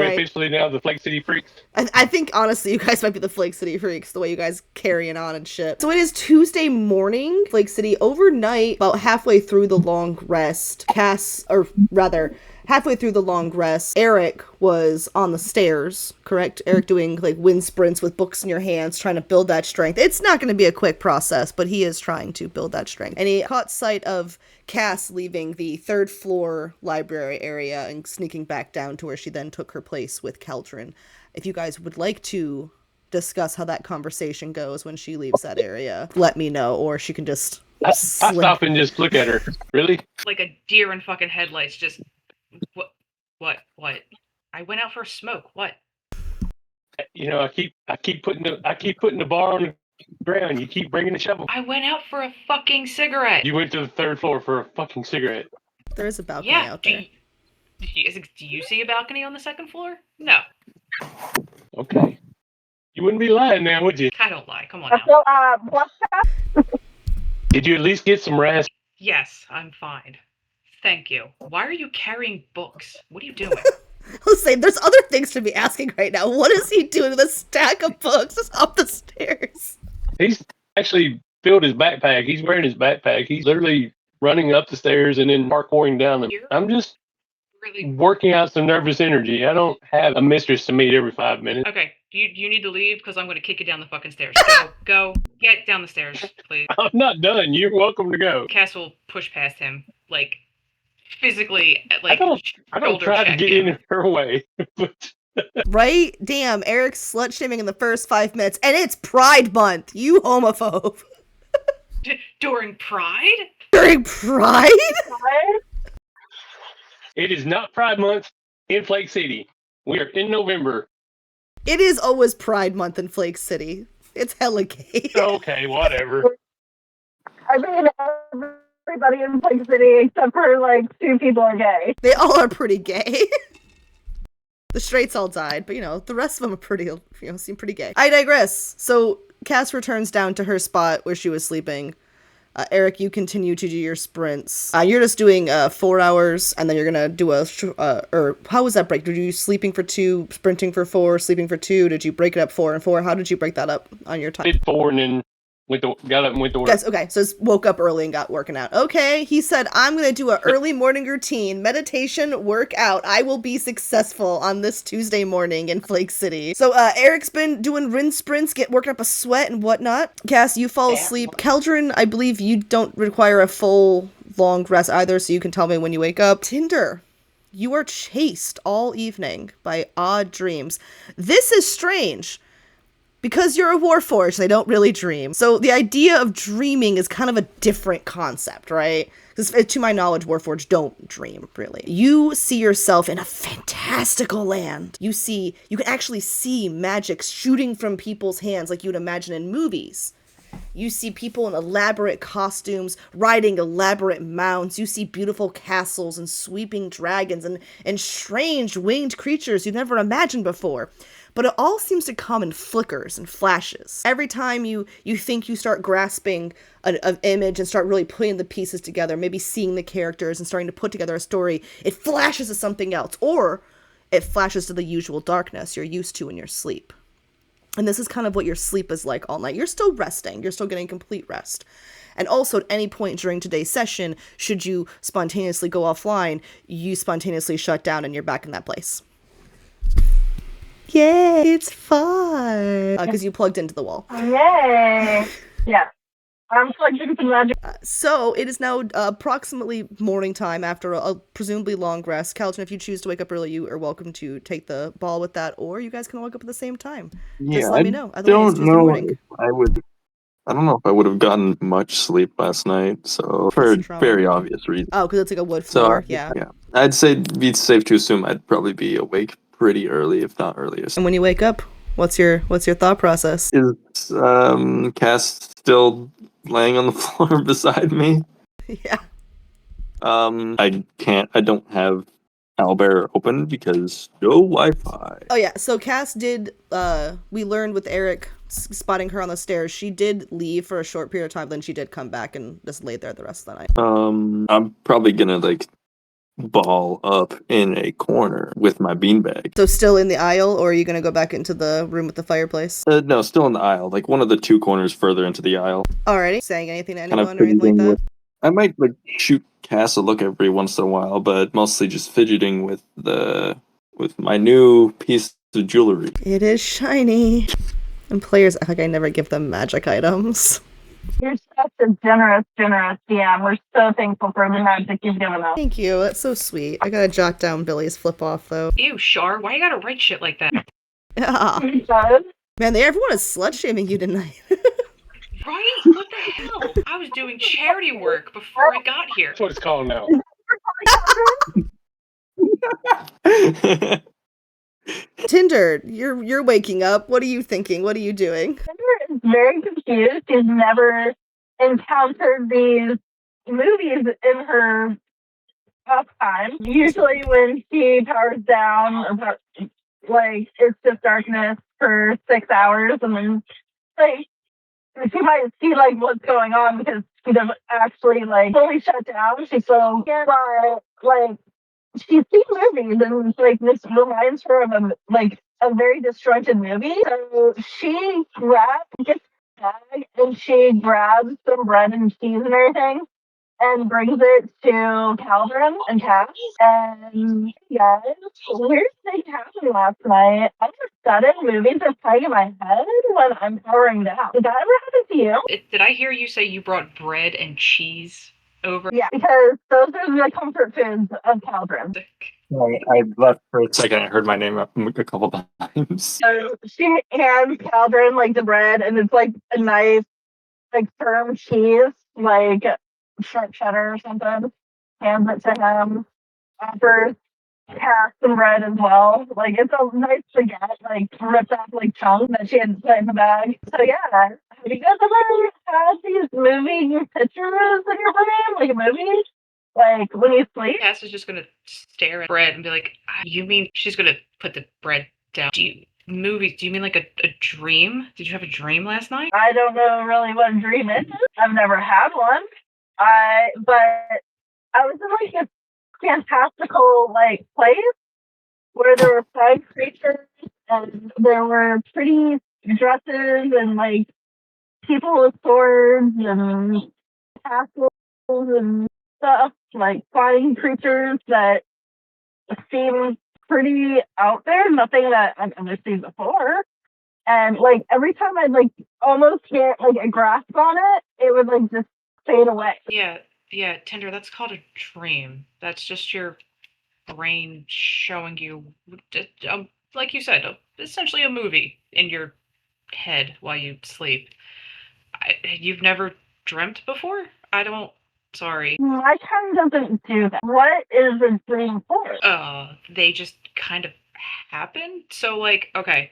we right. officially now the Flake City Freaks? I think, honestly, you guys might be the Flake City Freaks, the way you guys carrying on and shit. So it is Tuesday morning, Flake City. Overnight, about halfway through the long rest, halfway through the long rest, Eric was on the stairs, correct? Eric doing, like, wind sprints with books in your hands, trying to build that strength. It's not going to be a quick process, but he is trying to build that strength. And he caught sight of Cass leaving the third floor library area and sneaking back down to where she then took her place with Keldrin. If you guys would like to discuss how that conversation goes when she leaves that area, let me know, or she can just I stop and just look at her. Really? Like a deer in fucking headlights, just... What? I went out for a smoke. What? You know, I keep putting the bar on the ground. You keep bringing the shovel. I went out for a fucking cigarette. You went to the third floor for a fucking cigarette. There is a balcony out there. Do you see a balcony on the second floor? No. Okay. You wouldn't be lying now, would you? I don't lie. Come on now. Did you at least get some rest? Yes, I'm fine. Thank you. Why are you carrying books? What are you doing? Let's say there's other things to be asking right now. What is he doing with a stack of books just up the stairs? He's actually filled his backpack. He's wearing his backpack. He's literally running up the stairs and then parkouring down them. I'm just Really? working out some nervous energy. I don't have a mistress to meet every 5 minutes. Okay, you need to leave because I'm going to kick you down the fucking stairs. Go, get down the stairs, please. I'm not done. You're welcome to go. Cass will push past him, like, physically, like, I don't try to get in her way. But Right? Damn, Eric's slut shaming in the first 5 minutes, and it's Pride Month, you homophobe. During Pride? During Pride? it is not Pride Month in Flake City. We are in November. It is always Pride Month in Flake City. It's hella gay. Okay, whatever. I mean, everybody in Flake City except for, like, 2 people are gay. They all are pretty gay. The straights all died, but, you know, the rest of them are pretty, seem pretty gay. I digress. So, Cass returns down to her spot where she was sleeping. Eric, you continue to do your sprints. You're just doing 4 hours, and then you're gonna do or how was that break? Did you sleeping for 2, sprinting for 4, sleeping for 2? Did you break it up 4 and 4? How did you break that up on your time? Did 4 and then got up and went to work. Yes, okay, so woke up early and got working out. Okay, he said, I'm going to do an early morning routine, meditation, workout. I will be successful on this Tuesday morning in Flake City. So Eric's been doing rinse sprints, working up a sweat and whatnot. Cass, you fall asleep. Keldrin, I believe you don't require a full long rest either, so you can tell me when you wake up. Tinder. You are chased all evening by odd dreams. This is strange. Because you're a warforged, they don't really dream. So the idea of dreaming is kind of a different concept, right? Because to my knowledge, warforged don't dream, really. You see yourself in a fantastical land. You can actually see magic shooting from people's hands like you would imagine in movies. You see people in elaborate costumes, riding elaborate mounts. You see beautiful castles and sweeping dragons and strange winged creatures you've never imagined before. But it all seems to come in flickers and flashes. Every time you think you start grasping an image and start really putting the pieces together, maybe seeing the characters and starting to put together a story, it flashes to something else. Or it flashes to the usual darkness you're used to in your sleep. And this is kind of what your sleep is like all night. You're still resting. You're still getting complete rest. And also, at any point during today's session, should you spontaneously go offline, you spontaneously shut down and you're back in that place. Yay, it's fun. Because you plugged into the wall. Yay! Yeah. I'm plugged into magic. So, it is now approximately morning time after a presumably long rest. Calton, if you choose to wake up early, you are welcome to take the ball with that, or you guys can wake up at the same time. Yeah, just let me know. I don't know. I don't know if I would have gotten much sleep last night, so for very obvious reasons. Oh, because it's like a wood floor, yeah. I'd say it'd safe to assume I'd probably be awake pretty early, if not earliest. And when you wake up, what's your thought process? Is Cass still laying on the floor beside me? Yeah. I don't have Owlbear open because no Wi-Fi. Oh yeah, so Cass did, we learned with Eric spotting her on the stairs, she did leave for a short period of time, then she did come back and just laid there the rest of the night. I'm probably gonna ball up in a corner with my beanbag. So still in the aisle, or are you gonna go back into the room with the fireplace? No, still in the aisle, like one of the two corners further into the aisle. Alrighty. Saying anything to Kind of anyone or anything like fidgeting that? with. I might like shoot Cass a look every once in a while, but mostly just fidgeting with my new piece of jewelry. It is shiny. And players act like I never give them magic items. You're such a generous DM. We're so thankful for the magic you've given us. Thank you. That's so sweet. I gotta jot down Billy's flip off though. Ew, Shar, why you gotta write shit like that? Yeah. Because Man, everyone is slut shaming you tonight. Right? What the hell? I was doing charity work before I got here. That's what it's called now. Tinder, you're waking up. What are you thinking? What are you doing? Tinder is very confused. She's never encountered these movies in her off time. Usually when she powers down, like, it's just darkness for 6 hours, and then, like, she might see, like, what's going on because she doesn't actually, like, fully shut down. She's so, but, like, she's seen movies, and, like, this reminds her of a very disjointed movie. So she gets a bag, and she grabs some bread and cheese and everything, and brings it to Calvin and Cass. And guys, weird thing happened last night. All of a sudden, movies are playing in my head when I'm powering down. Did that ever happen to you? Did I hear you say you brought bread and cheese over? Yeah, because those are the comfort foods of Calvin. I left for a second. I heard my name up a couple times. So she hands Calvin, like, the bread, and it's like a nice, like, firm cheese, like sharp cheddar or something. Hands it to him. Offers Cass some bread as well. Like, it's a nice baguette, like, ripped off, like, chunks that she had put in the bag. So yeah, have you guys ever had these movie pictures in your brain, like a movie? Like, when you sleep? Cass is just gonna stare at bread and be like, you mean she's gonna put the bread down? Do you mean like a dream? Did you have a dream last night? I don't know really what a dream is. I've never had one. But I was in, like, a fantastical, like, place where there were 5 creatures, and there were pretty dresses, and, like, people with swords and castles and stuff, like flying creatures that seemed pretty out there, nothing that I've ever seen before. And, like, every time I'd, like, almost get, like, a grasp on it, it would, like, just fade away. Yeah, Tinder, that's called a dream. That's just your brain showing you, like you said, essentially a movie in your head while you sleep. You've never dreamt before? I don't. Sorry. My tongue doesn't do that. What is a dream for? They just kind of happen. So, like, okay,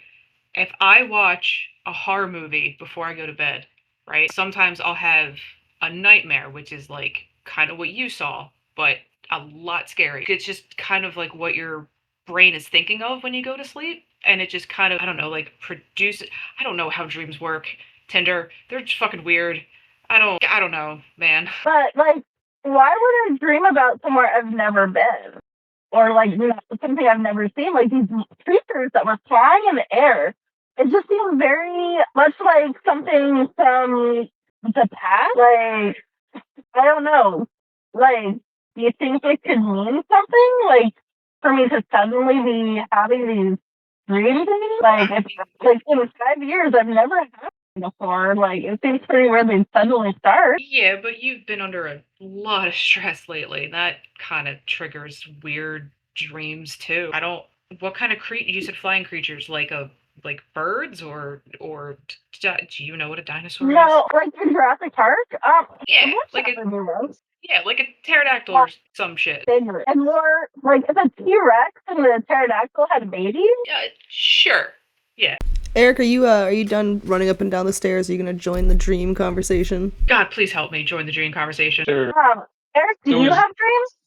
if I watch a horror movie before I go to bed, right? Sometimes I'll have a nightmare, which is like kind of what you saw, but a lot scary. It's just kind of like what your brain is thinking of when you go to sleep, and it just kind of, I don't know, like produce. I don't know how dreams work. Tinder, they're just fucking weird. I don't know, man. But, like, why would I dream about somewhere I've never been? Or, like, something I've never seen? Like, these creatures that were flying in the air. It just seems very much like something from the past. Like, I don't know. Like, do you think it could mean something? Like, for me to suddenly be having these dreams? Like, in 5 years, I've never had before. Like, it seems pretty weird they suddenly start. Yeah, but you've been under a lot of stress lately. That kind of triggers weird dreams too. I don't. What kind of creature? You said flying creatures, like birds do you know what a dinosaur is? No, like in Jurassic Park. Yeah, what's like that movie? Yeah, like a pterodactyl or some shit. Bigger and more like if a T-Rex and the pterodactyl had a baby. Yeah, sure. Yeah. Eric, are you done running up and down the stairs? Are you gonna join the dream conversation? God, please help me join the dream conversation. Sure. Eric, do you have dreams?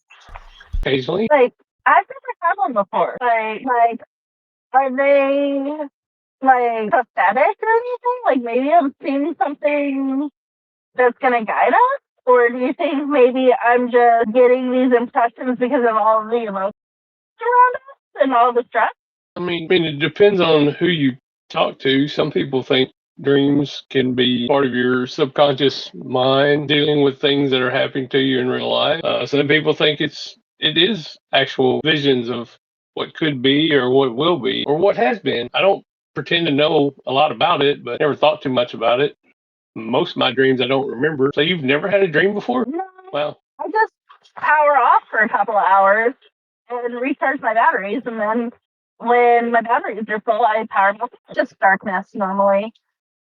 Occasionally. Like, I've never had one before. Like, are they like pathetic or anything? Like, maybe I'm seeing something that's gonna guide us. Or do you think maybe I'm just getting these impressions because of all the emotions around us and all the stress? I mean, it depends on who you talk to. Some people think dreams can be part of your subconscious mind dealing with things that are happening to you in real life. Some people think it is actual visions of what could be or what will be or what has been. I don't pretend to know a lot about it, but never thought too much about it. Most of my dreams I don't remember. So you've never had a dream before? No, Wow. I just power off for a couple of hours and recharge my batteries, and then when my batteries are full, I power off. Just darkness normally.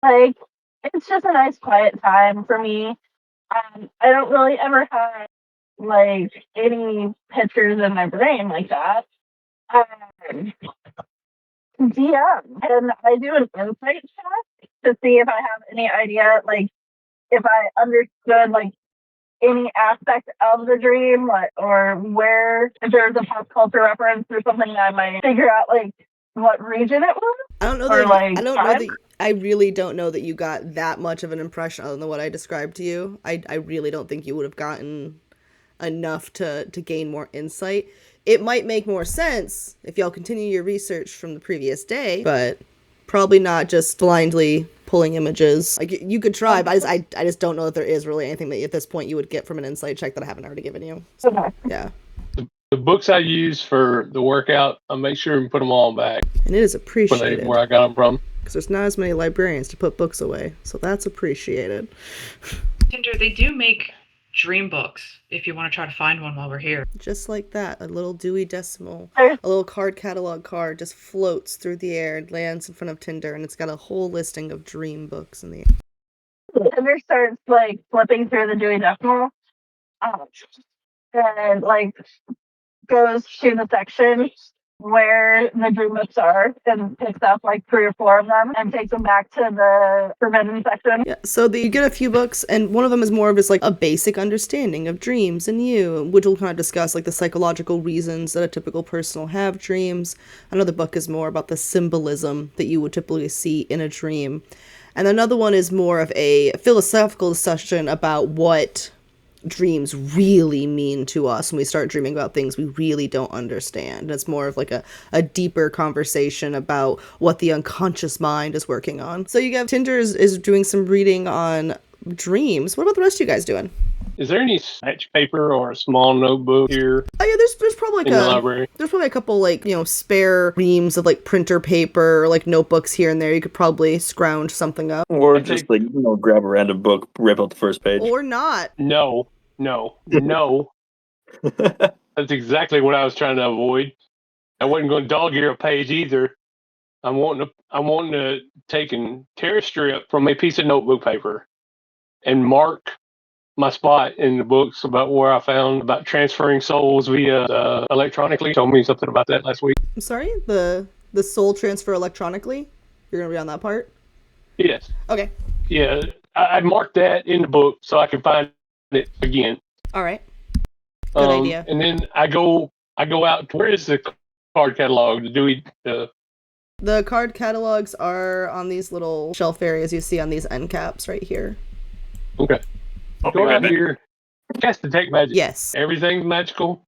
Like, it's just a nice quiet time for me. I don't really ever have like any pictures in my brain like that. Um, yeah, and I do an insight check to see if I have any idea, like if I understood like any aspect of the dream, like, or where, if there's a pop culture reference or something that I might figure out like what region it was. I don't know Or, that like, I don't know time? that I really don't know that you got that much of an impression other than what I described to you. I really don't think you would have gotten enough to gain more insight. It might make more sense if y'all continue your research from the previous day, but probably not just blindly pulling images. Like, you could try, but I just don't know that there is really anything that at this point you would get from an insight check that I haven't already given you. Okay. Yeah. The books I use for the workout, I make sure and put them all back And it is appreciated. where I got them from. Because there's not as many librarians to put books away, so that's appreciated. Tinder, they do make dream books if you want to try to find one while we're here. Just like that, a little Dewey Decimal, There's- a little card catalog card just floats through the air and lands in front of Tinder, and it's got a whole listing of dream books in the air. Tinder starts like flipping through the Dewey Decimal, and like goes to the section where the dream books are and picks up like 3 or 4 of them and takes them back to the forbidden section. Yeah, so you get a few books, and one of them is more of just like a basic understanding of dreams and you, which will kind of discuss like the psychological reasons that a typical person will have dreams. Another book is more about the symbolism that you would typically see in a dream. And another one is more of a philosophical discussion about what dreams really mean to us when we start dreaming about things we really don't understand. And it's more of like a deeper conversation about what the unconscious mind is working on. So you have Tinder is doing some reading on dreams. What about the rest of you guys doing? Is there any sketch paper or a small notebook here Oh yeah, there's probably in the library? there's probably a couple like, spare reams of like printer paper or like notebooks here and there. You could probably scrounge something up. Or Okay. just like, grab a random book, rip out the first page. Or not. No. That's exactly what I was trying to avoid. I wasn't going to dog ear a page either. I'm wanting to take and tear a strip from a piece of notebook paper and mark my spot in the books about where I found about transferring souls via electronically. Told me something about that last week. I'm sorry, the soul transfer electronically? You're gonna read on that part? Yes. Okay. Yeah. I marked that in the book so I can find it again. All right. Good idea. And then I go out. Where is the card catalog? The card catalogs are on these little shelf areas you see on these end caps right here. Okay. Go out here. Cast detect magic. Yes. Everything's magical.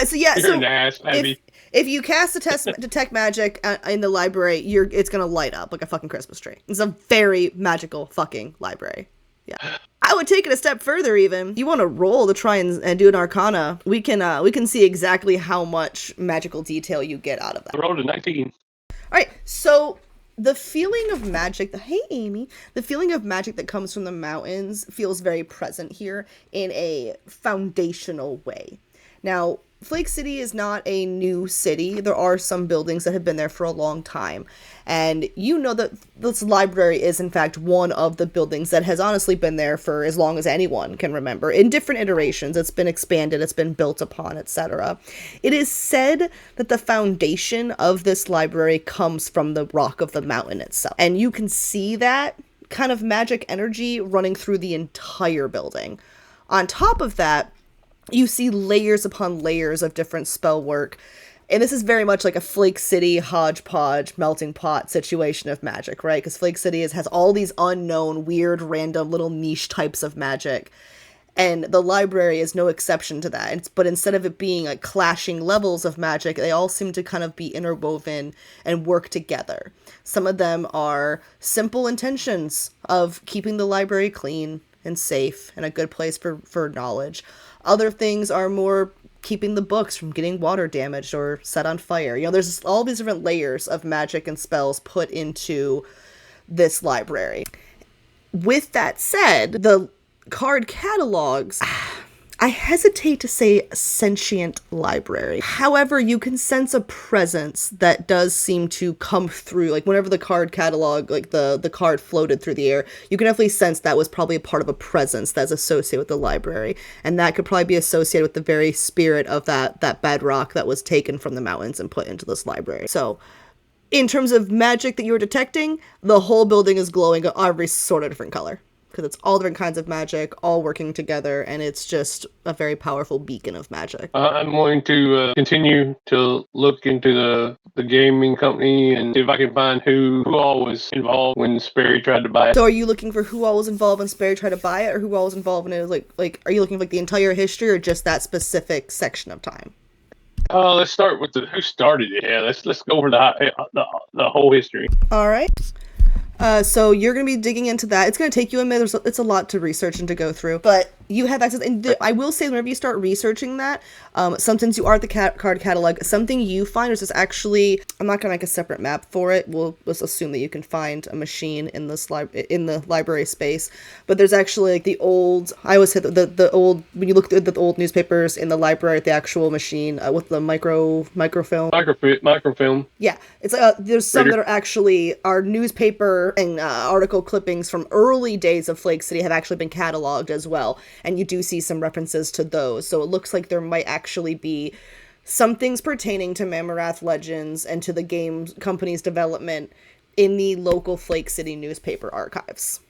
So yeah. You're So an ass, Abby. if you cast detect magic in the library, it's gonna light up like a fucking Christmas tree. It's a very magical fucking library. Yeah. I would take it a step further even. You want to roll to try and do an arcana. We can see exactly how much magical detail you get out of that. I rolled a 19. All right. So the feeling of magic, hey Amy, the feeling of magic that comes from the mountains feels very present here in a foundational way. Now, Flake City is not a new city. There are some buildings that have been there for a long time. And you know that this library is, in fact, one of the buildings that has honestly been there for as long as anyone can remember. In different iterations, it's been expanded, it's been built upon, etc. It is said that the foundation of this library comes from the rock of the mountain itself. And you can see that kind of magic energy running through the entire building. On top of that, you see layers upon layers of different spell work. And this is very much like a Flake City hodgepodge melting pot situation of magic, right? Because Flake City has all these unknown, weird, random little niche types of magic. And the library is no exception to that. But instead of it being like clashing levels of magic, they all seem to kind of be interwoven and work together. Some of them are simple intentions of keeping the library clean and safe and a good place for knowledge. Other things are more keeping the books from getting water damaged or set on fire. You know, there's all these different layers of magic and spells put into this library. With that said, the card catalogs, I hesitate to say sentient library. However, you can sense a presence that does seem to come through. Like whenever the card catalog, like the card floated through the air, you can definitely sense that was probably a part of a presence that's associated with the library. And that could probably be associated with the very spirit of that bedrock that was taken from the mountains and put into this library. So in terms of magic that you were detecting, the whole building is glowing every sort of different color. Because it's all different kinds of magic, all working together, and it's just a very powerful beacon of magic. I'm going to continue to look into the gaming company and see if I can find who all was involved when Sperry tried to buy it. So are you looking for who all was involved when Sperry tried to buy it, or who all was involved in it? Like, are you looking for like the entire history, or just that specific section of time? Let's start with who started it. Yeah, let's go over the whole history. All right. So you're going to be digging into that. It's going to take you a minute. It's a lot to research and to go through, but you have access. And I will say, whenever you start researching that, sometimes you are at the card catalog. Something you find is just actually, I'm not going to make a separate map for it. We'll just assume that you can find a machine in this in the library space. But there's actually like the old. I always hit the old, when you look at the old newspapers in the library, the actual machine with the microfilm. Microfilm. Yeah, it's there's some that are actually our newspaper and article clippings from early days of Flake City have actually been cataloged as well. And you do see some references to those. So it looks like there might actually be some things pertaining to Mamorath Legends and to the game company's development in the local Flake City newspaper archives.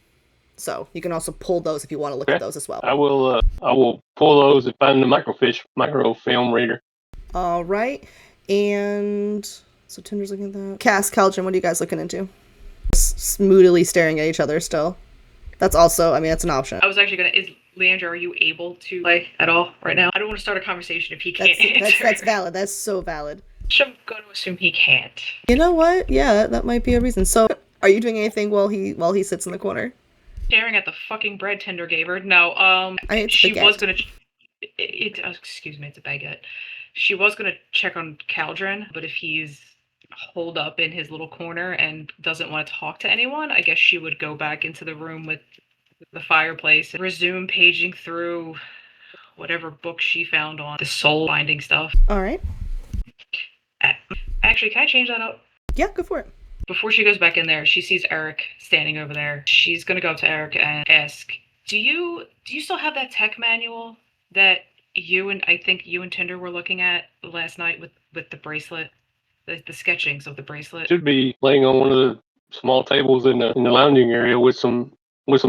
So you can also pull those if you want to look at those as well. I will pull those and find the microfilm reader. All right. And so Tinder's looking at that. Cass, Caldron, what are you guys looking into? Just moodily staring at each other still. That's also, I mean, that's an option. I was actually going to... Leandro, are you able to play at all right now? I don't want to start a conversation if he can't answer. That's valid. That's so valid. I'm going to assume he can't. You know what? Yeah, that might be a reason. So, are you doing anything while he sits in the corner? Staring at the fucking bread Tinder gave her. No, she was going to... excuse me, it's a baguette. She was going to check on Caldron, but if he's holed up in his little corner and doesn't want to talk to anyone, I guess she would go back into the room with the fireplace and resume paging through whatever book she found on the soul binding stuff. All right. Actually, can I change that up? Yeah, go for it. Before she goes back in there, she sees Eric standing over there. She's gonna go up to Eric and ask, "Do you still have that tech manual that I think you and Tinder were looking at last night with the bracelet, the sketchings of the bracelet?" Should be laying on one of the small tables in the lounging area with some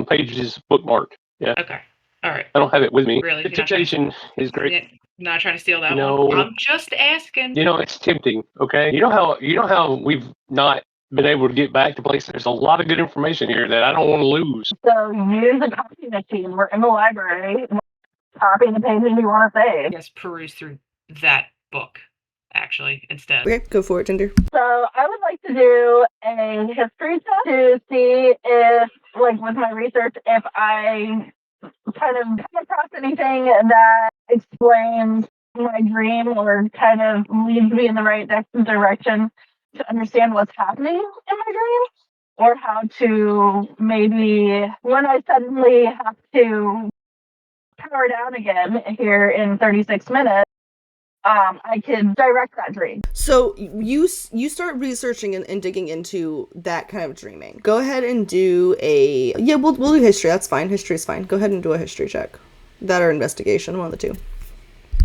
pages bookmarked. Yeah. Okay. All right. I don't have it with me. Really? The temptation is great. Yeah, not trying to steal that No. one. I'm just asking. It's tempting. Okay. You know how we've not been able to get back to places. There's a lot of good information here that I don't want to lose. So use a copy machine. We're in the library. Copy the pages you want to save. Yes, peruse through that book, actually, instead. Okay, go for it, Tinder. So I would like to do a history test to see if, like with my research, if I kind of come across anything that explains my dream or kind of leads me in the right direction to understand what's happening in my dream, or how to maybe, when I suddenly have to power down again here in 36 minutes, I can direct that dream. So you start researching and digging into that kind of dreaming. Go ahead and do we'll do history. That's fine. History is fine. Go ahead and do a history check. That or investigation, one of the two.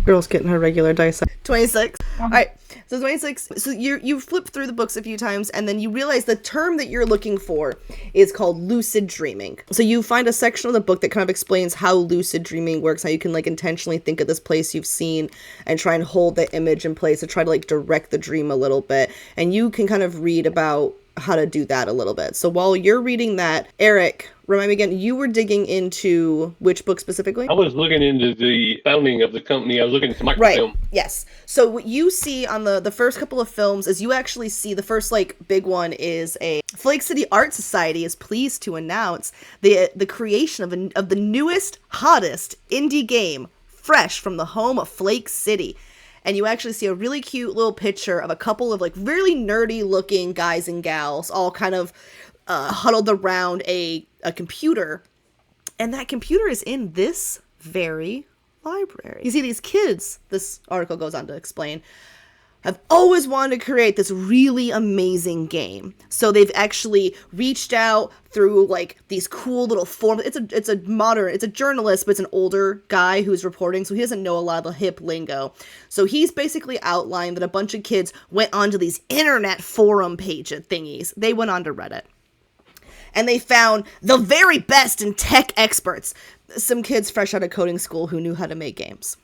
Girl's getting her regular dice. 26. All right. So 26. So you flip through the books a few times, and then you realize the term that you're looking for is called lucid dreaming. So you find a section of the book that kind of explains how lucid dreaming works, how you can like intentionally think of this place you've seen and try and hold the image in place to try to like direct the dream a little bit. And you can kind of read about how to do that a little bit. So while you're reading that, Eric, remind me again, you were digging into which book specifically? I was looking into the founding of the company. I was looking into microfilm. Right. Yes. So what you see on the first couple of films is you actually see the first like big one is a Flake City Art Society is pleased to announce the creation of the newest, hottest indie game, fresh from the home of Flake City. And you actually see a really cute little picture of a couple of like really nerdy looking guys and gals all kind of huddled around a computer. And that computer is in this very library. You see, these kids, this article goes on to explain, have always wanted to create this really amazing game. So they've actually reached out through like these cool little forms. It's a journalist, but it's an older guy who's reporting, so he doesn't know a lot of the hip lingo. So he's basically outlined that a bunch of kids went onto these internet forum page thingies. They went onto Reddit. And they found the very best in tech experts. Some kids fresh out of coding school who knew how to make games.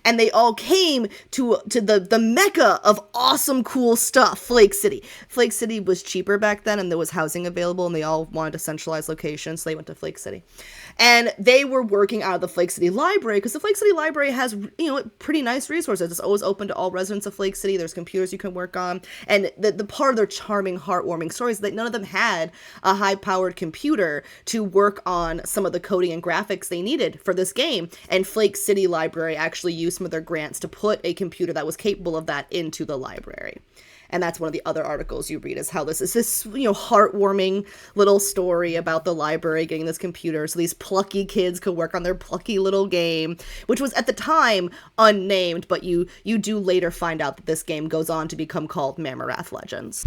And they all came to the mecca of awesome, cool stuff, Flake City. Flake City was cheaper back then, and there was housing available, and they all wanted a centralized location, so they went to Flake City. And they were working out of the Flake City Library, because the Flake City Library has, pretty nice resources. It's always open to all residents of Flake City. There's computers you can work on. And the part of their charming, heartwarming stories is that none of them had a high-powered computer to work on some of the coding and graphics they needed for this game. And Flake City Library actually used some of their grants to put a computer that was capable of that into the library. And that's one of the other articles you read, is how this is this, heartwarming little story about the library getting this computer so these plucky kids could work on their plucky little game, which was at the time unnamed, but you do later find out that this game goes on to become called Mammorath Legends.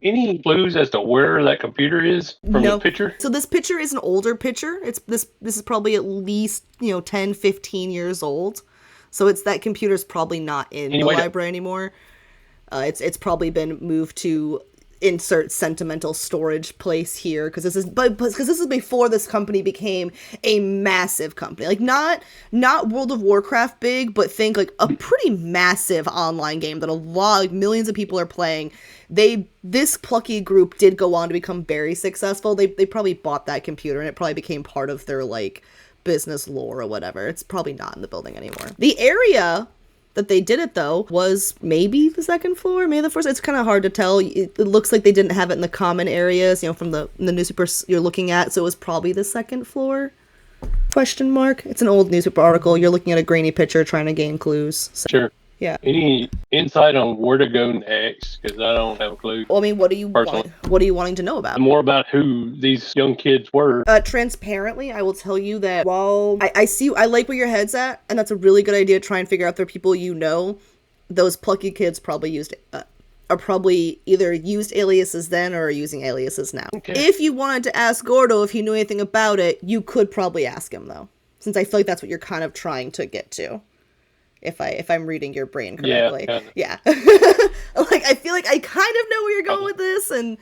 Any clues as to where that computer is from the picture? So this picture is an older picture. It's this is probably at least, 10, 15 years old. So that computer's probably not in the library anymore. It's probably been moved to insert sentimental storage place here, because this is before this company became a massive company. Like not World of Warcraft big, but think like a pretty massive online game that millions of people are playing. This plucky group did go on to become very successful. They probably bought that computer, and it probably became part of their like business lore or whatever. It's probably not in the building anymore. The area that they did it though was maybe the second floor, maybe the first. It's kind of hard to tell. It looks like they didn't have it in the common areas, from the newspaper you're looking at, so it was probably the second floor? Question mark. It's an old newspaper article. You're looking at a grainy picture trying to gain clues. So, sure. Yeah. Any insight on where to go next? Because I don't have a clue. Well, I mean, what are you wanting to know about? More about who these young kids were. Transparently, I will tell you that while I like where your head's at, and that's a really good idea to try and figure out if they're people those plucky kids probably are probably either used aliases then or are using aliases now. Okay. If you wanted to ask Gordo if he knew anything about it, you could probably ask him though, since I feel like that's what you're kind of trying to get to. If I'm reading your brain correctly. Yeah. Like, I feel like I kind of know where you're going with this, and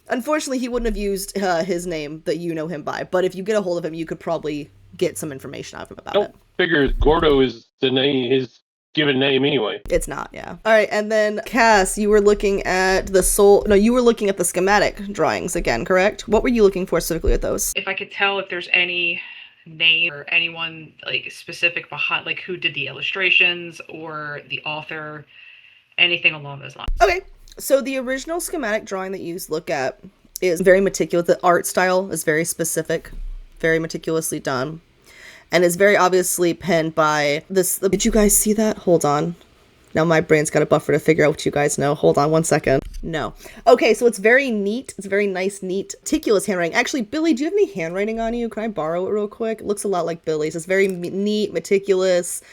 unfortunately he wouldn't have used his name that you know him by, but if you get a hold of him, you could probably get some information out of him about it. Figure Gordo is the name, his given name anyway. It's not, yeah. Alright, and then Cass, you were looking at you were looking at the schematic drawings again, correct? What were you looking for specifically at those? If I could tell if there's any name or anyone like specific behind, like who did the illustrations or the author, anything along those lines. Okay, so the original schematic drawing that you look at is very meticulous. The art style is very specific, very meticulously done, and is very obviously penned by this. Did you guys see that? Hold on. Now my brain's got a buffer to figure out what you guys know. Hold on 1 second. No. Okay, so it's very neat. It's very nice, neat, meticulous handwriting. Actually, Billy, do you have any handwriting on you? Can I borrow it real quick? It looks a lot like Billy's. It's very neat, meticulous,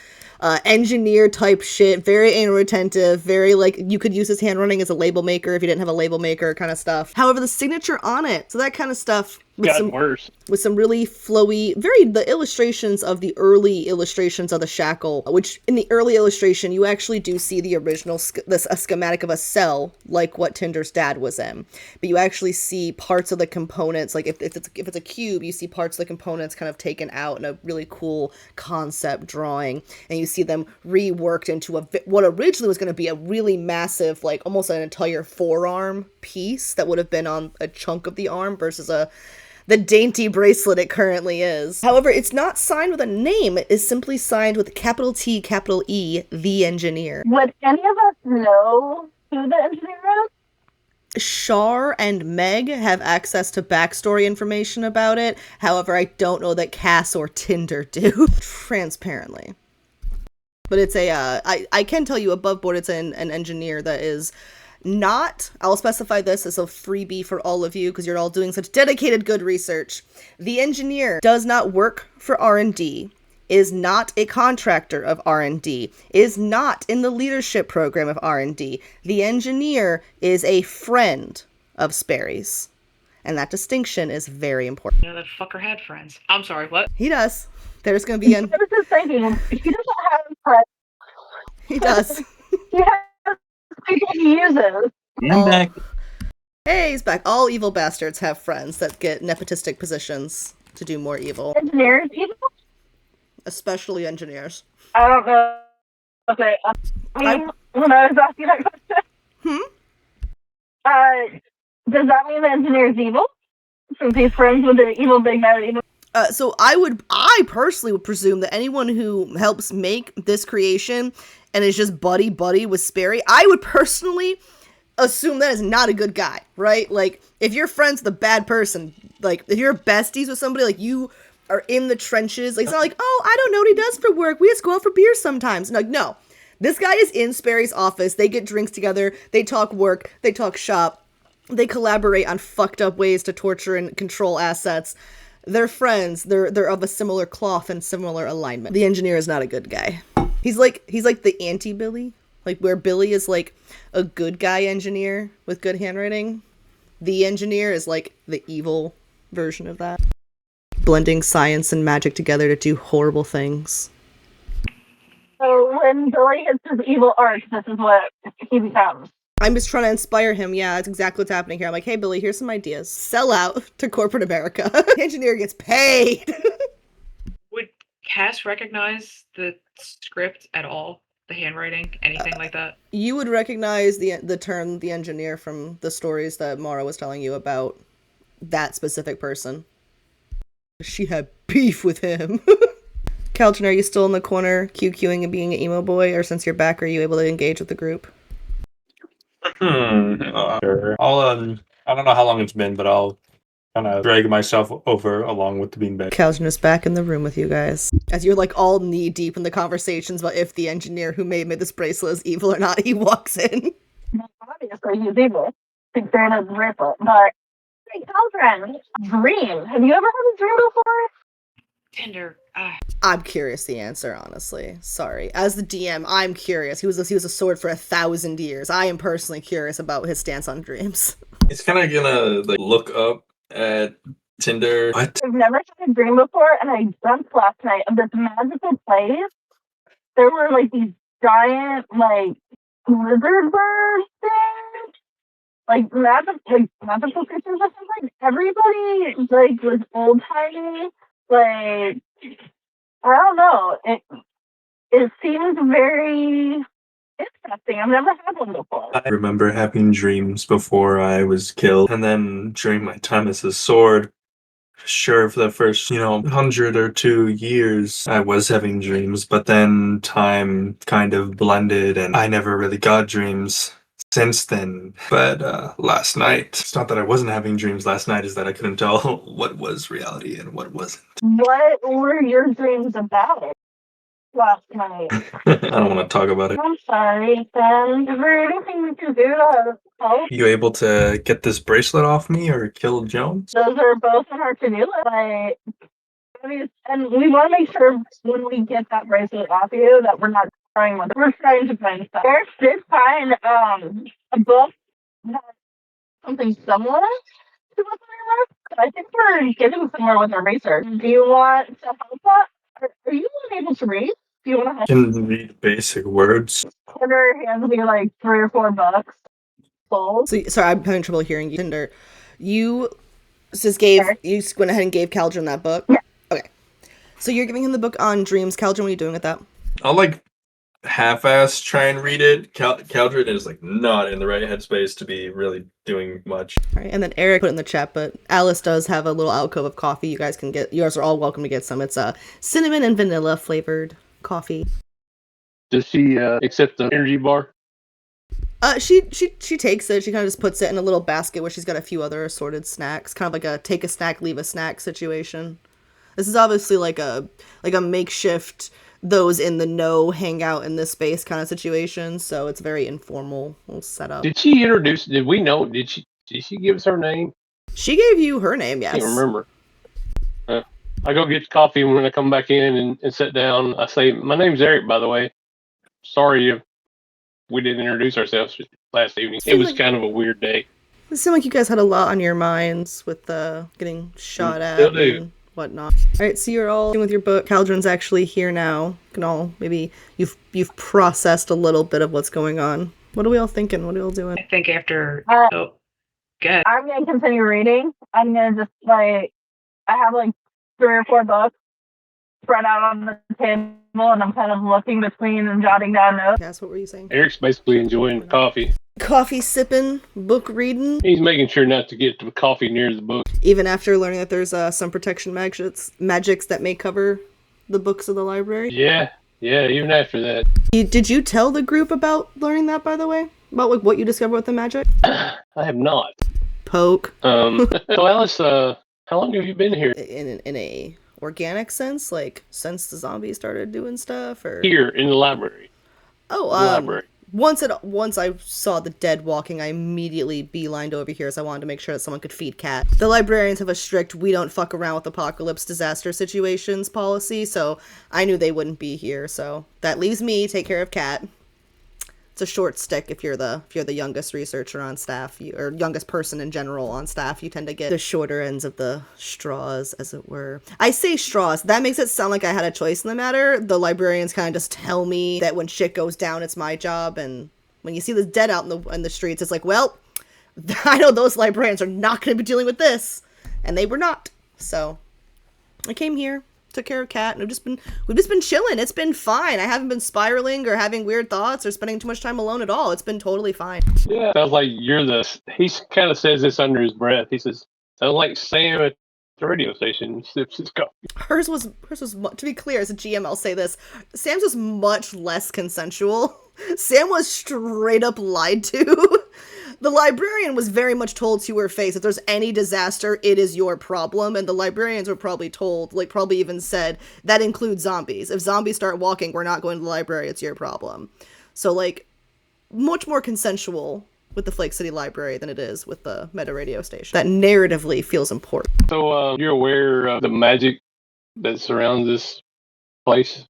engineer type shit. Very anal retentive. Very like you could use his handwriting as a label maker if you didn't have a label maker kind of stuff. However, the signature on it, so that kind of stuff with Gotten some worse. with some really flowy, the illustrations of the early illustrations of the shackle, which in the early illustration, you actually do see the original, a schematic of a cell, like what Tinder's dad was in. But you actually see parts of the components, like if it's a cube, you see parts of the components kind of taken out in a really cool concept drawing, and you see them reworked into what originally was going to be a really massive, like almost an entire forearm piece that would have been on a chunk of the arm versus the dainty bracelet it currently is. However, it's not signed with a name. It is simply signed with capital T, capital E, the engineer. Would any of us know who the engineer is? Shar and Meg have access to backstory information about it. However, I don't know that Cass or Tinder do. Transparently. But it's I can tell you above board, it's an engineer that is not, I'll specify this as a freebie for all of you because you're all doing such dedicated good research. The engineer does not work for R&D, is not a contractor of R&D, is not in the leadership program of R&D. The engineer is a friend of Sperry's. And that distinction is very important. You know, that fucker had friends. I'm sorry, what? He does. There's going to be I was just thinking, he doesn't have friends. He does. He has people he uses. I'm back. Hey, he's back. All evil bastards have friends that get nepotistic positions to do more evil. Engineers, evil? Especially engineers. I don't know. Okay. When I was asking that question, does that mean the engineer is evil? Since he's friends with the evil big bad evil? So I personally would presume that anyone who helps make this creation and is just buddy with Sperry, I would personally assume that is not a good guy, right? Like, if you're friends with a bad person, like, if you're besties with somebody, like, you are in the trenches, like, it's not like, oh, I don't know what he does for work, we just go out for beer sometimes. Like, no. This guy is in Sperry's office, they get drinks together, they talk work, they talk shop, they collaborate on fucked up ways to torture and control assets. They're friends. They're of a similar cloth and similar alignment. The engineer is not a good guy. He's like the anti-Billy, like where Billy is like a good guy engineer with good handwriting. The engineer is like the evil version of that, blending science and magic together to do horrible things. So when Billy hits his evil arc, this is what he becomes. I'm just trying to inspire him. Yeah, that's exactly what's happening here. I'm like, hey, Billy, here's some ideas. Sell out to corporate America. The engineer gets paid. Would Cass recognize the script at all? The handwriting? Anything like that? You would recognize the term the engineer from the stories that Mara was telling you about that specific person. She had beef with him. Calton, are you still in the corner QQing and being an emo boy? Or since you're back, are you able to engage with the group? Sure. I don't know how long it's been, but I'll kind of drag myself over along with the beanbag. Calton is back in the room with you guys. As you're like all knee deep in the conversations about if the engineer who made this bracelet is evil or not, he walks in. Obviously, he's evil. Big fan of the bracelet. But, hey, Calvin, dream. Have you ever had a dream before? Tinder. I'm curious the answer, honestly. Sorry. As the DM, I'm curious. He was a sword for 1,000 years. I am personally curious about his stance on dreams. It's kind of gonna look up at Tinder. What? I've never had a dream before, and I dreamt last night of this magical place. There were like these giant lizard bird things, magical creatures or something. Everybody was old timey. I don't know. It seems very interesting. I've never had one before. I remember having dreams before I was killed, and then during my time as a sword, sure, for the first 100 or 2 years, I was having dreams, but then time kind of blended, and I never really got dreams since then. But last night, it's not that I wasn't having dreams last night, is that I couldn't tell what was reality and what wasn't. What were your dreams about last night? I don't want to talk about it. I'm sorry, Ben. Is there anything we can do to help? You able to get this bracelet off me or kill Jones? Those are both on our to-do list. And we want to make sure when we get that bracelet off you that we're not trying with it. We're trying to find stuff. Eric did find a book that had something similar to what's on your list. I think we're getting somewhere with our research. Do you want to help us? Are you able to read? Do you want to help? Can read basic words. Tinder hands me like 3 or 4 books. Sold. So, sorry, I'm having trouble hearing you. Tinder, you just gave, Sorry. you just went ahead and gave Caldron that book? Yeah. Okay. So you're giving him the book on dreams. Caldron, what are you doing with that? I'll like half-ass try and read it. Caldred is like not in the right headspace to be really doing much. All right, and then Eric put in the chat, but Alice does have a little alcove of coffee. You guys can get, you guys are all welcome to get some. It's a cinnamon and vanilla flavored coffee. Does she accept the energy bar? She takes it. She kind of just puts it in a little basket where she's got a few other assorted snacks, kind of like a take a snack, leave a snack situation. This is obviously like a makeshift, those in the know hang out in this space kind of situation. So it's very informal little setup. Did she introduce? Did we know? Did she give us her name? She gave you her name, I yes. can't remember. I go get the coffee, and when I come back in and sit down, I say, "My name's Eric, by the way. Sorry if we didn't introduce ourselves last evening. It was kind of a weird day." It seemed like you guys had a lot on your minds with getting shot at Still do. and whatnot. All right, so you're all with your book. Caldron's actually here now. You can all maybe you've processed a little bit of what's going on. What are we all thinking? What are we all doing? I think after. Good. I'm gonna continue reading. I'm gonna just like I have like 3 or 4 books spread out on the table, and I'm kind of looking between and jotting down notes. Yes, what were you saying? Eric's basically enjoying coffee. Coffee sipping, book reading. He's making sure not to get the coffee near the book. Even after learning that there's some protection magics that may cover the books of the library. Yeah, even after that. Did you tell the group about learning that, by the way? About like what you discovered with the magic? I have not. Poke. So Alice, how long have you been here? In a organic sense, like since the zombies started doing stuff, or Here in the library. oh, The library. Once I saw the dead walking, I immediately beelined over here, as I wanted to make sure that someone could feed Cat. The librarians have a strict "we don't fuck around with apocalypse disaster situations" policy, so I knew they wouldn't be here. So that leaves me take care of Cat. It's a short stick if you're the youngest researcher on staff, or youngest person in general on staff. You tend to get the shorter ends of the straws, as it were. I say straws. That makes it sound like I had a choice in the matter. The librarians kind of just tell me that when shit goes down, it's my job. And when you see the dead out in the streets, it's like, well, I know those librarians are not going to be dealing with this, and they were not. So I came here, took care of Cat, and we've just been chilling. It's been fine. I haven't been spiraling or having weird thoughts or spending too much time alone at all. It's been totally fine. Yeah, sounds like he kind of says this under his breath. He says, sounds like Sam at the radio station. He sips his coffee. Hers was to be clear, as a GM, I'll say this. Sam's was much less consensual. Sam was straight up lied to. The librarian was very much told to her face, if there's any disaster, it is your problem. And the librarians were probably told, like probably even said, that includes zombies. If zombies start walking, we're not going to the library, it's your problem. So like, much more consensual with the Flake City Library than it is with the Meta Radio Station. That narratively feels important. So you're aware of the magic that surrounds this place?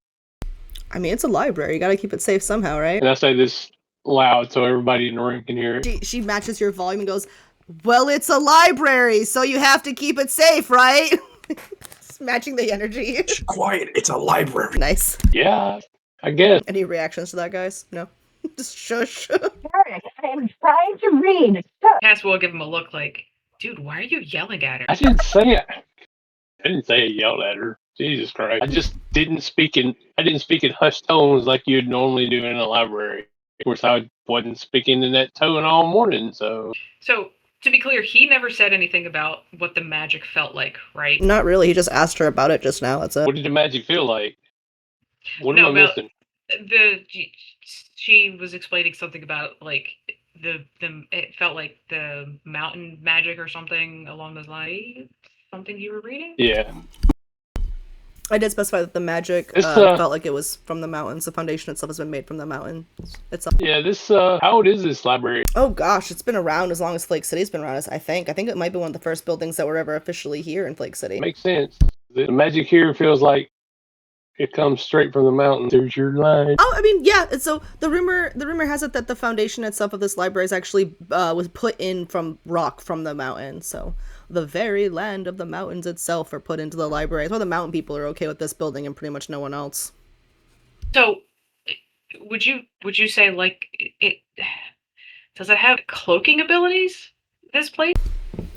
I mean, it's a library. You gotta keep it safe somehow, right? And I say this loud so everybody in the room can hear it. She matches your volume and goes, well, it's a library, so you have to keep it safe, right? Just matching the energy. Quiet, it's a library. Nice. Yeah, I guess. Any reactions to that, guys? No? Just shush. Eric, I'm trying to read. Cass will give him a look like, dude, why are you yelling at her? I didn't say it. I didn't say I yelled at her. Jesus Christ. I just didn't speak in hushed tones like you'd normally do in a library. Of course, I wasn't speaking in that tone all morning, so... So, to be clear, he never said anything about what the magic felt like, right? Not really. He just asked her about it just now. That's it. What did the magic feel like? What No, am I well, missing? She was explaining something about, like, it felt like the mountain magic or something along those lines. Something you were reading? Yeah. I did specify that the magic It's, felt like it was from the mountains. The foundation itself has been made from the mountain itself. Yeah, how old is this library? Oh gosh, it's been around as long as Flake City's been around. I think it might be one of the first buildings that were ever officially here in Flake City. Makes sense. The magic here feels like It comes straight from the mountain. There's your line. Oh, I mean, yeah. And so the rumor has it that the foundation itself of this library is actually was put in from rock from the mountain. So the very land of the mountains itself are put into the library. That's why the mountain people are okay with this building and pretty much no one else. So, would you say like it? Does it have cloaking abilities? This place?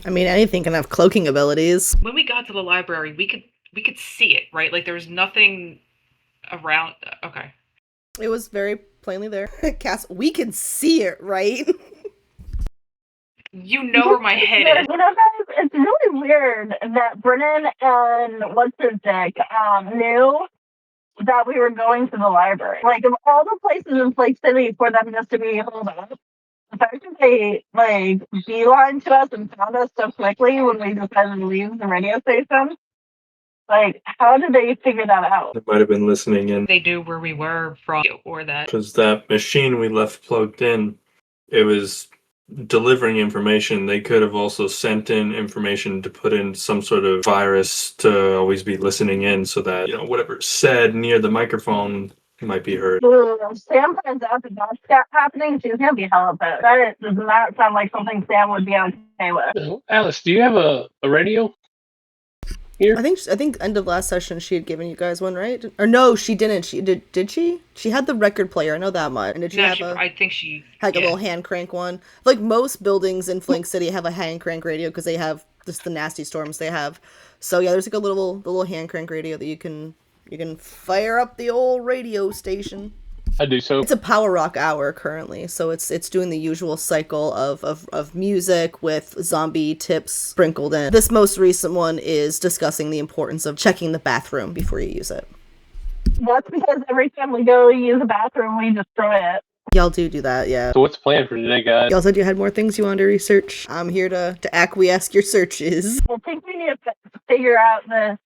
I mean, anything can have cloaking abilities. When we got to the library, we could see it, right? Like there was nothing around. Okay. It was very plainly there. Cass, we can see it, right? You know where my head is. You know, guys, it's really weird that Brennan and what's his dick knew that we were going to the library. Like, of all the places in Flake City for them just to be holed up, the fact that they, like, beeline to us and found us so quickly when we decided to leave the radio station, like, how did they figure that out? They might have been listening in. They knew where we were from, or that. Because that machine we left plugged in, it was delivering information. They could have also sent in information to put in some sort of virus to always be listening in so that, whatever's said near the microphone might be heard. Sam finds out that that's happening, she's going to be hella pissed. That does not sound like something Sam would be okay with. Alice, do you have a radio? Here? I think end of last session she had given you guys one, right? Or no, she didn't. She did she? She had the record player. I know that much. And did she have I think she had a little hand crank one. Like most buildings in Flake City have a hand crank radio because they have just the nasty storms they have. So yeah, there's like the little hand crank radio that you can fire up the old radio station. I do so. It's a power rock hour currently, so it's doing the usual cycle of music with zombie tips sprinkled in. This most recent one is discussing the importance of checking the bathroom before you use it. That's because every time we go use a bathroom, we destroy it. Y'all do that, yeah. So what's the plan for today, guys? Y'all said you had more things you wanted to research. I'm here to acquiesce your searches. I think we need to figure out the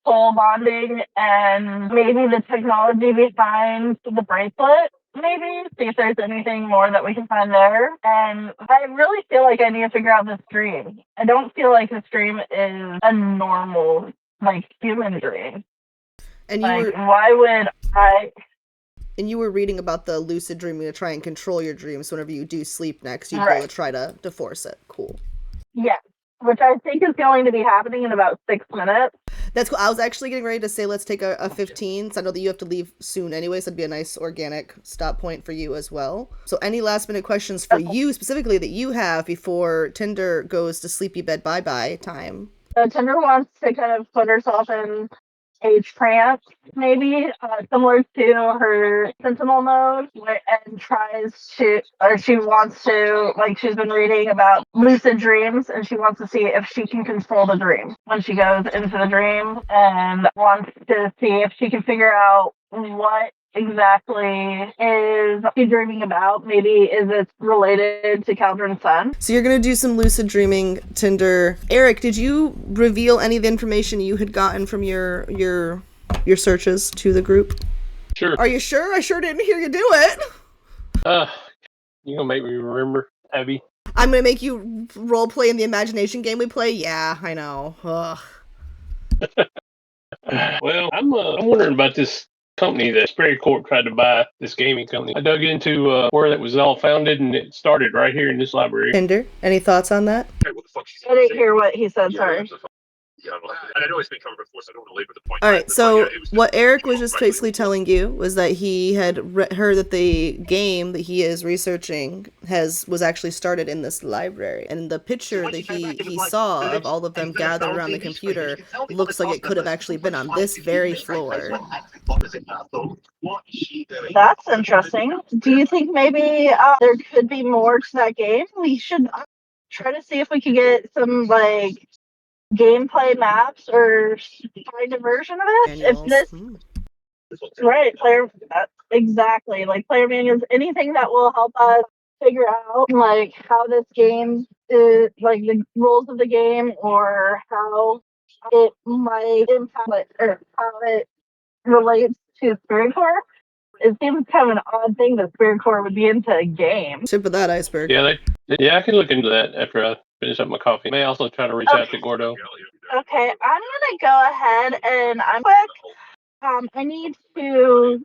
soul bonding and maybe the technology behind the bracelet, maybe see if there's anything more that we can find there. And I really feel like I need to figure out this dream. I don't feel like this dream is a normal, like, human dream. And why would I? And you were reading about the lucid dreaming to try and control your dreams. So whenever you do sleep next, you Right. go to try to force it. Cool. Yeah, which I think is going to be happening in about 6 minutes. That's cool. I was actually getting ready to say let's take a 15, so I know that you have to leave soon anyway, so it'd be a nice organic stop point for you as well. So any last minute questions for you specifically that you have before Tinder goes to sleepy bed bye-bye time? Tinder wants to kind of put herself in a trance, maybe, similar to her sentinel mode, and she wants to, like, she's been reading about lucid dreams, and she wants to see if she can control the dream when she goes into the dream, and wants to see if she can figure out what exactly is she dreaming about. Maybe is it related to Caldron's son? So you're gonna do some lucid dreaming, Tinder. Eric, did you reveal any of the information you had gotten from your searches to the group? Sure. Are you sure? I sure didn't hear you do it. You gonna make me remember, Abby? I'm gonna make you role play in the imagination game we play? Yeah, I know. Ugh. Well, I'm wondering about this company that Superior Court tried to buy, this gaming company. I dug into where that was all founded, and it started right here in this library. Tinder, any thoughts on that? I didn't hear what he said, sorry. I know it's been covered before, so I don't want to labor the point. All right, so what Eric was just basically telling you was that he had heard that the game that he is researching was actually started in this library, and the picture that he saw of all of them gathered around the computer looks like it could have actually been on this very floor. That's interesting. Do you think maybe there could be more to that game? We should try to see if we could get some, like, gameplay maps or find a version of it. Manuals. If this right, exactly, like player manuals, anything that will help us figure out like how this game is, like the rules of the game, or how it might impact it, or how it relates to Spirit Core. It seems kind of an odd thing that Spirit Core would be into a game. Tip of that iceberg. Yeah, I can look into that after I finish up my coffee. May also try to reach out to Gordo. Okay, I'm gonna go ahead and I'm quick. I need to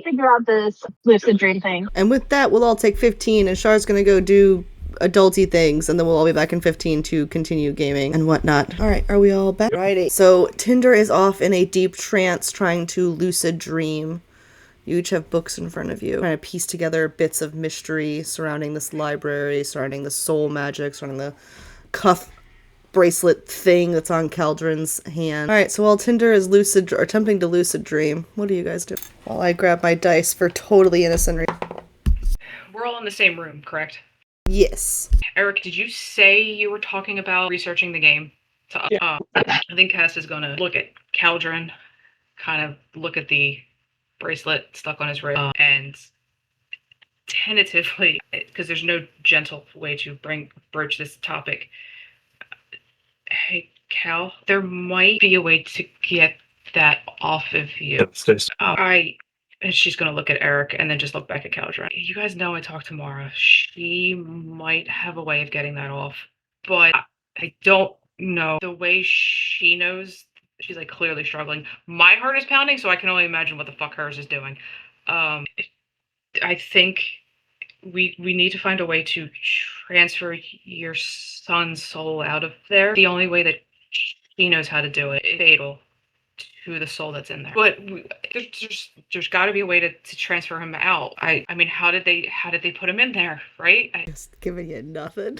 figure out this lucid dream thing. And with that, we'll all take 15, and Char's gonna go do adulty things, and then we'll all be back in 15 to continue gaming and whatnot. All right, are we all back? Righty. So Tinder is off in a deep trance trying to lucid dream. You each have books in front of you, trying to piece together bits of mystery surrounding this library, surrounding the soul magic, surrounding the cuff bracelet thing that's on Caldron's hand. All right, so while Tinder is attempting to lucid dream, what do you guys do? While I grab my dice for totally innocent We're all in the same room, correct? Yes. Eric, did you say you were talking about researching the game? Yeah. I think Cass is going to look at Caldron, kind of look at the bracelet stuck on his wrist, and tentatively, because there's no gentle way to broach this topic. Hey, Cal, there might be a way to get that off of you. Upstairs. And she's gonna look at Eric and then just look back at Caldron. You guys know I talked to Mara. She might have a way of getting that off, but I don't know the way she knows. She's like clearly struggling. My heart is pounding, so I can only imagine what the fuck hers is doing. I think we need to find a way to transfer your son's soul out of there. The only way that she knows how to do it is fatal to the soul that's in there. But there's got to be a way to transfer him out. I mean, how did they put him in there, right? Just giving you nothing.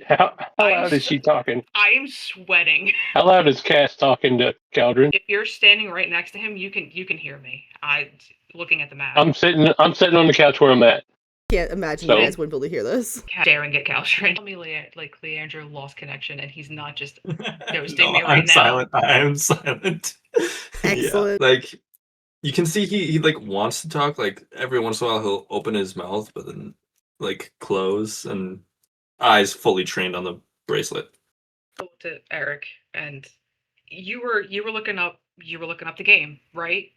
How loud is she talking? I am sweating. How loud is Cass talking to Caldron? If you're standing right next to him, you can hear me. Looking at the map. I'm sitting on the couch where I'm at. Can't imagine So- you guys wouldn't be able to hear this. Staring at Caldron. Tell me, Leandro lost connection, and he's not just ghosting No, me right I'm now. silent. I am silent. Excellent. Yeah, like you can see he like wants to talk. Like every once in a while he'll open his mouth, but then like close and eyes fully trained on the bracelet. To Eric, and you were looking up the game, right?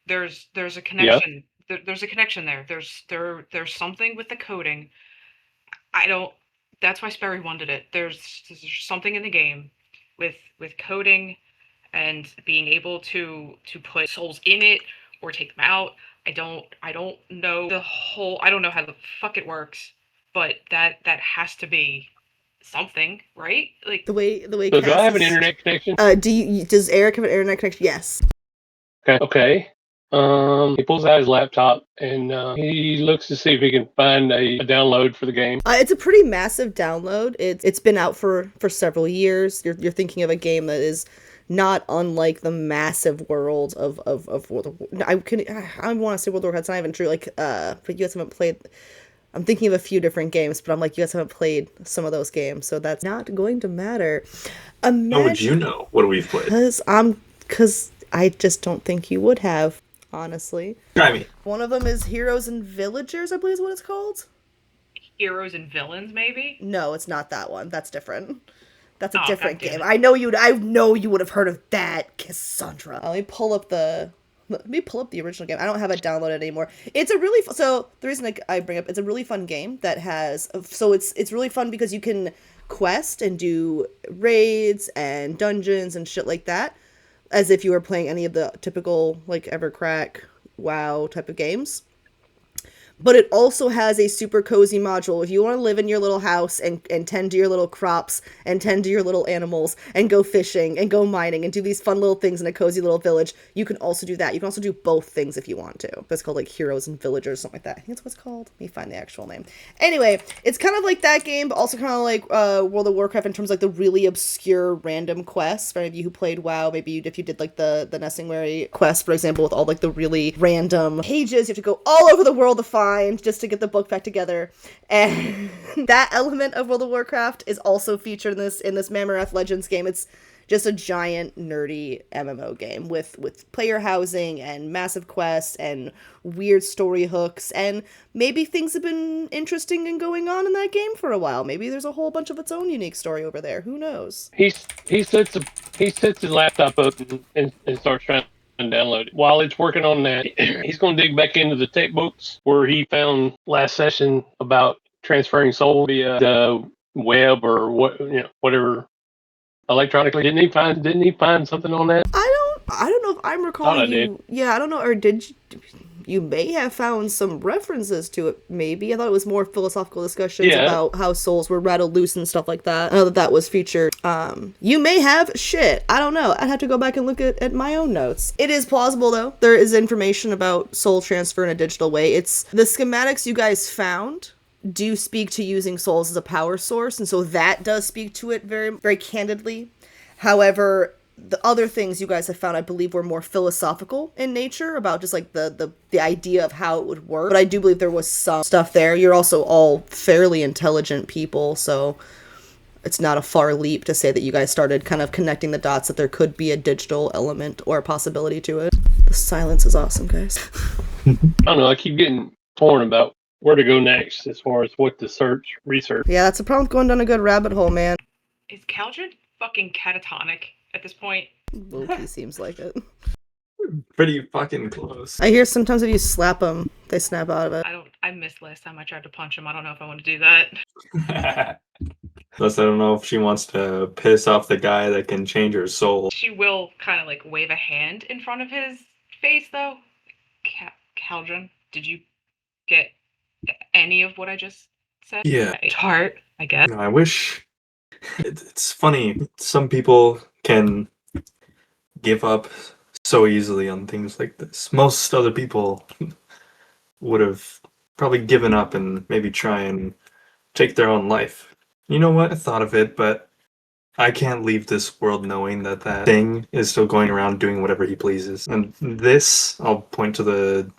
There's a connection. There's a connection there. There's something with the coding. That's why Sperry wanted it. There's something in the game with coding and being able to put souls in it or take them out. I don't know I don't know how the fuck it works, but that has to be something, right? Like The way So do I have an Cass is- internet connection? Does Eric have an internet connection? Yes. Okay. He pulls out his laptop and he looks to see if he can find a download for the game. It's a pretty massive download. It's been out for several years. You're thinking of a game that is not unlike the massive world of World of War. I want to say World of Warcraft. It's not even true. Like, but you guys haven't played. I'm thinking of a few different games, but I'm like, you guys haven't played some of those games, so that's not going to matter. How would you know what we've played? Because I just don't think you would have, honestly. Try me. One of them is Heroes and Villagers, I believe is what it's called. Heroes and Villains, maybe? No, it's not that one. That's different. That's a Oh, different God damn game. it. I know you would have heard of that, Cassandra. Let me pull up the original game. I don't have it downloaded anymore. It's a really so the reason I bring up it's a really fun game that has it's really fun because you can quest and do raids and dungeons and shit like that as if you were playing any of the typical like Evercrack, WoW type of games. But it also has a super cozy module. If you want to live in your little house and tend to your little crops and tend to your little animals and go fishing and go mining and do these fun little things in a cozy little village, you can also do that. You can also do both things if you want to. It's called like Heroes and Villagers, something like that. I think that's what it's called. Let me find the actual name. Anyway, it's kind of like that game, but also kind of like World of Warcraft in terms of like the really obscure random quests. For any of you who played WoW, maybe if you did like the Nessingwary quest, for example, with all like the really random pages, you have to go all over the world to find just to get the book back together. And that element of World of Warcraft is also featured in this Mammorath Legends game. It's just a giant nerdy MMO game with player housing and massive quests and weird story hooks, and maybe things have been interesting and going on in that game for a while. Maybe there's a whole bunch of its own unique story over there. Who knows? He sets his laptop up and starts trying to download it. While it's working on that, he's going to dig back into the tech books where he found last session about transferring soul via the web or whatever electronically. Didn't he find something on that? I don't I don't know if I'm Thought I recalling did. you. Yeah, I don't know. Or did you may have found some references to it, maybe. I thought it was more philosophical discussions Yeah. about how souls were rattled loose and stuff like that. I know that was featured. You may have shit. I don't know. I'd have to go back and look at my own notes. It is plausible, though. There is information about soul transfer in a digital way. It's the schematics you guys found do speak to using souls as a power source, and so that does speak to it very, very candidly. However, the other things you guys have found, I believe, were more philosophical in nature about just like the idea of how it would work. But I do believe there was some stuff there. You're also all fairly intelligent people, so it's not a far leap to say that you guys started kind of connecting the dots that there could be a digital element or a possibility to it. The silence is awesome, guys. I don't know. I keep getting torn about where to go next as far as what to research. Yeah, that's a problem with going down a good rabbit hole, man. Is Caldred fucking catatonic at this point? Loki seems like it. Pretty fucking close. I hear sometimes if you slap them, they snap out of it. I missed last time I tried to punch him. I don't know if I want to do that. Plus, I don't know if she wants to piss off the guy that can change her soul. She will kind of like wave a hand in front of his face, though. Caldron, did you get any of what I just said? Yeah. It's heart, I guess. You know, I wish. It's funny. Some people can give up so easily on things like this. Most other people would have probably given up and maybe try and take their own life. You know what? I thought of it, but I can't leave this world knowing that that thing is still going around doing whatever he pleases. And this, I'll point to the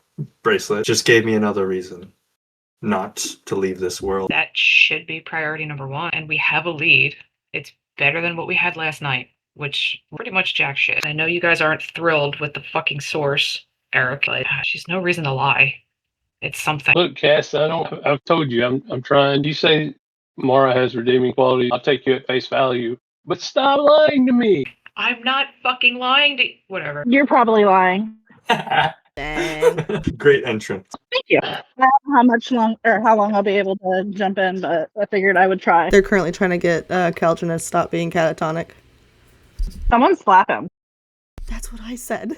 bracelet, just gave me another reason not to leave this world. That should be priority number one. And we have a lead. It's better than what we had last night, which pretty much jack shit. I know you guys aren't thrilled with the fucking source, Eric, but she's no reason to lie. It's something. Look, Cass, I've told you, I'm trying. You say Mara has redeeming quality. I'll take you at face value. But stop lying to me. I'm not fucking lying to whatever. You're probably lying. Dang. Great entrance. Thank you. I don't know how long I'll be able to jump in, but I figured I would try. They're currently trying to get Caldron to stop being catatonic. Someone slap him. That's what I said.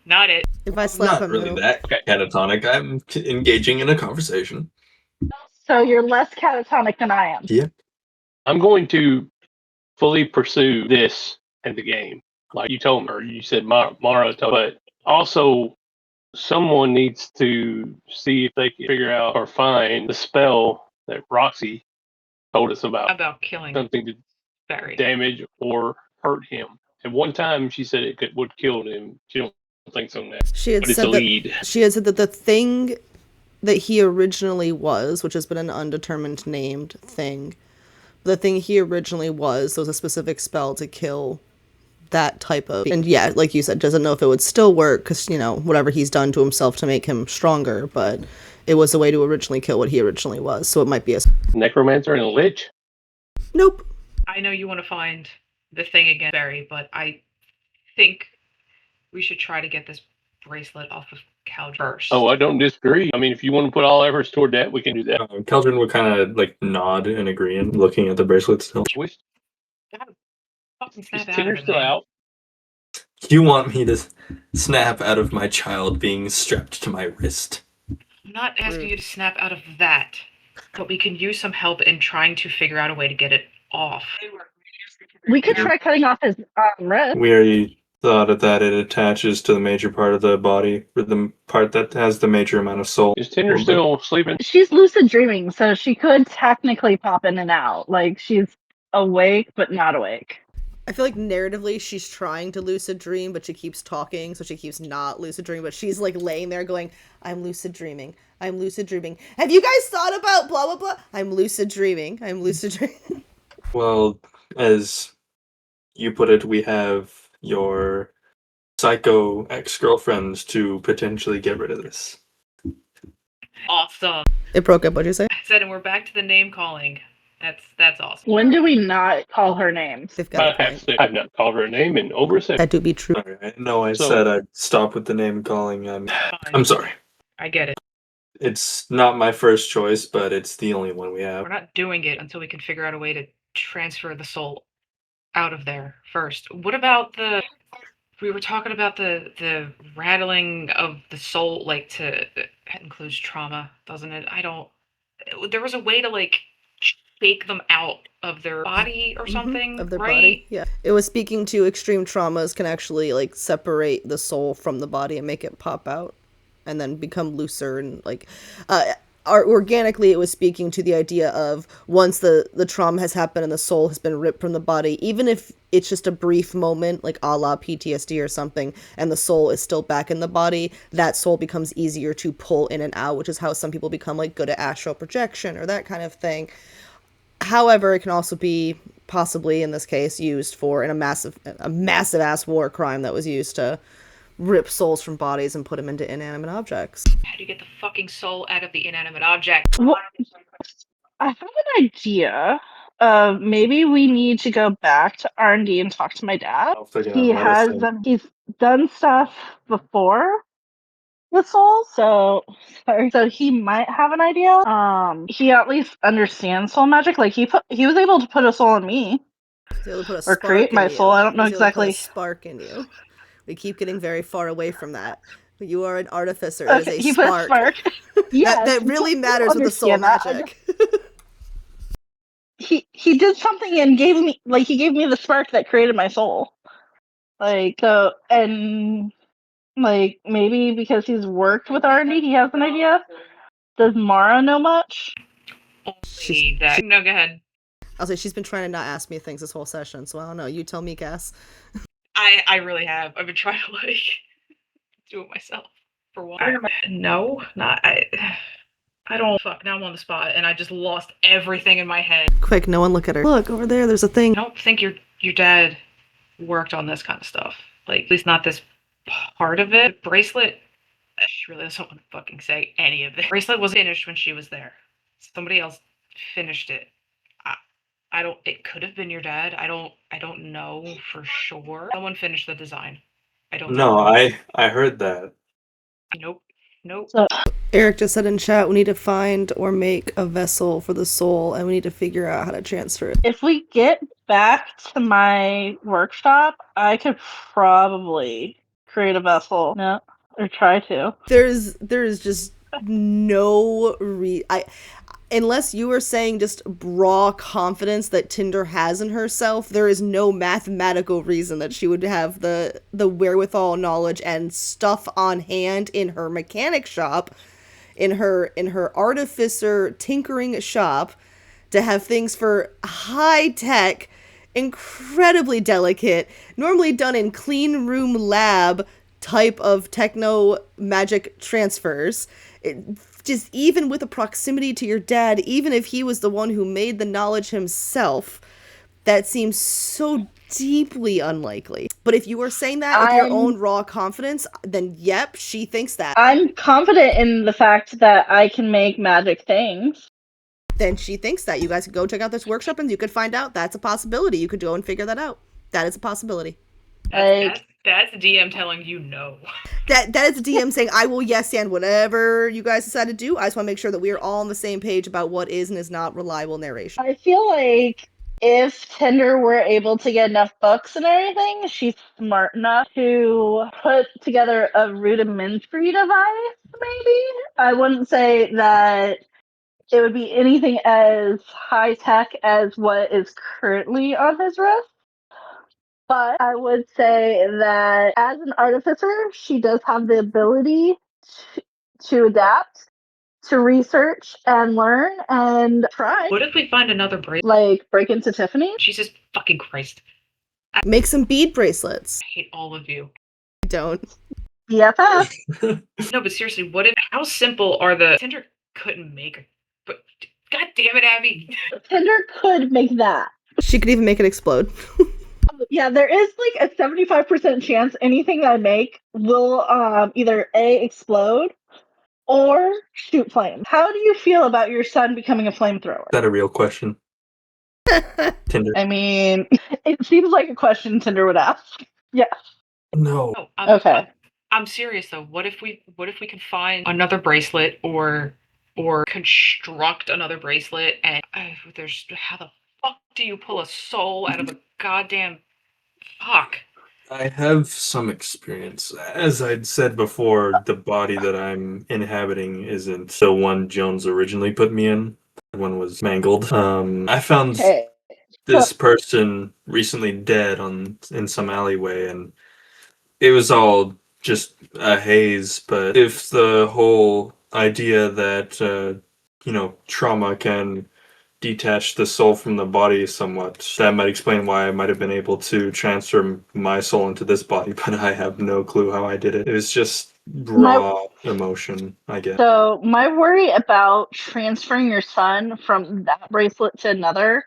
Not it. If I slap Not him, really no. that catatonic. I'm engaging in a conversation. So you're less catatonic than I am. Yeah. I'm going to fully pursue this in the game. Like you told me, or you said Mara told, but also someone needs to see if they can figure out or find the spell that Roxy told us about Killing something to Barry. damage or hurt him. At one time, she said would kill him. She don't think so now. She had But it's a said that lead. she had said that the thing that he originally was, which has been an undetermined named thing, the thing he originally was a specific spell to kill that type of. And yeah, like you said, doesn't know if it would still work because, you know, whatever he's done to himself to make him stronger, but it was a way to originally kill what he originally was. So it might be a Necromancer and a lich? nope. I know you want to find the thing again, Barry, but I think we should try to get this bracelet off of Cal first. Oh, I don't disagree. I mean, if you want to put all efforts toward that, we can do that. Caldron would kind of like nod and agree and looking at the bracelet still. Wish Fucking is snap out Tinder of it, still man. out? You want me to snap out of my child being strapped to my wrist? I'm not asking you to snap out of that, but we can use some help in trying to figure out a way to get it off. We could try cutting off his wrist. We already thought of that. It attaches to the major part of the body, or the part that has the major amount of soul. Is Tinder still sleeping? She's lucid dreaming, so she could technically pop in and out. Like, she's awake, but not awake. I feel like narratively she's trying to lucid dream, but she keeps talking, so she keeps not lucid dreaming, but she's like laying there going, I'm lucid dreaming. I'm lucid dreaming. Have you guys thought about blah, blah, blah? I'm lucid dreaming. I'm lucid dreaming. Well, as you put it, we have your psycho ex-girlfriends to potentially get rid of this. Awesome. It broke up, what'd you say? I said, and we're back to the name calling. That's awesome. When do we not call her names? They've got a I have point. to. I've not called her a name in over a second. That do be true. Sorry, I know I So- said I'd stop with the name calling. I'm Fine. sorry. I get it. It's not my first choice, but it's the only one we have. We're not doing it until we can figure out a way to transfer the soul out of there first. What about the we were talking about the rattling of the soul, like that includes trauma, doesn't it? I don't. There was a way to like shake them out of their body or something, of their right? body. Yeah, it was speaking to extreme traumas can actually like separate the soul from the body and make it pop out, and then become looser and like, organically it was speaking to the idea of once the trauma has happened and the soul has been ripped from the body, even if it's just a brief moment, like a la PTSD or something, and the soul is still back in the body, that soul becomes easier to pull in and out, which is how some people become like good at astral projection or that kind of thing. However, it can also be possibly in this case used for a massive ass war crime that was used to rip souls from bodies and put them into inanimate objects. How do you get the fucking soul out of the inanimate object? Well, I have an idea. Maybe we need to go back to R&D and talk to my dad. I'll figure He out has medicine. he's done stuff before with souls, so he might have an idea. He at least understands soul magic. Like he was able to put a soul in me. He's able to put a Or spark create in my you. soul. I don't know He's able to put a exactly. spark in you. We keep getting very far away from that. But you are an artificer. Okay, It is a he spark. put a spark. Yes, that really matters with the soul understand that. magic. He did something and gave me the spark that created my soul. Like so, and like maybe because he's worked with R&D, he has an idea. Does Mara know much? Only that. No, go ahead. I'll say she's been trying to not ask me things this whole session, so I don't know. You tell me, Cass. I really have. I've been trying to like do it myself for one. No, not I don't. Fuck. Now I'm on the spot, and I just lost everything in my head. Quick, no one look at her. Look over there. There's a thing. I don't think your dad worked on this kind of stuff. Like, at least not this part of it. The bracelet. She really doesn't want to fucking say any of this. Bracelet was finished when she was there. Somebody else finished it. I don't. It could have been your dad. I don't know for sure. Someone finished the design. I don't No, know. I heard that. Nope. So Eric just said in chat, we need to find or make a vessel for the soul, and we need to figure out how to transfer it. if we get back to my workshop, I could probably create a vessel. No, or try to. There's just no unless you are saying just raw confidence that Tinder has in herself, there is no mathematical reason that she would have the wherewithal, knowledge, and stuff on hand in her mechanic shop, in her artificer tinkering shop, to have things for high tech, incredibly delicate, normally done in clean room lab type of techno magic transfers. Just even with a proximity to your dad, even if he was the one who made the knowledge himself, that seems so deeply unlikely. But if you were saying that with your own raw confidence, then yep, she thinks that. I'm confident in the fact that I can make magic things. Then she thinks that. You guys could go check out this workshop and you could find out. That's a possibility. You could go and figure that out. That is a possibility. That's DM telling you no. That is the DM saying, I will yes and whatever you guys decide to do. I just want to make sure that we are all on the same page about what is and is not reliable narration. I feel like if Tinder were able to get enough books and everything, she's smart enough to put together a rudimentary device, maybe. I wouldn't say that it would be anything as high tech as what is currently on his wrist. But I would say that as an artificer, she does have the ability to adapt, to research and learn and try. What if we find another bracelet? Like break into Tiffany? Jesus fucking Christ. Make some bead bracelets. I hate all of you. Don't. BFF. No, but seriously, what if? How simple are the Tinder couldn't make it? But god damn it, Abby. Tinder could make that. She could even make it explode. Yeah, there is like a 75% chance anything I make will either A, explode or shoot flames. How do you feel about your son becoming a flamethrower? Is that a real question? Tinder. I mean, it seems like a question Tinder would ask. Yes. No. No, Okay. I'm serious though. What if we can find another bracelet or construct another bracelet and there's how the fuck do you pull a soul out of a goddamn fuck? I have some experience. As I'd said before, the body that I'm inhabiting isn't the one Jones originally put me in. That one was mangled. I found Okay. this person recently dead in some alleyway, and it was all just a haze. But if the whole idea that trauma can detach the soul from the body somewhat, that might explain why I might have been able to transfer my soul into this body, but I have no clue how I did it. It was just raw emotion, I guess. So my worry about transferring your son from that bracelet to another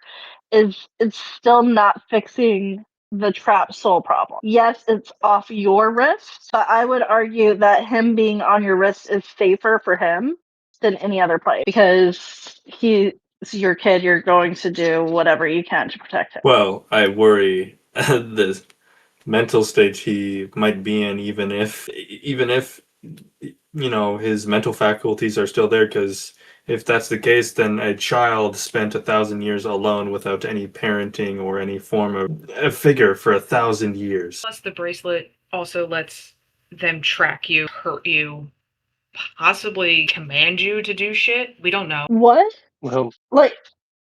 is it's still not fixing the trapped soul problem. Yes, it's off your wrist, but I would argue that him being on your wrist is safer for him than any other place because he's your kid. You're going to do whatever you can to protect him. Well, I worry the mental state he might be in, even if his mental faculties are still there, because if that's the case, then a child spent 1,000 years alone without any parenting or any form of a figure for 1,000 years. Plus, the bracelet also lets them track you, hurt you, possibly command you to do shit. We don't know. What? Well, Like,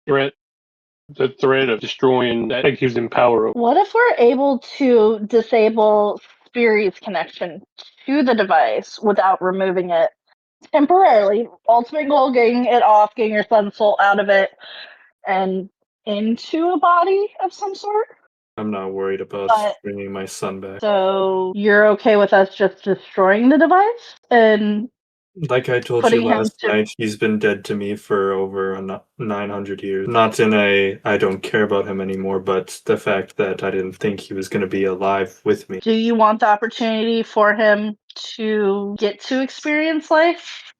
the threat of destroying that gives them power over. what if we're able to disable Spiri's connection to the device without removing it temporarily? Ultimate goal, getting it off, getting your son's soul out of it and into a body of some sort. I'm not worried about But bringing my son back. so you're okay with us just destroying the device and Like I told you putting him last to. night, he's been dead to me for over 900 years. Not in a I don't care about him anymore, but the fact that I didn't think he was going to be alive with me. Do you want the opportunity for him to get to experience life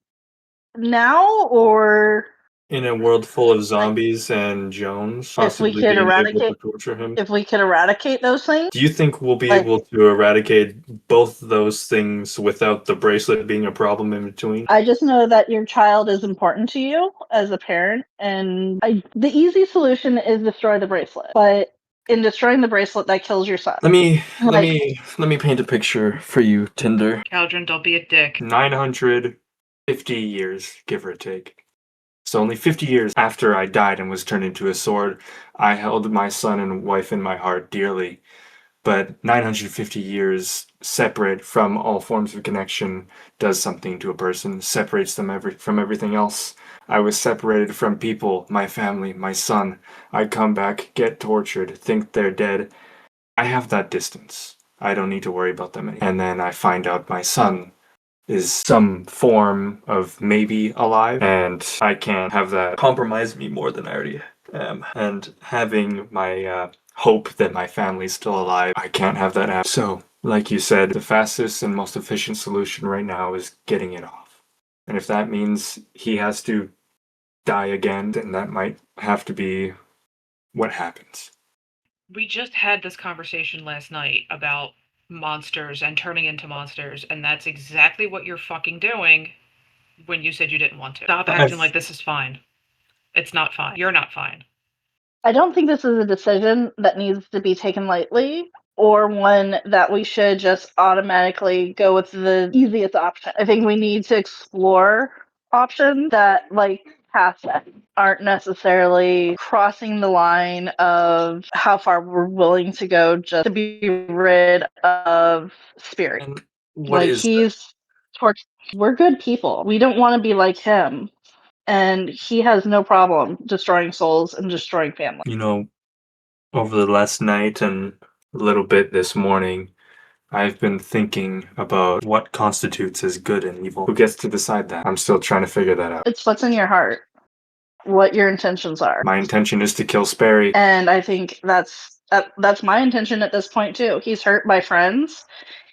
now, or In a world full of zombies and Jones if we possibly could being able eradicate to torture him. if we could eradicate those things? Do you think we'll be Like, able to eradicate both those things without the bracelet being a problem in between? I just know that your child is important to you as a parent, and the easy solution is destroy the bracelet. But in destroying the bracelet, that kills your son. Let me Like, paint a picture for you, Tinder. Caldron, don't be a dick. 950 years, give or take. So only 50 years after I died and was turned into a sword, I held my son and wife in my heart dearly. But 950 years separate from all forms of connection does something to a person, separates them from everything else. I was separated from people, my family, my son. I come back, get tortured, think they're dead. I have that distance. I don't need to worry about them anymore. And then I find out my son is some form of maybe alive, and I can't have that compromise me more than I already am. And having my hope that my family's still alive, I can't have that happen. So, like you said, the fastest and most efficient solution right now is getting it off. And if that means he has to die again, then that might have to be what happens. We just had this conversation last night about monsters and turning into monsters, and that's exactly what you're fucking doing when you said you didn't want to. Stop acting like this is fine. It's not fine. You're not fine. I don't think this is a decision that needs to be taken lightly or one that we should just automatically go with the easiest option. I think we need to explore options that, like Cass said, aren't necessarily crossing the line of how far we're willing to go just to be rid of Spirit. And what Like, is he's torch. We're good people. We don't want to be like him. And he has no problem destroying souls and destroying family. over the last night and a little bit this morning, I've been thinking about what constitutes as good and evil. Who gets to decide that? I'm still trying to figure that out. It's what's in your heart, what your intentions are. My intention is to kill Sperry. And I think that's my intention at this point too. He's hurt my friends.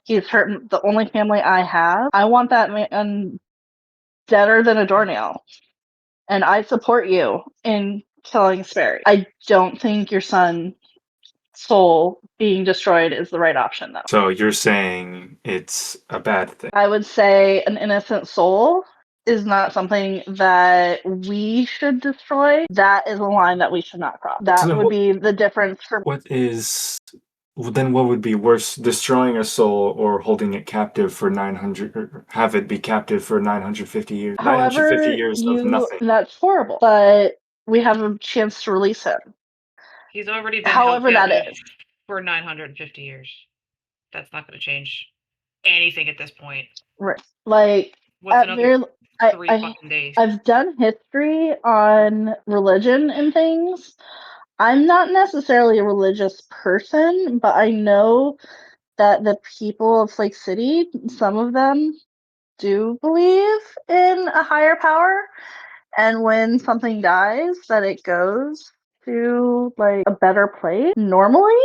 He's hurt the only family I have. I want that man deader than a doornail. And I support you in killing Sperry. I don't think your son's soul being destroyed is the right option, though. So you're saying it's a bad thing? I would say an innocent soul is not something that we should destroy. That is a line that we should not cross. That would be the difference for What is Then what would be worse, destroying a soul or holding it captive for 900, or have it be captive for 950 years? 950 However, years of nothing. that's horrible. But we have a chance to release him. He's already been held However that captive is. for 950 years. That's not going to change anything at this point. Right. Like, What's at another very, three I, fucking days? I've done history on religion and things. I'm not necessarily a religious person, but I know that the people of Flake City, some of them do believe in a higher power. And when something dies, that it goes to like a better place normally.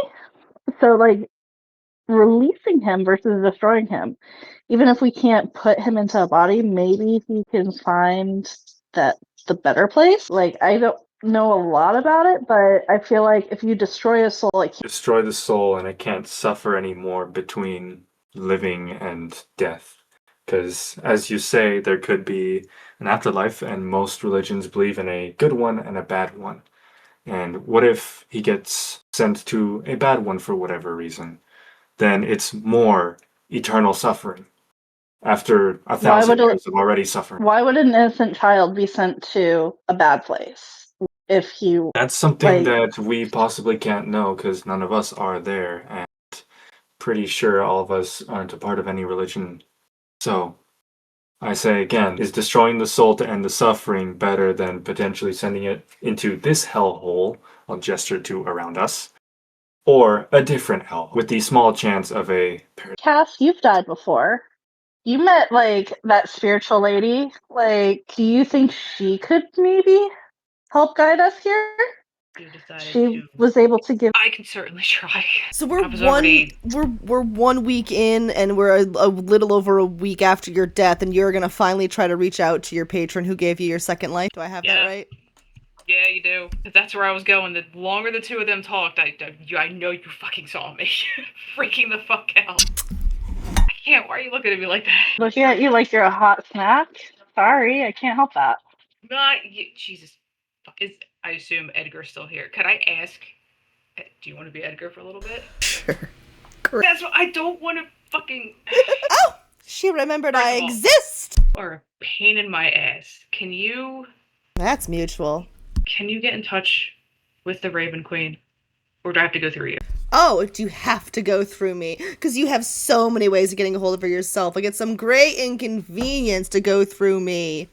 So like releasing him versus destroying him. Even if we can't put him into a body, maybe he can find that the better place. Like I don't know a lot about it, but I feel like if you destroy a soul, like Destroy the soul and it can't suffer anymore between living and death. Because, as you say, there could be an afterlife, and most religions believe in a good one and a bad one. And what if he gets sent to a bad one for whatever reason? Then it's more eternal suffering after a thousand years of already suffering. why would an innocent child be sent to a bad place if he That's something like that we possibly can't know because none of us are there, and pretty sure all of us aren't a part of any religion. So, I say again, is destroying the soul to end the suffering better than potentially sending it into this hellhole, I'll gesture to around us, or a different hell with the small chance of a Cass, you've died before. You met like that spiritual lady. Like, do you think she could maybe help guide us here? You decided She to. was able to give. I can certainly try. So we're I was already. we're 1 week in, and we're a little over a week after your death, and you're gonna finally try to reach out to your patron who gave you your second life. Do I have that Yeah. right? Yeah, you do. That's where I was going. The longer the two of them talked, I know you fucking saw me. Freaking the fuck out. I can't. Why are you looking at me like that? Looking at you like you're a hot snack. Sorry, I can't help that. Not you. Jesus. Is I assume Edgar's still here. Could I ask? Do you want to be Edgar for a little bit? Sure. That's what I don't want to fucking. Oh, she remembered First I of all- exist. Or a pain in my ass. Can you That's mutual. get in touch with the Raven Queen, or do I have to go through you? Oh, do you have to go through me? Because you have so many ways of getting a hold of her yourself. Like, it's some great inconvenience to go through me.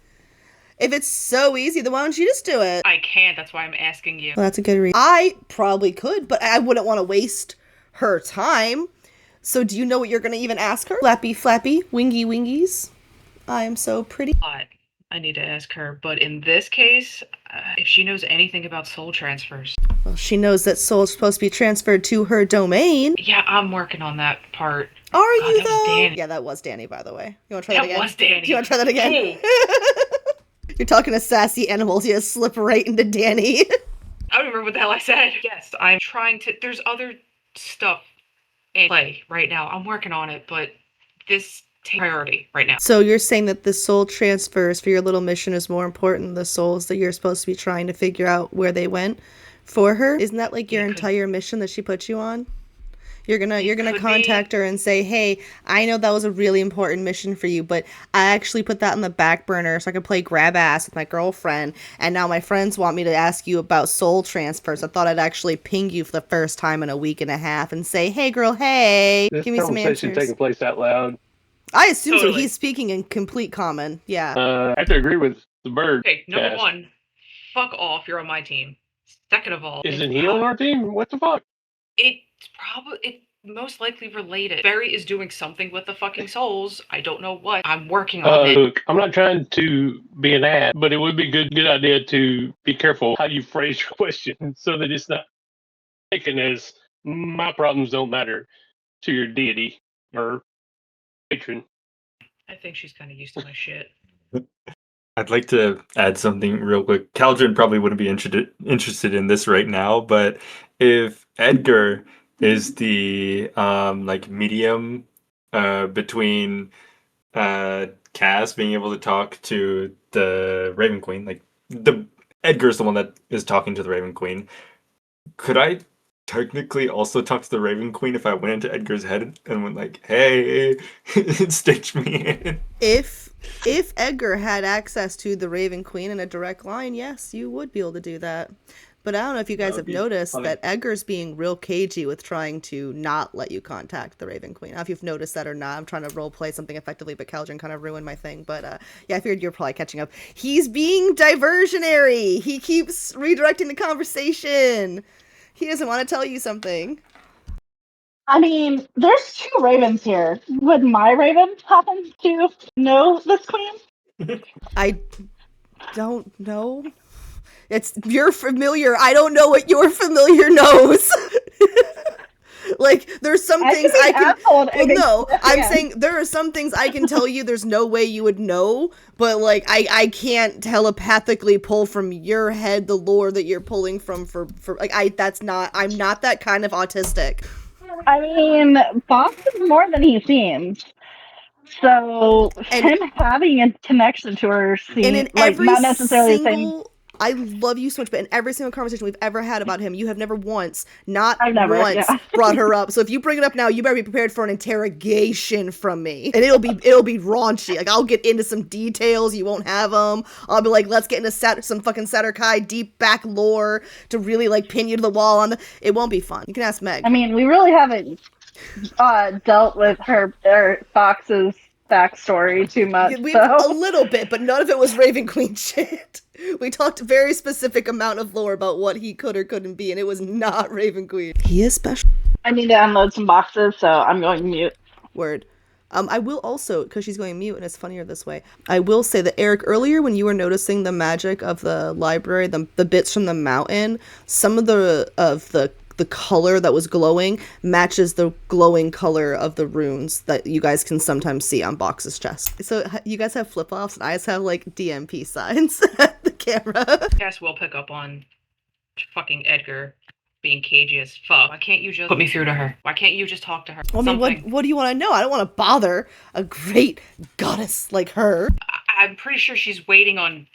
If it's so easy, then why don't you just do it? I can't. That's why I'm asking you. Well, that's a good reason. I probably could, but I wouldn't want to waste her time. So do you know what you're going to even ask her? Flappy, flappy, wingy, wingies. I am so pretty. I need to ask her, but in this case, if she knows anything about soul transfers. Well, she knows that soul's supposed to be transferred to her domain. Yeah, I'm working on that part. Are God, you, that was though? Danny. Yeah, that was Danny, by the way. You want to try that again? That was Danny. Do you want to try that again? Ooh. You're talking to sassy animals. You just slip right into Danny. I don't remember what the hell I said. Yes, I'm trying to. There's other stuff in play right now. I'm working on it, but this takes priority right now. So you're saying that the soul transfers for your little mission is more important than the souls that you're supposed to be trying to figure out where they went for her? Isn't that like your entire mission that she put you on? You're gonna contact her and say, hey, I know that was a really important mission for you, but I actually put that on the back burner so I could play grab ass with my girlfriend, and now my friends want me to ask you about soul transfers. I thought I'd actually ping you for the first time in a week and a half and say, hey girl, hey, This give me some conversation answers. taking place out loud. I assume so. Totally. He's speaking in complete common. Yeah. I have to agree with the bird. Okay, number Cass. one, fuck off. You're on my team. Second of all, Isn't he on our team? What the fuck? It's most likely related. Barry is doing something with the fucking souls. I don't know what. I'm working on it. Look, I'm not trying to be an ass, but it would be a good idea to be careful how you phrase your question so that it's not taken as my problems don't matter to your deity or patron. I think she's kind of used to my shit. I'd like to add something real quick. Caldron probably wouldn't be interested in this right now, but if Edgar is the like medium between Cass being able to talk to the Raven Queen, like Edgar's the one that is talking to the Raven Queen. Could I technically also talk to the Raven Queen if I went into Edgar's head and went like, "Hey, stitch me in"? If Edgar had access to the Raven Queen in a direct line, yes, you would be able to do that. But I don't know if you guys have noticed that Edgar's being real cagey with trying to not let you contact the Raven Queen. I don't know if you've noticed that or not. I'm trying to role play something effectively, but Caldron kind of ruined my thing. But yeah, I figured you're probably catching up. He's being diversionary. He keeps redirecting the conversation. He doesn't want to tell you something. I mean, there's 2 ravens here. Would my raven happen to know this queen? I don't know. You're familiar. I don't know what your familiar knows. Like, there's some things I can. Well, no, I'm saying there are some things I can tell you. There's no way you would know, but like I can't telepathically pull from your head the lore that you're pulling from for like I'm not that kind of autistic. I mean, Boss is more than he seems. So him having a connection to her seems like not necessarily the same. I love you so much, but in every single conversation we've ever had about him, you have never once brought her up. So if you bring it up now, you better be prepared for an interrogation from me, and it'll be raunchy. Like, I'll get into some details, you won't have them. I'll be like, let's get into some fucking Satterkai deep back lore to really like pin you to the wall on the. It won't be fun. You can ask Meg. I mean, we really haven't dealt with her Fox's backstory too much. A little bit, but none of it was Raven Queen shit. We talked a very specific amount of lore about what he could or couldn't be, and it was not Raven Queen. He is special. I need to unload some boxes, so I'm going mute. Word. I will also, because she's going mute and it's funnier this way, I will say that, Eric, earlier when you were noticing the magic of the library, the bits from the mountain, some of the color that was glowing matches the glowing color of the runes that you guys can sometimes see on Box's chest. So you guys have flip-flops and I just have like DMP signs at the camera. Yes, we'll pick up on fucking Edgar being cagey as fuck. Why can't you just put me through to her? Why can't you just talk to her? Well, I mean, what do you want to know? I don't want to bother a great goddess like her. I'm pretty sure she's waiting on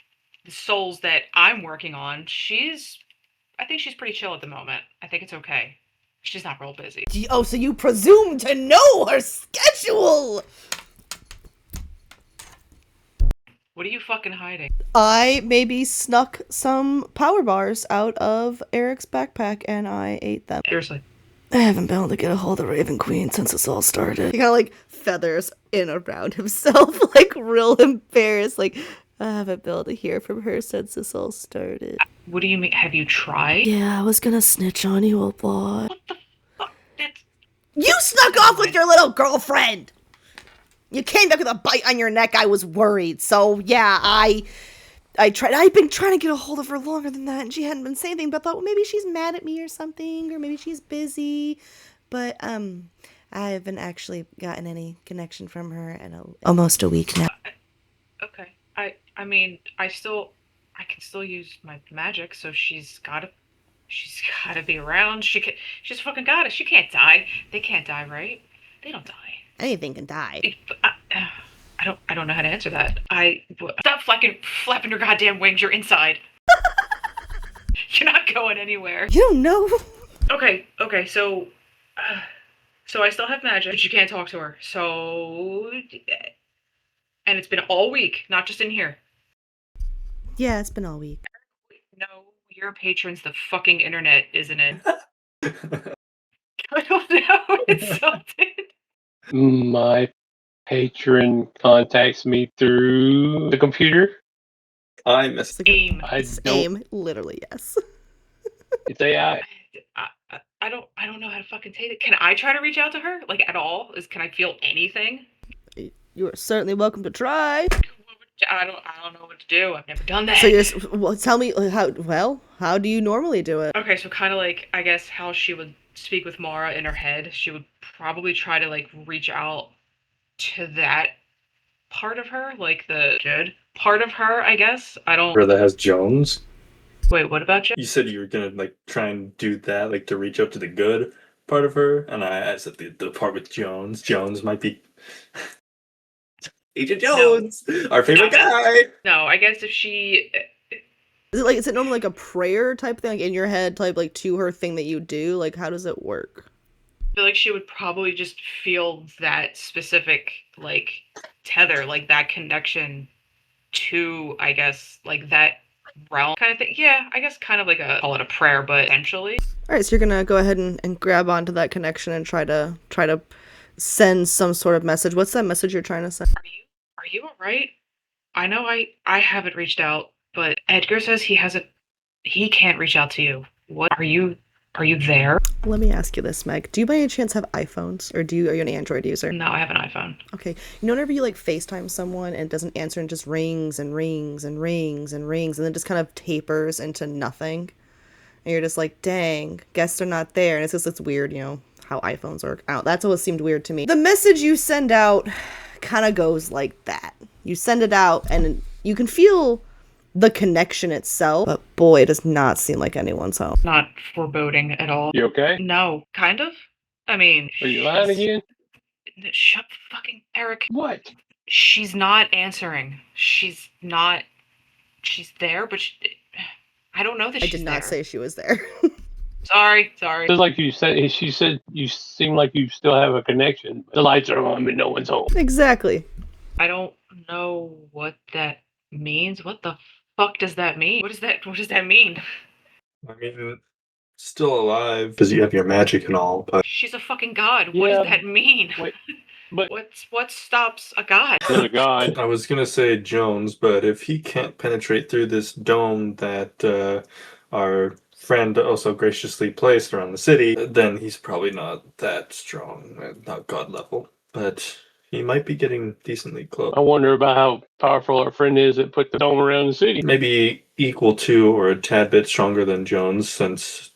the souls that I'm working on. I think she's pretty chill at the moment. I think it's okay. She's not real busy. Oh, so you presume to know her schedule? What are you fucking hiding? I maybe snuck some power bars out of Eric's backpack and I ate them. Seriously. I haven't been able to get a hold of Raven Queen since this all started. He kind of like feathers in around himself, like real embarrassed, like, I haven't been able to hear from her since this all started. What do you mean? Have you tried? Yeah, I was gonna snitch on you a lot. What the fuck? You snuck off with your little girlfriend! You came back with a bite on your neck, I was worried. So, yeah, I tried. I've been trying to get a hold of her longer than that, and she hadn't been saying anything, but I thought, well, maybe she's mad at me or something, or maybe she's busy. But, I haven't actually gotten any connection from her in almost a week now. Okay. I mean, I can still use my magic, so she's gotta be around. She's a fucking goddess. She can't die. They can't die, right? They don't die. Anything can die. I don't know how to answer that. Stop flapping your goddamn wings. You're inside. You're not going anywhere. You don't know. Okay. So I still have magic, but you can't talk to her. So, and it's been all week, not just in here. Yeah, it's been all week. No, your patron's the fucking internet, isn't it? I don't know. It's something. My patron contacts me through the computer. I miss AIM. AIM, literally, yes. It's AI. I don't know how to fucking take it. Can I try to reach out to her? Like, at all? Can I feel anything? You are certainly welcome to try. I don't know what to do. I've never done that. So tell me how do you normally do it? Okay, so kind of like, I guess how she would speak with Mara in her head, she would probably try to like reach out to that part of her, like the good part of her, I guess. I don't. Or that has Jones. Wait, what about you? You said you were gonna like try and do that, like to reach out to the good part of her, and I said the part with Jones. Jones might be Agent Jones, our favorite guy. No, I guess if she Is it normally like a prayer type thing, like in your head type, like to her thing that you do? Like, how does it work? I feel like she would probably just feel that specific, like, tether, like that connection to, I guess, like that realm kind of thing. Yeah, I guess kind of like call it a prayer, but essentially. All right, so you're gonna go ahead and grab onto that connection and try to send some sort of message. What's that message you're trying to send? Are you all right? I know I haven't reached out, but Edgar says he can't reach out to you. What are you there? Let me ask you this, Meg. Do you by any chance have iPhones, or are you an Android user? No, I have an iPhone. Okay. You know whenever you like FaceTime someone and it doesn't answer and just rings and rings and rings and rings and then just kind of tapers into nothing? And you're just like, dang, guess they're not there. And it's weird, how iPhones work out. That's always seemed weird to me. The message you send out kind of goes like that. You send it out and you can feel the connection itself, but boy, it does not seem like anyone's home. Not foreboding at all. You okay? No, kind of. I mean, Are you lying again? Shut fucking Eric. What? She's not answering. She's there, but I don't know that she's I did not there. say she was there. Sorry. Just like you said, she said you seem like you still have a connection. The lights are on, but no one's home. Exactly. I don't know what that means. What the fuck does that mean? What does that mean? I mean, still alive because you have your magic and all, but She's a fucking god. What does that mean? Wait, but what stops a god? not a god. I was gonna say Jones, but if he can't penetrate through this dome that our friend also graciously placed around the city, then he's probably not that strong, not god level. But he might be getting decently close. I wonder about how powerful our friend is that put the dome around the city. Maybe equal to or a tad bit stronger than Jones, since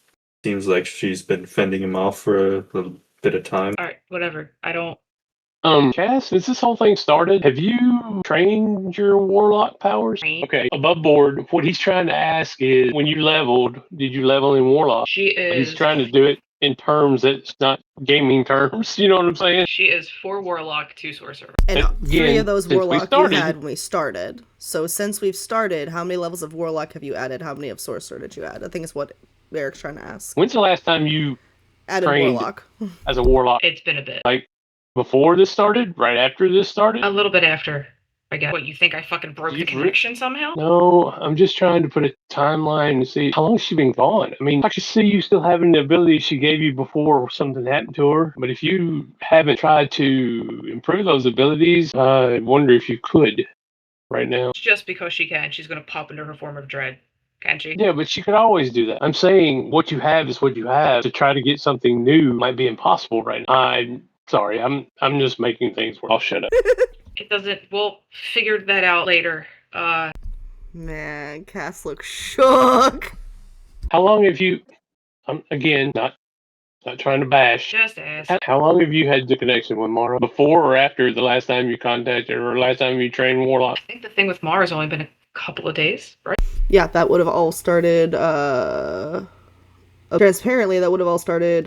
it seems like she's been fending him off for a little bit of time. Alright, whatever. I don't. Cass, since this whole thing started, have you trained your warlock powers? Trained? Okay, above board, what he's trying to ask is, when you leveled, did you level in warlock? She is. He's trying to do it in terms that's not gaming terms. You know what I'm saying? She is 4 warlock, 2 sorcerer. And Again, 3 of those since we warlock you started- had when we started. So since we've started, how many levels of warlock have you added? How many of sorcerer did you add? I think it's what Eric's trying to ask. When's the last time you Added trained warlock. as a warlock? It's been a bit. Like, before this started? Right after this started? A little bit after, I guess. What, you think I fucking broke the You've re- connection somehow? No, I'm just trying to put a timeline to see how long has she been gone. I mean, I can see you still having the ability she gave you before something happened to her, but if you haven't tried to improve those abilities, I wonder if you could right now. Just because she can, she's gonna pop into her form of dread. Can she? Yeah, but she could always do that. I'm saying what you have is what you have. To try to get something new might be impossible right now. I'm sorry, I'm just making things work. I'll shut up. It doesn't. We'll figure that out later. Man, Cass looks shook. How long have you? Again, not trying to bash. Just ask. How long have you had the connection with Mara? Before or after the last time you contacted her, or last time you trained Warlock? I think the thing with Mara's only been a couple of days, right? Yeah, that would have all started, transparently, that would have all started,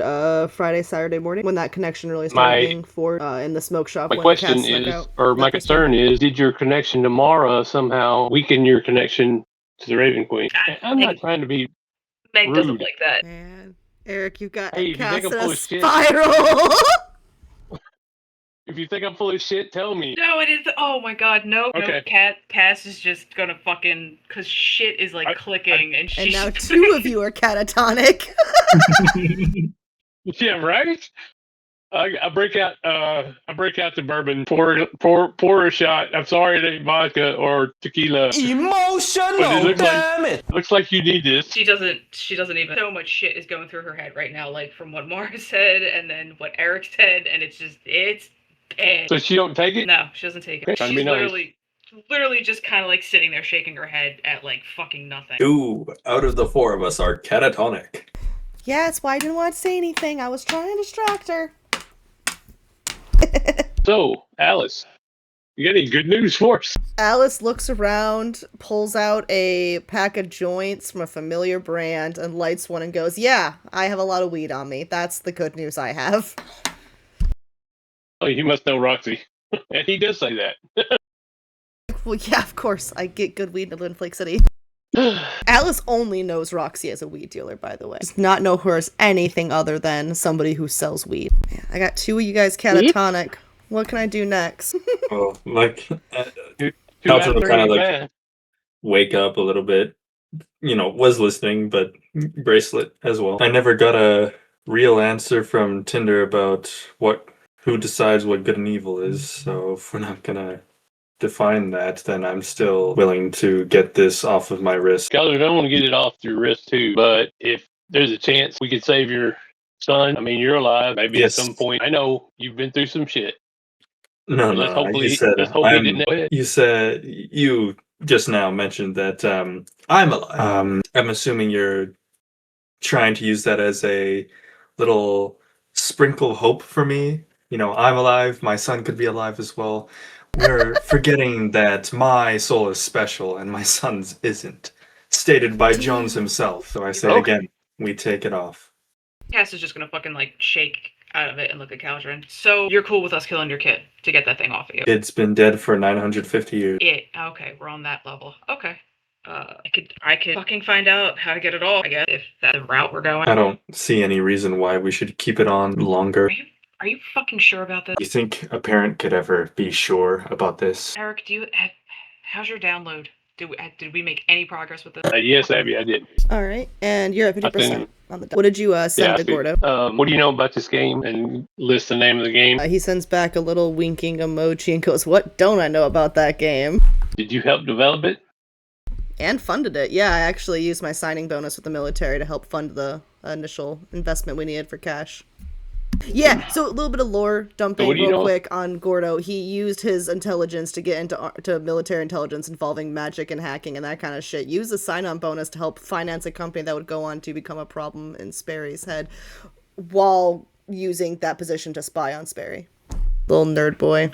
Friday, Saturday morning, when that connection really started being forged, in the smoke shop. My when question Cass snuck is, out. or my concern is, did your connection to Mara somehow weaken your connection to the Raven Queen? I'm not trying to be Meg doesn't rude. like that. Man, Eric, you got Hey, if you Cass think in I'm full a of shit- spiral. If you think I'm full of shit, tell me. No, it is. Oh my god, no. Okay. No, Cass is just gonna fucking. Cause shit is like clicking and she's. And now 2 of you are catatonic. Yeah, right. I break out the bourbon, pour a shot. I'm sorry, it ain't vodka or tequila. But it Emotional, looks like- damn it! Looks like you need this. She doesn't even. So much shit is going through her head right now, like from what Mara said and then what Eric said, and it's bad. So she don't take it. No, she doesn't take it. Okay, trying to She's be nice. literally just kind of like sitting there shaking her head at like fucking nothing. 2 out of the 4 of us are catatonic. Yeah, that's why I didn't want to say anything. I was trying to distract her. So, Alice, you got any good news for us? Alice looks around, pulls out a pack of joints from a familiar brand, and lights one and goes, yeah, I have a lot of weed on me. That's the good news I have. Oh, you must know Roxy. And he does say that. Well, yeah, of course. I get good weed in Flake City. Alice only knows Roxy as a weed dealer, by the way. Does not know her as anything other than somebody who sells weed. Yeah, I got two of you guys catatonic. What can I do next? Well, like, Two Calvin out of will three kind of ain't like bad. wake up a little bit. Was listening, but bracelet as well. I never got a real answer from Tinder about who decides what good and evil is. So if we're not gonna define that, then I'm still willing to get this off of my wrist. Skylar, I don't want to get it off your wrist too, but if there's a chance we could save your son, I mean, you're alive. Maybe Yes. at some point. I know you've been through some shit. No, Let's no. hope You he said didn't know it. You said you just now mentioned that I'm alive. I'm assuming you're trying to use that as a little sprinkle hope for me. I'm alive. My son could be alive as well. We're forgetting that my soul is special and my son's isn't. Stated by Jones himself. So I say Okay. again, we take it off. Cass is just gonna fucking like shake out of it and look at Caldron. So you're cool with us killing your kid to get that thing off of you? It's been dead for 950 years. Yeah, okay, we're on that level. Okay. I could fucking find out how to get it off, I guess, if that's the route we're going. I don't see any reason why we should keep it on longer. Are you fucking sure about this? You think a parent could ever be sure about this? Eric, how's your download? Did we make any progress with this? Yes, Abby, I did. All right, and you're at 50% think- on the. What did you send to Gordo? What do you know about this game? And list the name of the game. He sends back a little winking emoji and goes, "What don't I know about that game?" Did you help develop it? And funded it. Yeah, I actually used my signing bonus with the military to help fund the initial investment we needed for cash. Yeah, so a little bit of lore dumping real quick on Gordo. He used his intelligence to get into military intelligence involving magic and hacking and that kind of shit. Used a sign-on bonus to help finance a company that would go on to become a problem in Sperry's head while using that position to spy on Sperry. Little nerd boy.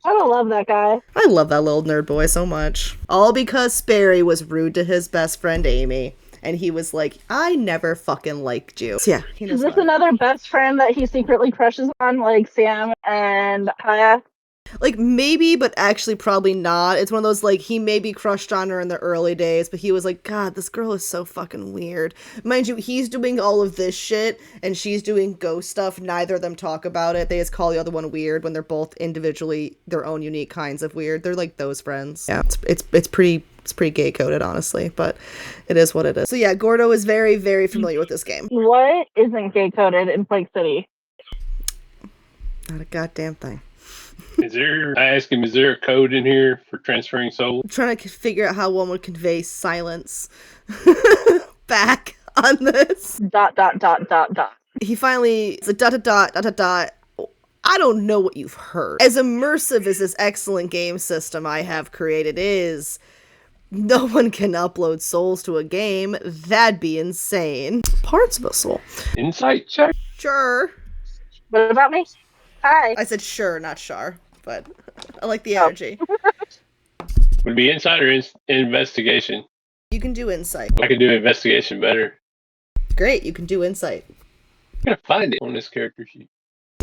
I don't love that guy. I love that little nerd boy so much. All because Sperry was rude to his best friend Amy. And he was like, I never fucking liked you. So yeah. Is this another best friend that he secretly crushes on, like Sam and Kaya? Like, maybe, but actually probably not. It's one of those, like, he maybe crushed on her in the early days, but he was like, God, this girl is so fucking weird. Mind you, he's doing all of this shit, and she's doing ghost stuff. Neither of them talk about it. They just call the other one weird when they're both individually their own unique kinds of weird. They're like those friends. Yeah, it's pretty gay coded, honestly, but it is what it is. So yeah, Gordo is very, very familiar with this game. What isn't gay coded in Flake City? Not a goddamn thing. I asked him, is there a code in here for transferring souls? I'm trying to figure out how one would convey silence back on this. ... He finally, it's a ... I don't know what you've heard. As immersive as this excellent game system I have created is, no one can upload souls to a game. That'd be insane. Parts of a soul. Insight check? Sure. What about me? Hi. I said sure, not Char, but I like the energy. Would it be insight or investigation? You can do insight. I could do investigation better. Great, you can do insight. I'm gonna find it on this character sheet.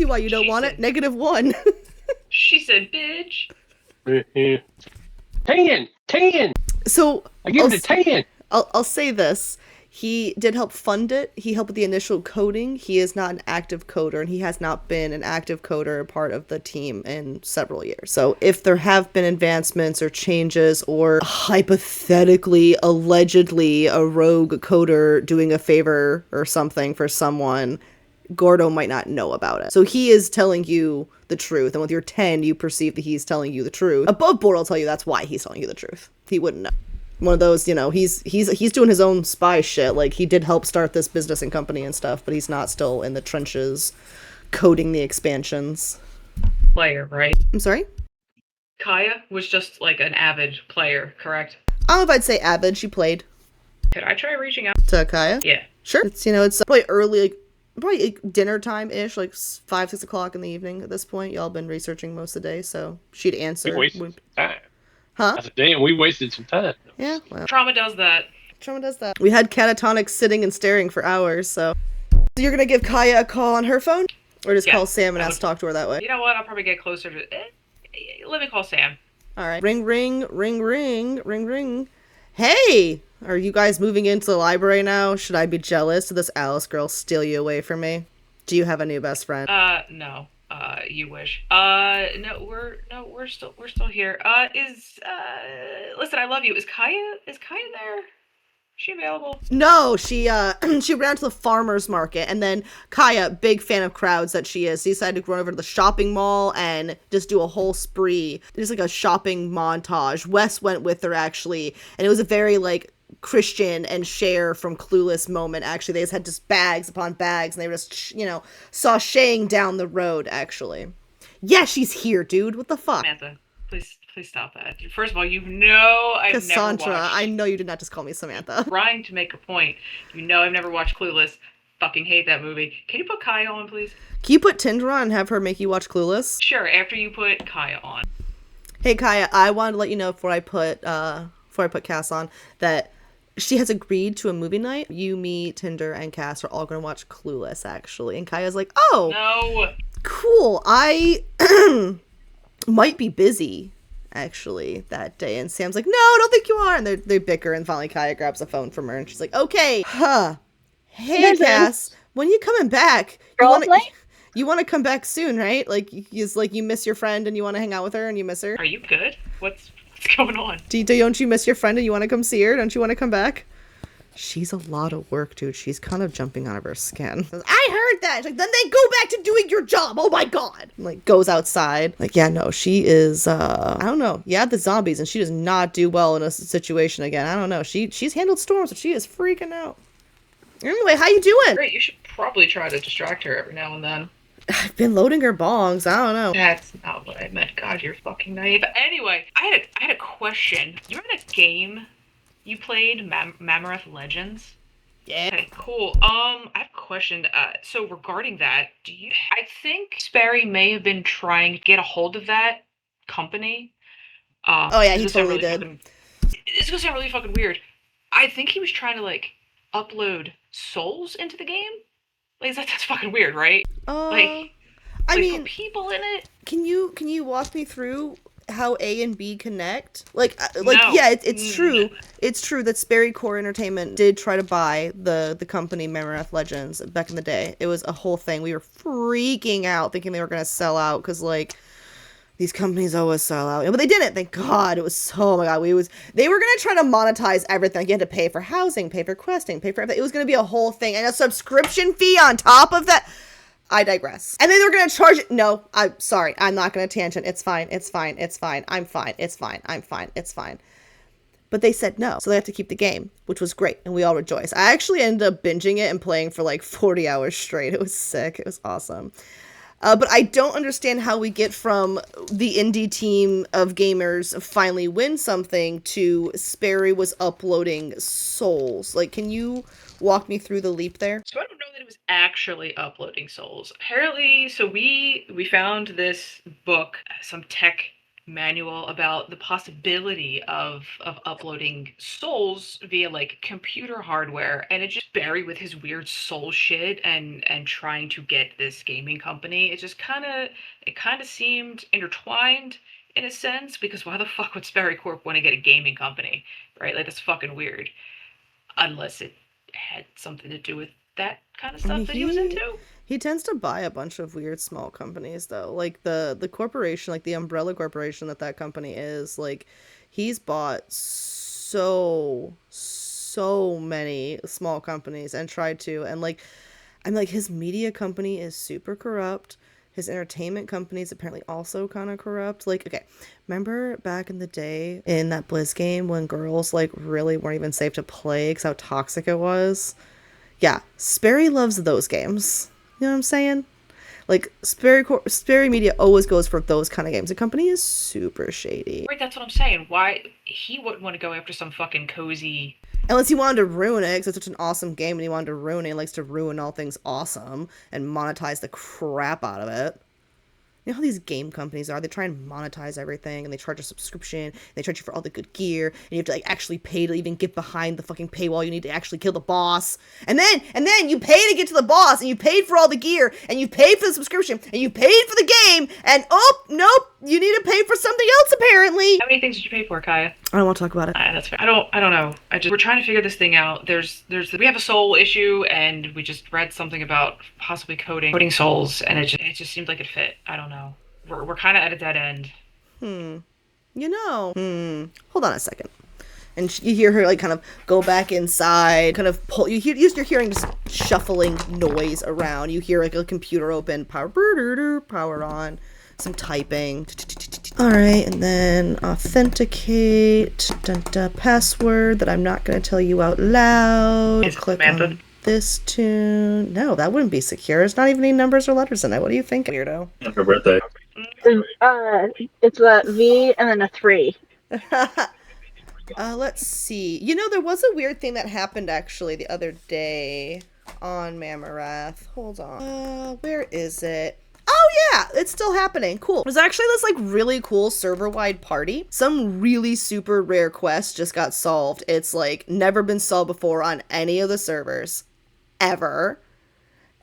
See why you don't want it? -1. She said, bitch. Yeah. 10! So I give it a 10. I'll say this. He did help fund it. He helped with the initial coding. He is not an active coder, and he has not been an active coder part of the team in several years. So if there have been advancements or changes or hypothetically, allegedly, a rogue coder doing a favor or something for someone, Gordo might not know about it. So he is telling you the truth, and with your 10, you perceive that he's telling you the truth. Above board, I'll tell you that's why he's telling you the truth. He wouldn't know. One of those, he's doing his own spy shit. Like, he did help start this business and company and stuff, but he's not still in the trenches coding the expansions. Player, right? I'm sorry? Kaya was just like an avid player, correct? I don't know if I'd say avid. She played. Could I try reaching out To Kaya? Yeah. Sure. It's, it's probably early, probably dinner time-ish, like 5, 6 o'clock in the evening at this point. Y'all been researching most of the day, so she'd answer. We wasted time. Huh? I said, damn, we wasted some time. Yeah, well. Trauma does that. Trauma does that. We had catatonic sitting and staring for hours, so. So you're gonna give Kaya a call on her phone? Or just call Sam and ask to talk to her that way? You know what? I'll probably get closer to... let me call Sam. Alright. Ring, ring, ring, ring, ring, ring. Hey, are you guys moving into the library now? Should I be jealous? Did this Alice girl steal you away from me? Do you have a new best friend? No. You wish. No, we're still here. Listen, I love you. Is Kaya there? Is she available? No, she she ran to the farmer's market, and then Kaya, big fan of crowds that she is, decided to run over to the shopping mall and just do a whole spree. There's like a shopping montage. Wes went with her actually, and it was a very like Christian and Cher from Clueless moment. Actually, they just had just bags upon bags, and they were just sashaying down the road. Actually, yeah, she's here, dude. What the fuck? Samantha, please stop that. First of all, you know I've Cassandra, never watched. I know you did not just call me Samantha. Trying to make a point. You know I've never watched Clueless. Fucking hate that movie. Can you put Kaya on, please? Can you put Tinder on and have her make you watch Clueless? Sure. After you put Kaya on. Hey Kaya, I wanted to let you know before I put Cass on that she has agreed to a movie night. You, me, Tinder, and Cass are all gonna watch Clueless actually. And Kaya's like, oh, No. cool. I might be busy actually that day. And Sam's like, no, I don't think you are. And they bicker, and finally Kaya grabs a phone from her and she's like, okay, hey Cass, when you coming back? You want to come back soon, right? Like you miss your friend and you want to hang out with her and you miss her. Are you good? What's going on? Don't you miss your friend and you want to come see her? Don't you want to come back? She's a lot of work, dude. She's kind of jumping out of her skin. I heard that. She's like, then they go back to doing your job. Oh my god. Like, goes outside. Like, yeah, no, she is, I don't know. Yeah, the zombies, and she does not do well in a situation again. I don't know. She's handled storms, but she is freaking out. Anyway, how you doing? Great. You should probably try to distract her every now and then. I've been loading her bongs. I don't know. That's not what I meant. God, you're fucking naive. Anyway, I had a question. You remember that game you played, Mammoth Legends? Yeah. Okay, cool. I have a question. So regarding that, I think Sperry may have been trying to get a hold of that company. Oh yeah, he totally did. It's gonna sound really fucking weird. I think he was trying to like upload souls into the game. Like that's fucking weird, right? I mean, put people in it. Can you walk me through how A and B connect? No. Yeah, it's true. It's true that Sperry Core Entertainment did try to buy the company Mammoth Legends back in the day. It was a whole thing. We were freaking out thinking they were going to sell out because like these companies always sell out. But they didn't. Thank God. It was oh my God. They were going to try to monetize everything. You had to pay for housing, pay for questing, pay for everything. It was going to be a whole thing, and a subscription fee on top of that. I digress. And then they were going to charge it. No, I'm sorry. I'm not going to tangent. It's fine. It's fine. It's fine. I'm fine. It's fine. I'm fine. It's fine. But they said no. So they had to keep the game, which was great. And we all rejoiced. I actually ended up binging it and playing for like 40 hours straight. It was sick. It was awesome. But I don't understand how we get from the indie team of gamers finally win something to Sperry was uploading souls. Like, can you walk me through the leap there? So I don't know that it was actually uploading souls. Apparently, so we found this book, some tech manual about the possibility of uploading souls via like computer hardware, and it just Barry with his weird soul shit and trying to get this gaming company. It kind of seemed intertwined in a sense, because why the fuck would Sperry Corp want to get a gaming company, right? Like that's fucking weird, unless it had something to do with that kind of stuff that he was into. He tends to buy a bunch of weird small companies, though. Like, the corporation, like, the umbrella corporation that company is, like, he's bought so many small companies and tried to. And, like, I'm like, his media company is super corrupt. His entertainment company is apparently also kind of corrupt. Like, okay, remember back in the day in that Blizz game when girls, like, really weren't even safe to play because how toxic it was? Yeah, Sperry loves those games. You know what I'm saying? Like, Sperry Media always goes for those kind of games. The company is super shady. Right, that's what I'm saying. Why he wouldn't want to go after some fucking cozy... Unless he wanted to ruin it, because it's such an awesome game and he wanted to ruin it. He likes to ruin all things awesome and monetize the crap out of it. You know how these game companies are? They try and monetize everything, and they charge a subscription, and they charge you for all the good gear, and you have to like actually pay to even get behind the fucking paywall. You need to actually kill the boss, and then you pay to get to the boss, and you paid for all the gear, and you paid for the subscription, and you paid for the game, and oh nope, you need to pay for something else apparently. How many things did you pay for, Kaya? I don't want to talk about it. That's fair. I don't know. We're trying to figure this thing out. We have a soul issue, and we just read something about possibly coding souls, and it just seemed like it fit. I don't know. We're kind of at a dead end. Hold on a second. And you hear her like kind of go back inside, kind of pull. You're hearing just shuffling noise around. You hear like a computer open, power on, some typing. All right, and then authenticate. Password that I'm not going to tell you out loud. Is Click Samantha? on this tune. No, that wouldn't be secure. There's not even any numbers or letters in it. What do you think, weirdo? Her birthday. It's a V and then a 3. Let's see. You know, there was a weird thing that happened actually the other day on Mammorath. Hold on. Where is it? Oh yeah, it's still happening. Cool. There's actually this like really cool server-wide party. Some really super rare quest just got solved. It's like never been solved before on any of the servers ever.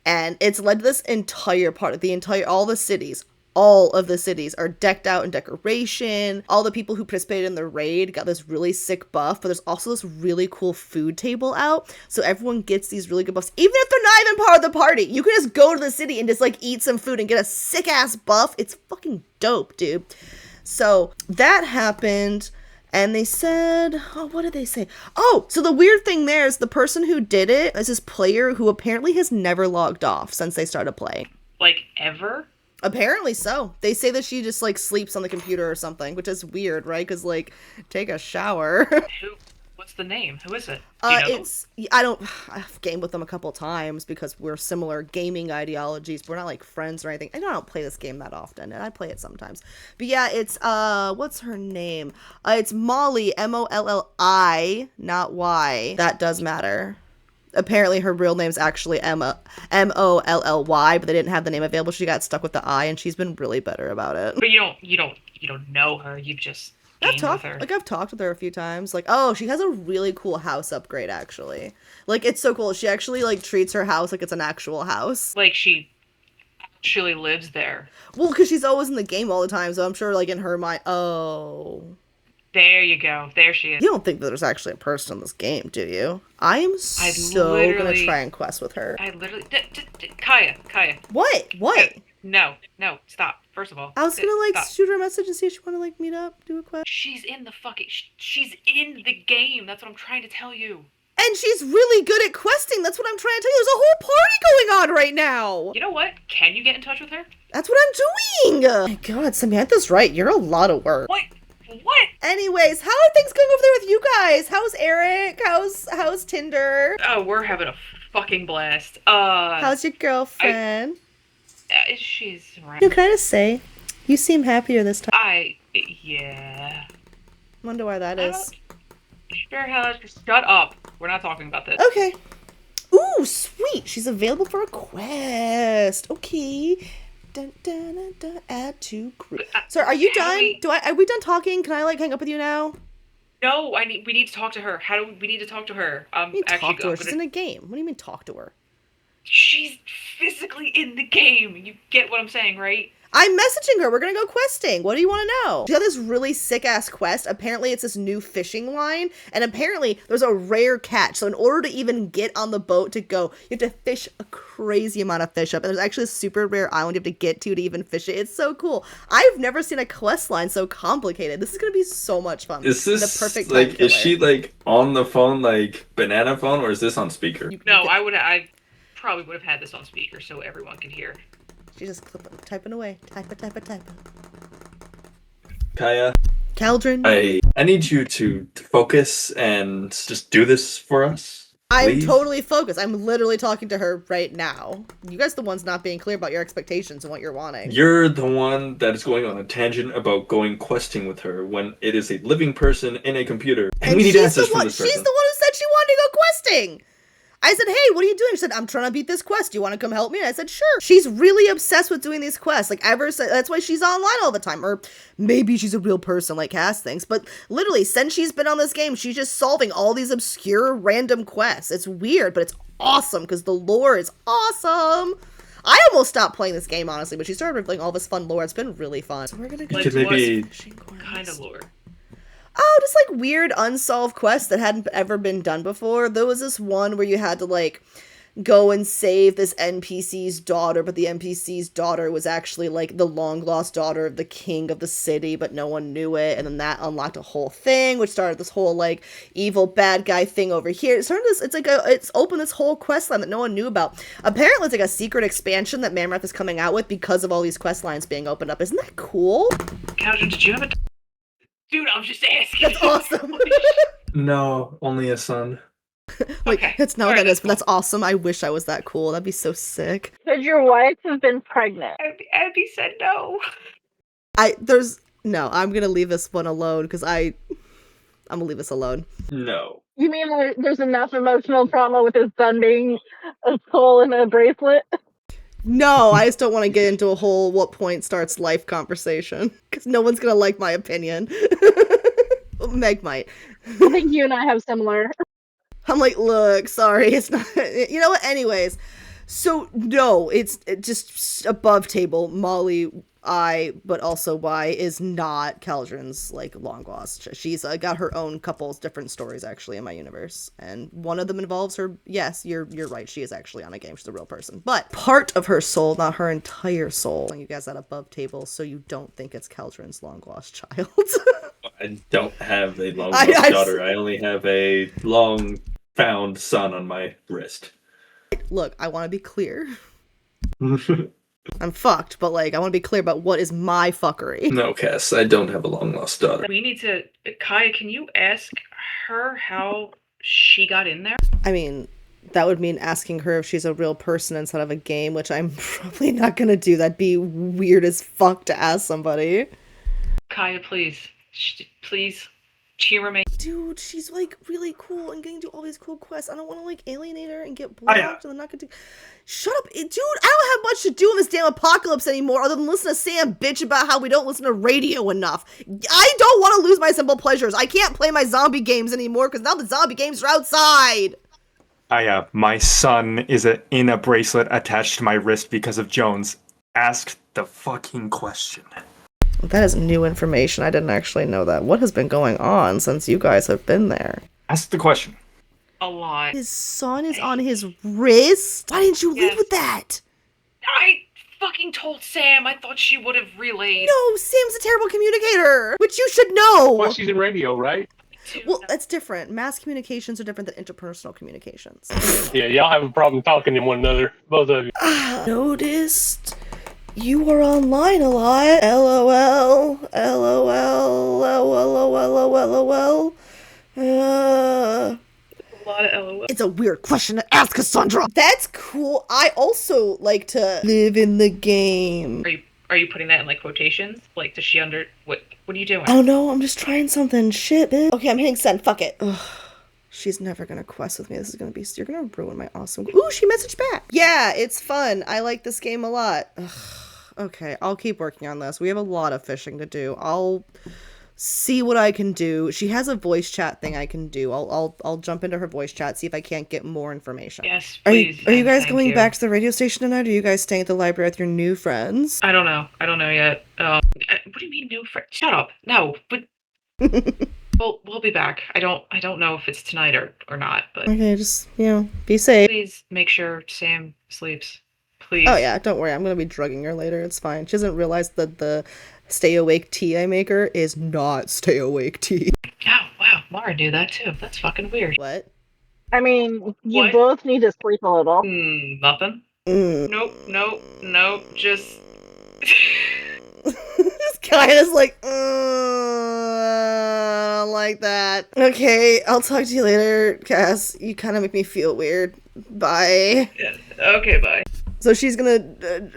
And it's led to this entire part of all the cities. All of the cities are decked out in decoration. All the people who participated in the raid got this really sick buff, but there's also this really cool food table out. So everyone gets these really good buffs. Even if they're not even part of the party, you can just go to the city and just like eat some food and get a sick ass buff. It's fucking dope, dude. So that happened. And they said, what did they say? Oh, so the weird thing there is the person who did it is this player who apparently has never logged off since they started playing. Like, ever? Apparently so. They say that she just like sleeps on the computer or something, which is weird, right? Because like, take a shower. What's the name? Who is it? I've gamed with them a couple times because we're similar gaming ideologies, but we're not like friends or anything. I don't play this game that often, and I play it sometimes. But yeah, it's what's her name? It's Molly, Molli, not Y. That does matter. Apparently her real name's actually Emma, Molly, but they didn't have the name available. She got stuck with the I, and she's been really better about it. But you don't know her. You've just gamed with her. I've talked with her a few times. Like, oh, she has a really cool house upgrade actually. Like, it's so cool. She actually like treats her house like it's an actual house. Like she actually lives there. Well, because she's always in the game all the time, so I'm sure like in her mind, oh. There you go. There she is. You don't think that there's actually a person in this game, do you? I am so gonna try and quest with her. I literally... Kaya. What? No, stop. First of all. I was gonna like stop. shoot her a message and see if she wanna like meet up, do a quest. She's in the fucking... She's in the game. That's what I'm trying to tell you. And she's really good at questing. That's what I'm trying to tell you. There's a whole party going on right now. You know what? Can you get in touch with her? That's what I'm doing. Oh my God, Samantha's right. You're a lot of work. What? Anyways, how are things going over there with you guys? How's Eric? How's Tinder? Oh, we're having a fucking blast. How's your girlfriend? She's right. You kind of say, you seem happier this time. Yeah. Wonder why that is. Sure, hell, shut up. We're not talking about this. Okay. Ooh, sweet. She's available for a quest. Okay. Dun, dun, dun, dun, add to group. So are you done? Are we done talking? Can I like hang up with you now? No, we need to talk to her. We need to talk to her? Talk to her. She's in a game. What do you mean talk to her? She's physically in the game. You get what I'm saying, right? I'm messaging her. We're gonna go questing. What do you want to know? She got this really sick-ass quest. Apparently, it's this new fishing line, and apparently, there's a rare catch. So in order to even get on the boat to go, you have to fish a crazy amount of fish up. And there's actually a super rare island you have to get to even fish it. It's so cool. I've never seen a quest line so complicated. This is gonna be so much fun. Is this the perfect like? Is she like on the phone, like banana phone, or is this on speaker? No, I probably would have had this on speaker so everyone could hear. She's just typing away. Type it. Kaya. Caldron. I need you to focus and just do this for us. I'm totally focused. I'm literally talking to her right now. You guys are the ones not being clear about your expectations and what you're wanting. You're the one that is going on a tangent about going questing with her when it is a living person in a computer. And we need answers from this person. She's the one who said she wanted to go questing. I said, hey, what are you doing? She said, I'm trying to beat this quest. Do you want to come help me? And I said, sure. She's really obsessed with doing these quests. Like, that's why she's online all the time. Or maybe she's a real person like Cass thinks. But literally, since she's been on this game, she's just solving all these obscure random quests. It's weird, but it's awesome because the lore is awesome. I almost stopped playing this game, honestly, but she started revealing all this fun lore. It's been really fun. So we're going to go to maybe kind of lore. Oh, just like weird unsolved quests that hadn't ever been done before. There was this one where you had to like go and save this NPC's daughter, but the NPC's daughter was actually like the long lost daughter of the king of the city, but no one knew it. And then that unlocked a whole thing, which started this whole like evil bad guy thing over here. It started this, it's opened this whole quest line that no one knew about. Apparently it's like a secret expansion that Mammoth is coming out with because of all these quest lines being opened up. Isn't that cool? Calvin, did you have a... Dude, I'm just asking. That's awesome. No, only a son. Like, Okay. that's not what Alright, that is, that's but that's awesome. I wish I was that cool. That'd be so sick. Could your wife have been pregnant? Abby said no. I'm gonna leave this one alone because I'm gonna leave this alone. No. You mean there's enough emotional trauma with his son being a soul in a bracelet? No, I just don't want to get into a whole what point starts life conversation because no one's gonna like my opinion. Meg might. I think you and I have similar. I'm like, look, sorry, it's not. You know what? Anyways, so no, it's just above table. Molly, but also Y is not Caldron's like long lost. She's got her own couple different stories actually in my universe, and one of them involves her. Yes, you're right. She is actually on a game. She's a real person, but part of her soul, not her entire soul. You guys at above table, so you don't think it's Caldron's long lost child. I don't have a long lost daughter. I only have a long found son on my wrist. Look, I want to be clear. I'm fucked, but like I want to be clear about what is my fuckery. No, Cass, I don't have a long lost daughter. We need to... Kaya, can you ask her how she got in there? I mean, that would mean asking her if she's a real person instead of a game, which I'm probably not gonna do. That'd be weird as fuck to ask somebody. Kaya, please. Please. She remains... Dude, she's like really cool and getting to do all these cool quests. I don't want to like alienate her and get blocked and I'm not gonna do... Shut up, dude, I don't have much to do in this damn apocalypse anymore other than listen to Sam bitch about how we don't listen to radio enough. I don't want to lose my simple pleasures. I can't play my zombie games anymore because now the zombie games are outside. My son is in a bracelet attached to my wrist because of Jones. Ask the fucking question. That is new information. I didn't actually know that. What has been going on since you guys have been there? Ask the question. A lot. His son is on his wrist? Why didn't you lead with that? I fucking told Sam. I thought she would have relayed. No, Sam's a terrible communicator, which you should know. Well, she's in radio, right? Well, that's different. Mass communications are different than interpersonal communications. Yeah, y'all have a problem talking to one another, both of you. Noticed you are online a lot. LOL. LOL. LOL. A lot of LOL. It's a weird question to ask, Cassandra. That's cool. I also like to live in the game. Are you putting that in like quotations? Like, does she what are you doing? Oh no, I'm just trying something. Shit, bitch. Okay, I'm hitting send. Fuck it. Ugh. She's never gonna quest with me. This is gonna be... You're gonna ruin my awesome... Ooh, she messaged back. Yeah, it's fun. I like this game a lot. Ugh. Okay, I'll keep working on this. We have a lot of fishing to do. I'll see what I can do. She has a voice chat thing I can do. I'll jump into her voice chat, see if I can't get more information. Yes, please. Are you guys going back to the radio station tonight? Or are you guys staying at the library with your new friends? I don't know. I don't know yet. What do you mean new friend? Shut up. No, but we'll be back. I don't know if it's tonight or not, but Okay, just, be safe. please make sure Sam sleeps. Please. Oh yeah, don't worry. I'm gonna be drugging her later. It's fine. She doesn't realize that the stay awake tea I make her is not stay awake tea. Oh, wow. Mara knew that too. That's fucking weird. What? I mean, you What? both need to sleep a little. Nothing. Nope. Just... This guy is like, I don't like that. Okay, I'll talk to you later, Cass. You kind of make me feel weird. Bye. Yeah. Okay, bye. So she's gonna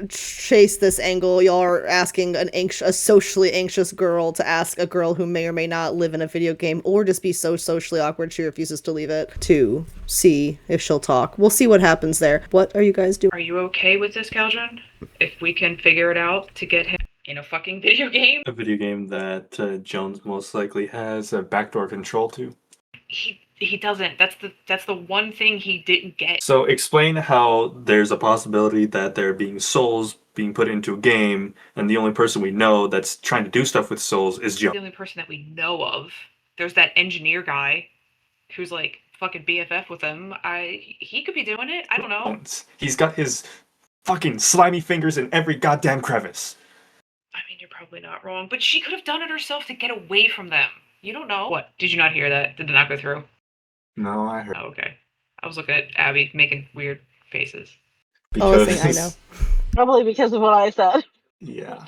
chase this angle. Y'all are asking a socially anxious girl to ask a girl who may or may not live in a video game or just be so socially awkward she refuses to leave it to see if she'll talk. We'll see what happens there. What are you guys doing? Are you okay with this, Caldron? If we can figure it out to get him in a fucking video game? A video game that Jones most likely has a backdoor control to. He doesn't. That's the one thing he didn't get. So explain how there's a possibility that there being souls being put into a game, and the only person we know that's trying to do stuff with souls is The Jones. only person that we know of There's that engineer guy who's like fucking BFF with him. He could be doing it. I don't know. He's got his fucking slimy fingers in every goddamn crevice. I mean, you're probably not wrong, but she could have done it herself to get away from them. You don't know. What? Did you not hear that? Did it not go through? No, I heard. Oh, okay. I was looking at Abby making weird faces. Oh, I know. Probably because of what I said. Yeah.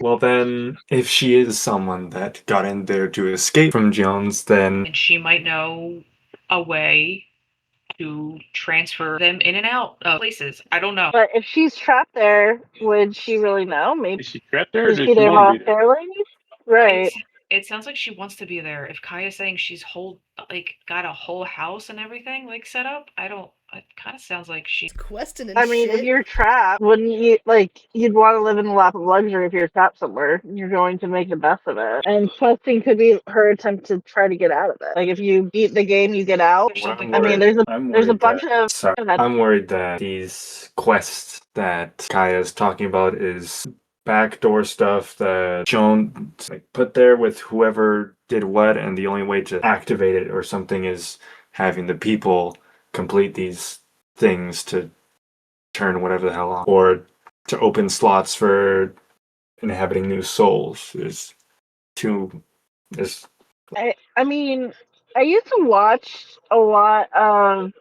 Well, then, if she is someone that got in there to escape from Jones, then... And she might know a way to transfer them in and out of places. I don't know. But if she's trapped there, would she really know? Maybe Is she trapped there or is does she she there want to be there? voluntarily? Right. It sounds like she wants to be there. If Kaya's saying she's got a whole house and everything like set up, it kind of sounds like she. Questing and I mean, shit. if you're trapped, wouldn't you you'd want to live in the lap of luxury if you're trapped somewhere? You're going to make the best of it. And questing could be her attempt to try to get out of it. Like if you beat the game, you get out. There's something. I mean, there's a bunch of. Sorry, I'm worried that these quests that Kaya's talking about is backdoor stuff that Jones put there with whoever did what, and the only way to activate it or something is having the people complete these things to turn whatever the hell on, or to open slots for inhabiting new souls. I mean, I used to watch a lot of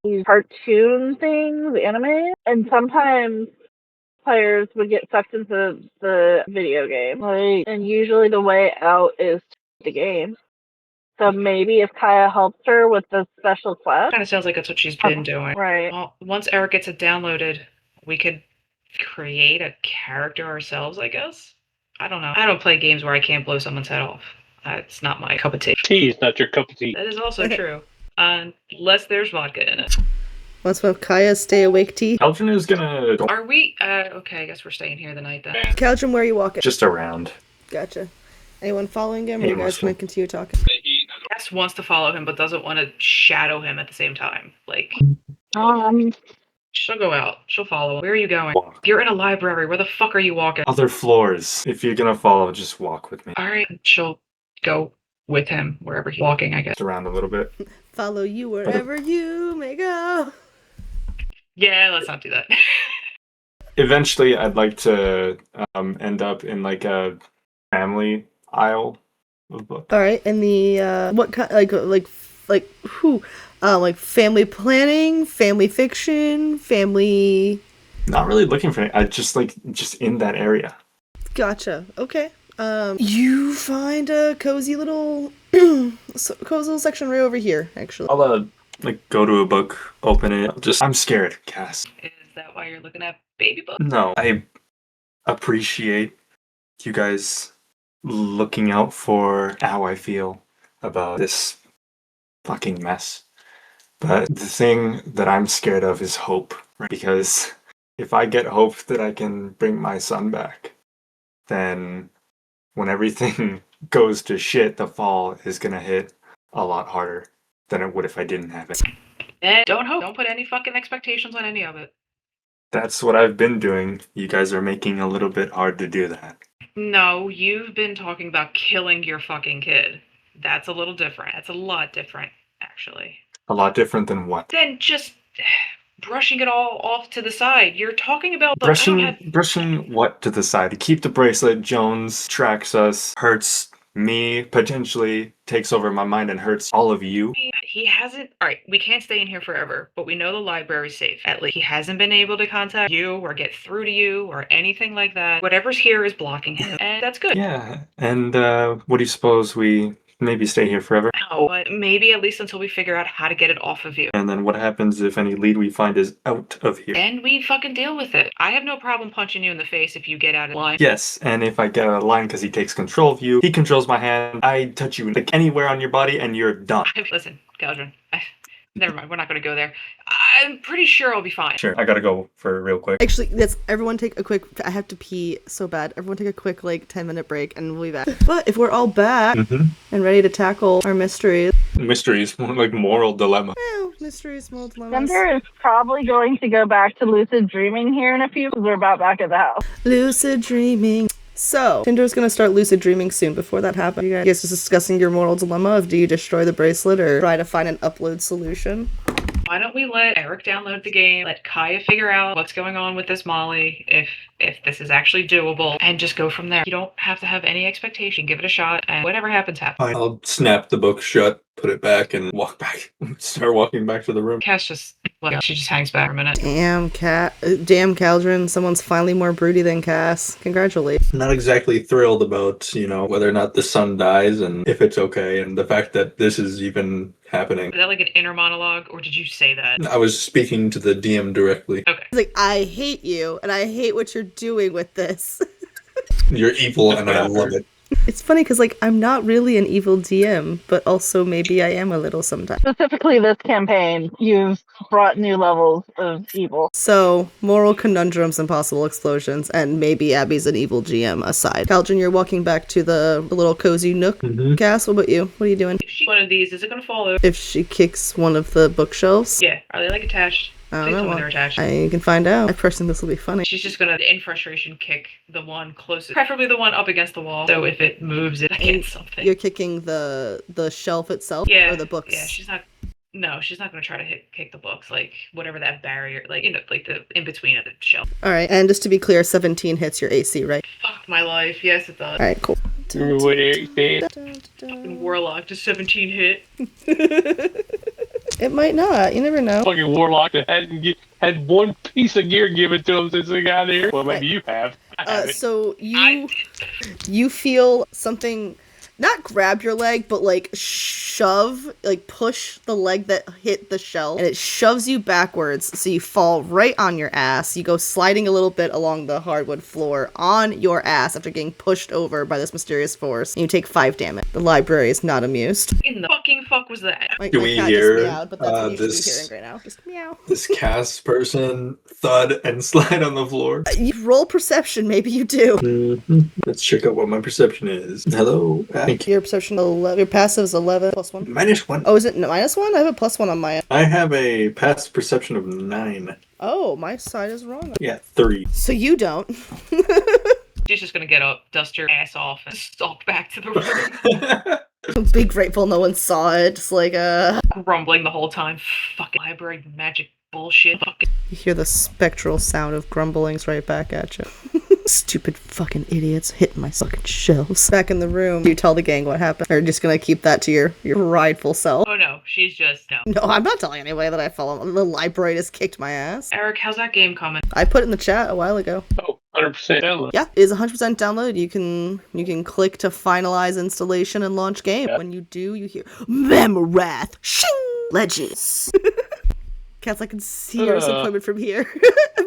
these cartoon things, anime, and sometimes players would get sucked into the video game. And usually the way out is the game. So maybe if Kaya helps her with the special quest. Kind of sounds like that's what she's been doing. Right. Well, once Eric gets it downloaded, we could create a character ourselves, I guess. I don't know. I don't play games where I can't blow someone's head off. It's not my cup of tea. Tea is not your cup of tea. That is also true. Unless there's vodka in it. What's with Kaya's stay awake tea? Elgin is gonna go Are we? Okay, I guess we're staying here the night then. Caldrum, where are you walking? just around. Gotcha. Anyone following him? Or you guys Aimlessly. gonna continue talking? Cass wants to follow him, but doesn't want to shadow him at the same time. She'll go out. She'll follow him. Where are you going? Walk. You're in a library. Where the fuck are you walking? Other floors. If you're gonna follow, just walk with me. Alright, she'll go with him wherever he's walking, I guess. Just around a little bit. Follow you wherever you may go. Yeah, let's not do that. Eventually, I'd like to end up in like a family aisle of books. All right, and the what kind like family planning, family fiction, family. Not really looking for it. I just in that area. Gotcha. Okay. You find a cozy little section right over here, actually. I'll go to a book, open it. I'm scared, Cass. Is that why you're looking at baby books? No, I appreciate you guys looking out for how I feel about this fucking mess. But the thing that I'm scared of is hope, right? Because if I get hope that I can bring my son back, then when everything goes to shit, the fall is gonna hit a lot harder than it would if I didn't have it. And don't hope. Don't put any fucking expectations on any of it. That's what I've been doing. You guys are making a little bit hard to do that. No, you've been talking about killing your fucking kid. That's a little different. That's a lot different, actually. A lot different than what? Then just brushing it all off to the side. You're talking about Brushing what to the side? To keep the bracelet, Jones tracks us, hurts me, potentially takes over my mind and hurts all of you. He hasn't. All right, we can't stay in here forever, but we know the library's safe. At least he hasn't been able to contact you or get through to you or anything like that. Whatever's here is blocking him, and that's good. Yeah, and what do you suppose we maybe stay here forever? No, but maybe at least until we figure out how to get it off of you. And then what happens if any lead we find is out of here? And we fucking deal with it. I have no problem punching you in the face if you get out of line. Yes, and if I get out of line because he takes control of you, he controls my hand, I touch you anywhere on your body and you're done. Listen, Caldron, never mind, we're not going to go there. I'm pretty sure I'll be fine. Sure, I gotta go for real quick. Actually, everyone take a quick. I have to pee so bad. Everyone take a quick 10-minute break, and we'll be back. But if we're all back and ready to tackle our mysteries, Mysteries, more like moral dilemma. well, mysteries, small dilemmas. Thunder is probably going to go back to lucid dreaming here in a few because we're about back at the house. Lucid dreaming. So, Tinder's gonna start lucid dreaming soon. Before that happens, you guys just discussing your moral dilemma of do you destroy the bracelet or try to find an upload solution? Why don't we let Eric download the game, let Kaya figure out what's going on with this Molly, if this is actually doable, and just go from there. You don't have to have any expectation. Give it a shot, and whatever happens, happens. Fine. I'll snap the book shut, put it back, and walk back. Start walking back to the room. Cass just, well, she just hangs back for a minute. Damn, Caldron, someone's finally more broody than Cass. Congratulations. Not exactly thrilled about, whether or not the son dies and if it's okay, and the fact that this is even happening. Is that like an inner monologue, or did you say that? I was speaking to the DM directly. Okay. He's like, I hate you, and I hate what you're doing with this. You're evil, and I love it. It's funny because, like, I'm not really an evil DM, but also maybe I am a little sometimes. Specifically this campaign, you've brought new levels of evil. So, moral conundrums and possible explosions, and maybe Abby's an evil GM aside. Caldron, you're walking back to the little cozy nook. Mm-hmm. Cass, what about you? What are you doing? If she one of these, is it gonna fall over? If she kicks one of the bookshelves? Yeah. Are they like attached? I don't Please tell know. me they're attached. I can find out. I personally think this will be funny. She's just gonna, in frustration, kick the one closest, preferably the one up against the wall. So if it moves, it against something. You're kicking the shelf itself Yeah. or the books? Yeah, she's not. No, she's not gonna try to kick the books, like whatever that barrier, like like the in between of the shelf. All right, and just to be clear, 17 hits your AC, right? Fuck my life. Yes, it does. All right, cool. Remember what Eric said? Fucking Warlock to 17 hit. It might not. You never know. Fucking warlock that had one piece of gear given to him since they got here. Well, maybe you have. I haven't. So you feel something not grab your leg, but like shove, like push the leg that hit the shelf, and it shoves you backwards, so you fall right on your ass. You go sliding a little bit along the hardwood floor on your ass after getting pushed over by this mysterious force, and you take 5 damage. The library is not amused. In the fucking fuck was that? My Can we cat hear, just meowed, but that's what you should be this- hearing right now. Just meow. This cast person thud and slide on the floor. You roll perception, maybe you do. Mm-hmm. Let's check out what my perception is. Hello. Thank you. Your perception 11. Your passive is 11 plus 1. -1. Oh, is it -1? I have a +1 on my end. I have a passive perception of 9. Oh, my side is wrong. Yeah, 3. So you don't. She's just gonna get up, dust her ass off, and stalk back to the room, Be grateful no one saw it. Just like, grumbling the whole time. Fucking library magic bullshit. Fucking. You hear the spectral sound of grumblings right back at you. Stupid fucking idiots hitting my fucking shelves. Back in the room, you tell the gang what happened. Or just gonna keep that to your prideful self. Oh no, she's just no. No, I'm not telling anybody that I fell. The library just kicked my ass. Eric, how's that game coming? I put it in the chat a while ago. Oh, 100% download. Yeah, it is 100% download. You can click to finalize installation and launch game. Yeah. When you do, you hear Memorath, shing, Legends. Cats, I can see your disappointment from here.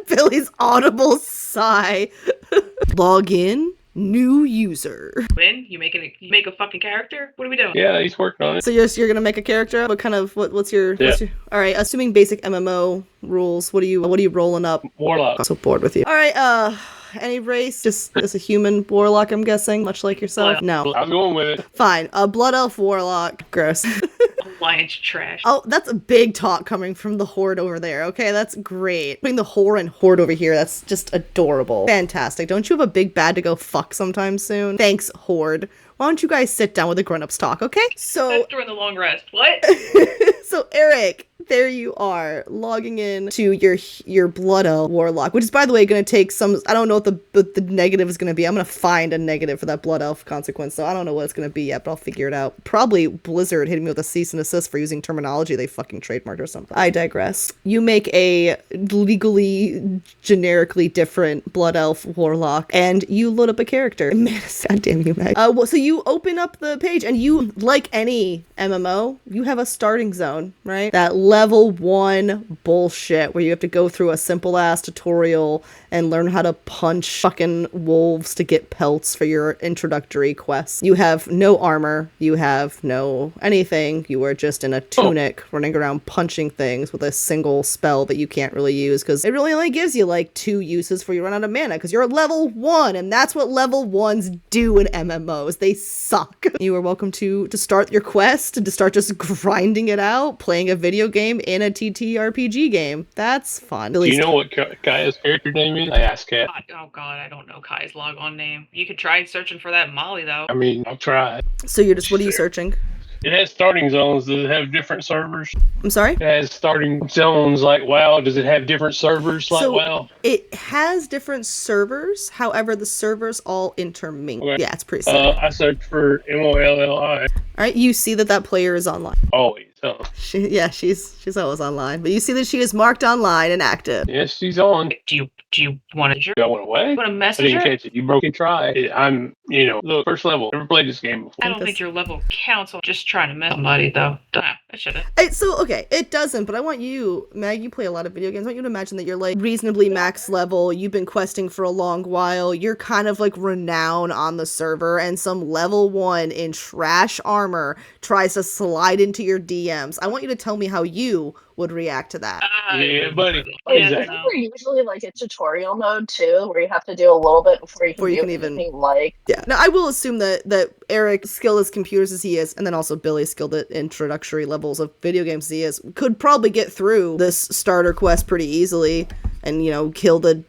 Billy's audible sigh. Log in, new user. Win? You make a fucking character? What are we doing? Yeah, he's working on it. So you're gonna make a character. What kind of what's your? All right, assuming basic MMO rules. What are you rolling up? Warlock. I'm so bored with you. All right, any race? Just as a human warlock, I'm guessing, much like yourself. No, I'm going with it. fine. A blood elf warlock. Gross. Alliance trash. Oh, that's a big talk coming from the horde over there. Okay, that's great. Putting the whore and horde over here, that's just adorable. Fantastic. Don't you have a big bad to go fuck sometime soon? Thanks, horde. Why don't you guys sit down with the grown-ups talk, okay? So, That's during the long rest. What? so Eric, there you are, logging in to your Blood Elf Warlock, which is, by the way, going to take some, I don't know what the negative is going to be. I'm going to find a negative for that Blood Elf consequence, so I don't know what it's going to be yet, but I'll figure it out. Probably Blizzard hitting me with a cease and desist for using terminology they fucking trademarked or something. I digress. You make a legally, generically different Blood Elf Warlock, and you load up a character. Man, goddamn you, Meg. So you open up the page, and you, like any MMO, you have a starting zone, right? That level 1 bullshit where you have to go through a simple ass tutorial and learn how to punch fucking wolves to get pelts for your introductory quests. You have no armor, you have no anything, you are just in a tunic running around punching things with a single spell that you can't really use because it really only gives you like 2 uses before you run out of mana because you're at level 1 and that's what level 1s do in MMOs. They suck. You are welcome to start your quest and to start just grinding it out, playing a video game game in a TTRPG game. That's fun. Do you know what Kaya's character name is? I asked Kat. Oh god, I don't know Kai's logon name. You could try searching for that Molly though. I mean, I'll try. So you're just, what are you searching? It has starting zones. Does it have different servers? I'm sorry? It has starting zones like WoW. Does it have different servers like So WoW? it has different servers. However, the servers all intermingle. Okay. Yeah, it's pretty sick. I searched for MOLLI. All right, you see that player is online. Always. She's always online, but you see that she is marked online and active. Yes, she's on. Do you want to? I went away. Want to I message didn't her? catch it. You broke and try. I'm, look, first level. Never played this game before. I don't think your level counts. I'm just trying to mess somebody though. I should have. It doesn't, but I want you, Mag, you play a lot of video games. I want you to imagine that you're like reasonably max level, you've been questing for a long while, you're kind of like renowned on the server, and some level 1 in trash armor tries to slide into your DMs. I want you to tell me how you would react to that. Yeah, buddy. Isn't Exactly. there usually like a tutorial mode too, where you have to do a little bit before you can even like? Yeah. Now I will assume that Eric, skilled as computers as he is, and then also Billy, skilled at introductory levels of video games as he is, could probably get through this starter quest pretty easily, and kill the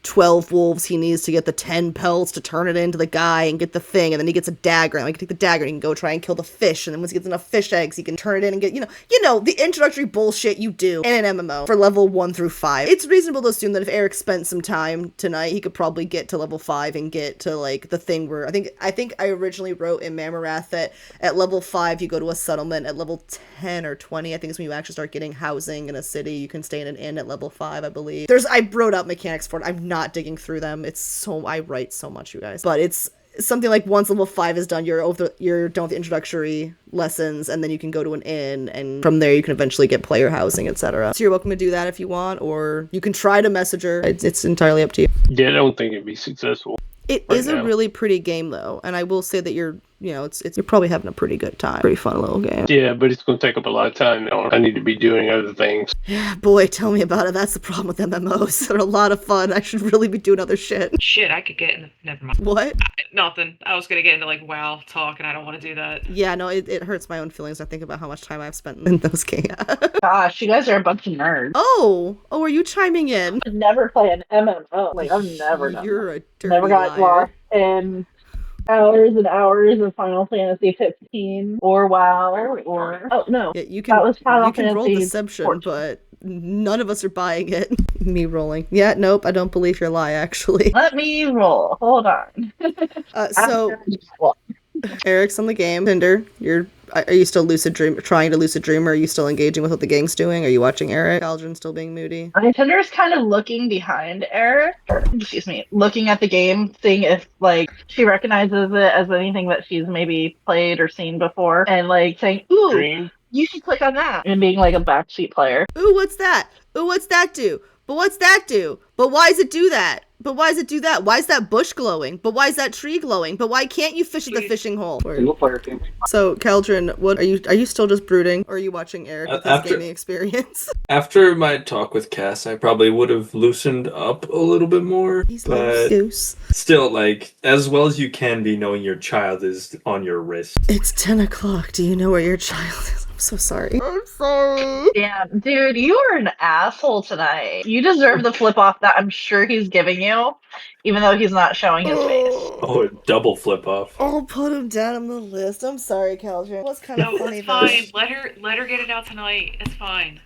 12 wolves he needs to get the 10 pelts to turn it into the guy and get the thing, and then he gets a dagger, and he can take the dagger and he can go try and kill the fish, and then once he gets enough fish eggs he can turn it in and get the introductory bullshit you do in an MMO for level 1 through 5. It's reasonable to assume that if Eric spent some time tonight, he could probably get to level 5 and get to like the thing where I think I originally wrote in Mammorath that at level 5 you go to a settlement, at level 10 or 20 I think is when you actually start getting housing in a city. You can stay in an inn at level 5, I believe. I wrote out mechanics for it. I'm not digging through them. I write so much, you guys. But it's something like once level 5 is done, you're done with the introductory lessons, and then you can go to an inn, and from there you can eventually get player housing, etc. So you're welcome to do that if you want, or you can try to message her. It's entirely up to you. Yeah, I don't think it'd be successful. It is a really pretty game though, and I will say that you're probably having a pretty good time. Pretty fun little game. Yeah, but it's going to take up a lot of time now. I need to be doing other things. Yeah, boy, tell me about it. That's the problem with MMOs. They're a lot of fun. I should really be doing other shit. Shit, I could get in. Never mind. What? Nothing. I was gonna get into like WoW talk, and I don't want to do that. Yeah, no, it hurts my own feelings. I think about how much time I've spent in those games. Gosh, you guys are a bunch of nerds. Oh, are you chiming in? I'd never play an MMO. Like I've never done. You're a dirty never got liar. lost in hours and hours of Final Fantasy 15 or WoW or Yeah, you can that was Final you can roll Fantasy deception, 14. but none of us are buying it. Me rolling. Yeah, nope, I don't believe your lie, actually. Let me roll. Hold on. So Eric's on the game. Tinder, are you still trying to lucid dream, or are you still engaging with what the gang's doing? Are you watching Eric? Aldrin still being moody? My Tinder's kind of looking behind Eric, looking at the game, seeing if like she recognizes it as anything that she's maybe played or seen before, and like saying, "Ooh, Dream. you should click on that," and being like a backseat player. Ooh, what's that? Ooh, what's that do? But what's that do? But why does it do that? But why does it do that? Why is that bush glowing? But why is that tree glowing? But why can't you fish at the fishing hole? So, Caldrin, what are you still just brooding, or are you watching Eric with his gaming experience? After my talk with Cass, I probably would have loosened up a little bit more. But still, like, as well as you can be, knowing your child is on your wrist. It's 10 o'clock. Do you know where your child is? I'm so sorry. I'm sorry. Damn, dude, you are an asshole tonight. You deserve the flip off that I'm sure he's giving you, even though he's not showing his face. Oh, a double flip off. I'll put him down on the list. I'm sorry, Caldrin. It was kind of funny, It's though. fine. Let her get it out tonight. It's fine.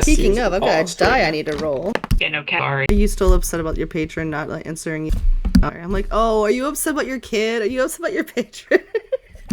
Speaking of, I've got a die I need to roll. Yeah, no cat. Sorry. Are you still upset about your patron not answering you? I'm like, oh, are you upset about your kid? Are you upset about your patron?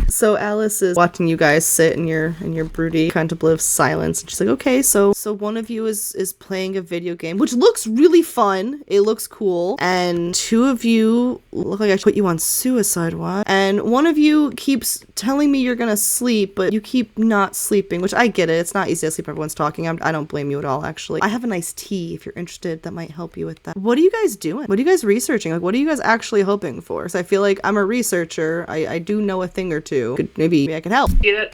So Alice is watching you guys sit in your broody contemplative silence, and she's like, okay, so one of you is playing a video game, which looks really fun. It looks cool, and two of you look like I should put you on suicide watch, and one of you keeps telling me you're gonna sleep, but you keep not sleeping, which I get it. It's not easy to sleep when everyone's talking. I don't blame you at all, actually. I have a nice tea if you're interested that might help you with that. What are you guys doing? What are you guys researching? Like, what are you guys actually hoping for? So I feel like I'm a researcher. I do know a thing or two. Maybe I can help.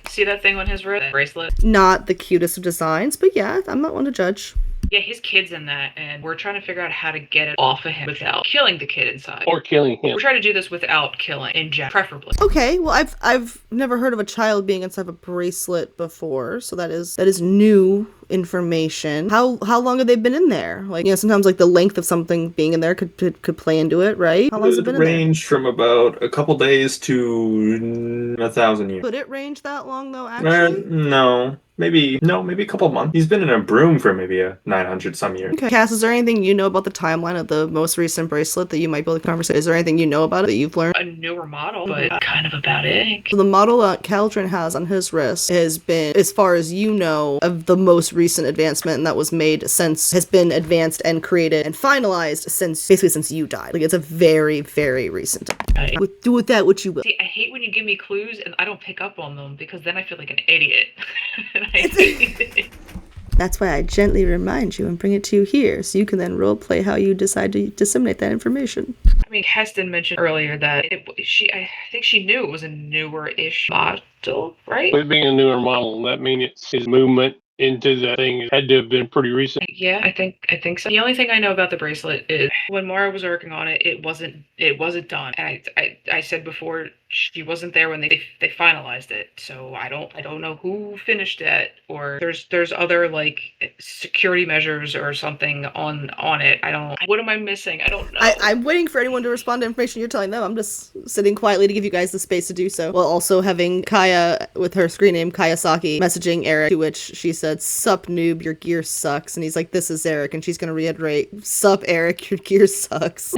See that thing on his wrist? Bracelet? Not the cutest of designs, but yeah, I'm not one to judge. Yeah, his kid's in that, and we're trying to figure out how to get it off of him without killing the kid inside. Or killing him. We're trying to do this without killing, in general, preferably. Okay, well, I've never heard of a child being inside of a bracelet before, so that is new information. How long have they been in there? Like, sometimes like the length of something being in there could play into it, right? How long has it been in there? Range from about a couple days to 1,000 years. Could it range that long though? Actually, No. Maybe a couple months. He's been in a broom for maybe 900 some years. okay. Cass, is there anything you know about the timeline of the most recent bracelet that you might be able to converse? Is there anything you know about it that you've learned? A newer model, but kind of about it. So the model that Caldron has on his wrist has been, as far as you know, of the most recent advancement that was made has been advanced and created and finalized since you died. Like, it's a very, very recent. Right. Do with that what you will. See, I hate when you give me clues and I don't pick up on them because then I feel like an idiot. And I hate it. That's why I gently remind you and bring it to you here, so you can then roleplay how you decide to disseminate that information. I mean, Heston mentioned earlier that I think she knew it was a newer-ish model, right? With being a newer model, that means his movement into the thing had to have been pretty recent. Yeah, I think so. The only thing I know about the bracelet is when Mara was working on it, it wasn't done. And I said before, she wasn't there when they finalized it. So I don't know who finished it, or there's other like security measures or something on it. What am I missing? I don't know. I'm waiting for anyone to respond to information you're telling them. I'm just sitting quietly to give you guys the space to do so, while also having Kaya with her screen name Kayasaki messaging Eric, to which she said, "Sup noob, your gear sucks," and he's like, "This is Eric," and she's gonna reiterate, "Sup Eric, your gear sucks."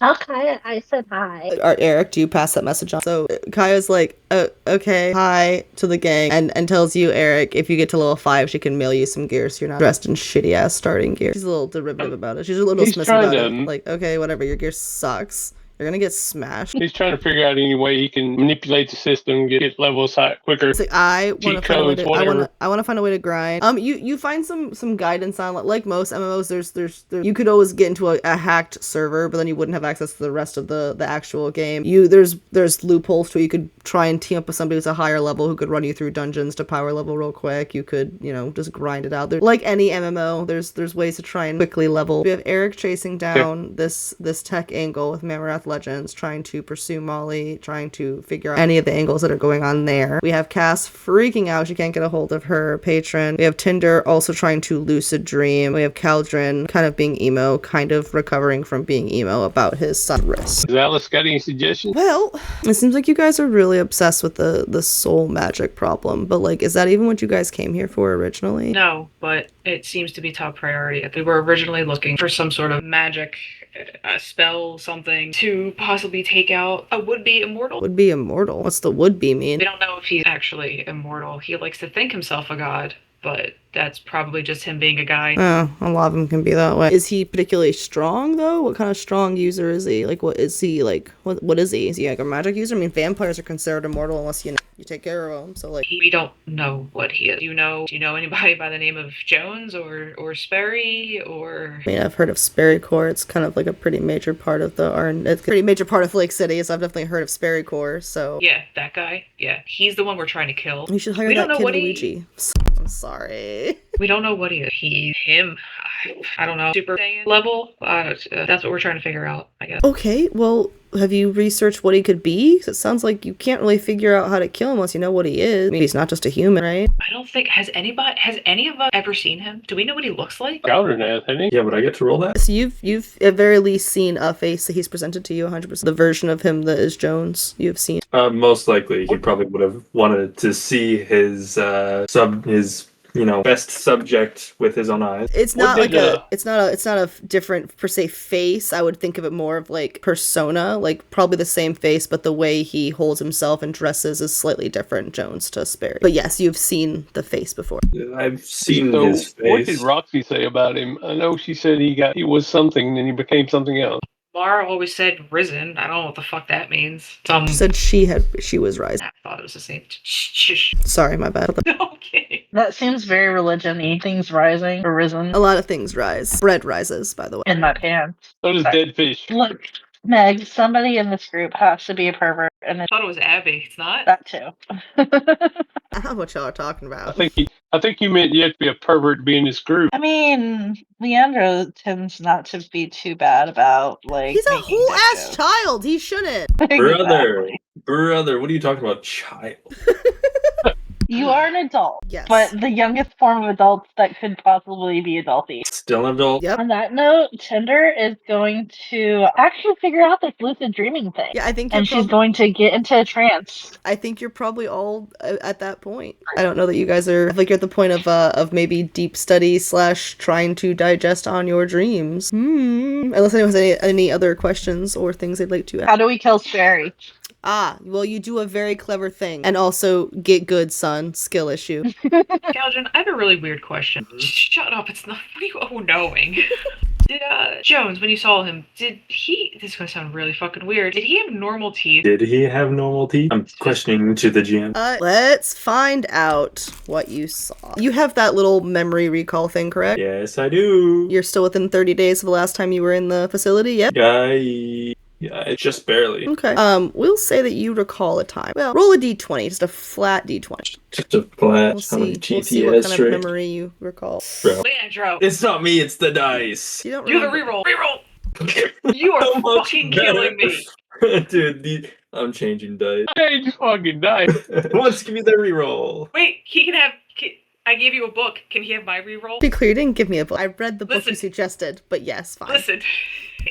Okay, I said hi. Eric, do you pass that message on? So Kaya's like, okay, hi to the gang, and tells you, Eric, if you get to level 5, she can mail you some gear so you're not dressed in shitty ass starting gear. She's a little derivative about it. She's a little dismissive about it. Like, okay, whatever, your gear sucks. You're gonna get smashed. He's trying to figure out any way he can manipulate the system, get levels high quicker. It's like, I want to find a way to. Whatever. I want to find a way to grind. You find some guidance on, like most MMOs. There's you could always get into a hacked server, but then you wouldn't have access to the rest of the actual game. There's loopholes to where you could try and team up with somebody who's a higher level who could run you through dungeons to power level real quick. You could just grind it out. Like any MMO, there's ways to try and quickly level. We have Eric chasing down this tech angle with Mammoth Legends, trying to pursue Molly, trying to figure out any of the angles that are going on there. We have Cass freaking out she can't get a hold of her patron. We have Tinder also trying to lucid dream. We have Caldron kind of being emo, kind of recovering from being emo about his son's wrist. Has Alice got any suggestions? Well, it seems like you guys are really obsessed with the soul magic problem, but like, is that even what you guys came here for originally? No, but it seems to be top priority. We were originally looking for some sort of magic spell, something to possibly take out a would-be immortal. Would-be immortal? What's the would-be mean? We don't know if he's actually immortal. He likes to think himself a god, but that's probably just him being a guy. Oh, a lot of them can be that way. Is he particularly strong, though? What kind of strong user is he? Like, what is he, like, what is he? Is he, like, a magic user? I mean, vampires are considered immortal unless, you take care of them, so, like... We don't know what he is. Do you know anybody by the name of Jones or Sperry, or... I mean, I've heard of Sperry Corps. It's kind of, like, a pretty major part of it's a pretty major part of Flake City, so I've definitely heard of Sperry Corps, so... Yeah, that guy. Yeah, he's the one we're trying to kill. You should hire that kid Luigi. I'm sorry. We don't know what he is. Him. I don't know. Super Saiyan level? That's what we're trying to figure out, I guess. Okay, well, have you researched what he could be? 'Cause it sounds like you can't really figure out how to kill him unless you know what he is. I mean, he's not just a human, right? I don't think... Has any of us ever seen him? Do we know what he looks like? Caldron has, hasn't he? Yeah, would I get to roll that? So you've at very least seen a face that he's presented to you 100%. The version of him that is Jones, you've seen. Most likely, he probably would have wanted to see his best subject with his own eyes. It's not it's not a different per se face. I would think of it more of like persona, like probably the same face, but the way he holds himself and dresses is slightly different, Jones to Sperry. But yes, you've seen the face before. I've seen So, his face. what did Roxy say about him? I know she said he was something, and he became something else. Mara always said risen. I don't know what the fuck that means. She said she was rising. I thought it was the same. Sorry, my bad. Okay. That seems very religion-y. Things rising or risen A lot of things rise. Bread rises, by the way. in my pants. So does dead fish. Look, Meg, somebody in this group has to be a pervert, and I thought it was Abby. It's not. that too. I don't know what y'all are talking about. I think you meant you have to be a pervert to be in this group. I mean, Leandro tends not to be too bad about, like, He's a making whole dick ass jokes. child. He shouldn't. Brother, Exactly. brother, what are you talking about, child? You are an adult, Yes. but the youngest form of adults that could possibly be adulty. Still an adult? Yep. On that note, Tinder is going to actually figure out this lucid dreaming thing. Yeah, I think you're And she's going to get into a trance. I think you're probably all at that point. I don't know that you guys are. I think you're at the point of maybe deep study / trying to digest on your dreams. Unless anyone has any other questions or things they'd like to ask. How do we kill Sperry? Well, you do a very clever thing, and also get good, son. Skill issue. Galjan, I have a really weird question. Shut up! It's not. What are you knowing? Did Jones, when you saw him, did he? This is gonna sound really fucking weird. Did he have normal teeth? Did he have normal teeth? I'm questioning to the GM. Let's find out what you saw. You have that little memory recall thing, correct? Yes, I do. You're still within 30 days of the last time you were in the facility, yep? Yeah, just barely. Okay. We'll say that you recall a time. Well, roll a d20, just a flat d20. Just a flat. We'll How many see. teeth We'll see he what has kind straight? of memory you recall. Bro. Leandro, It's not me, it's the dice. You don't do the remember. reroll. Reroll. You are So much fucking better. killing me. Dude, I'm changing dice. Hey, just fucking die. Who wants to give me the reroll? Wait, he can have. I gave you a book. Can he have my reroll? Be clear, you didn't give me a book. I read the book you Listen. suggested, but yes, fine. Listen.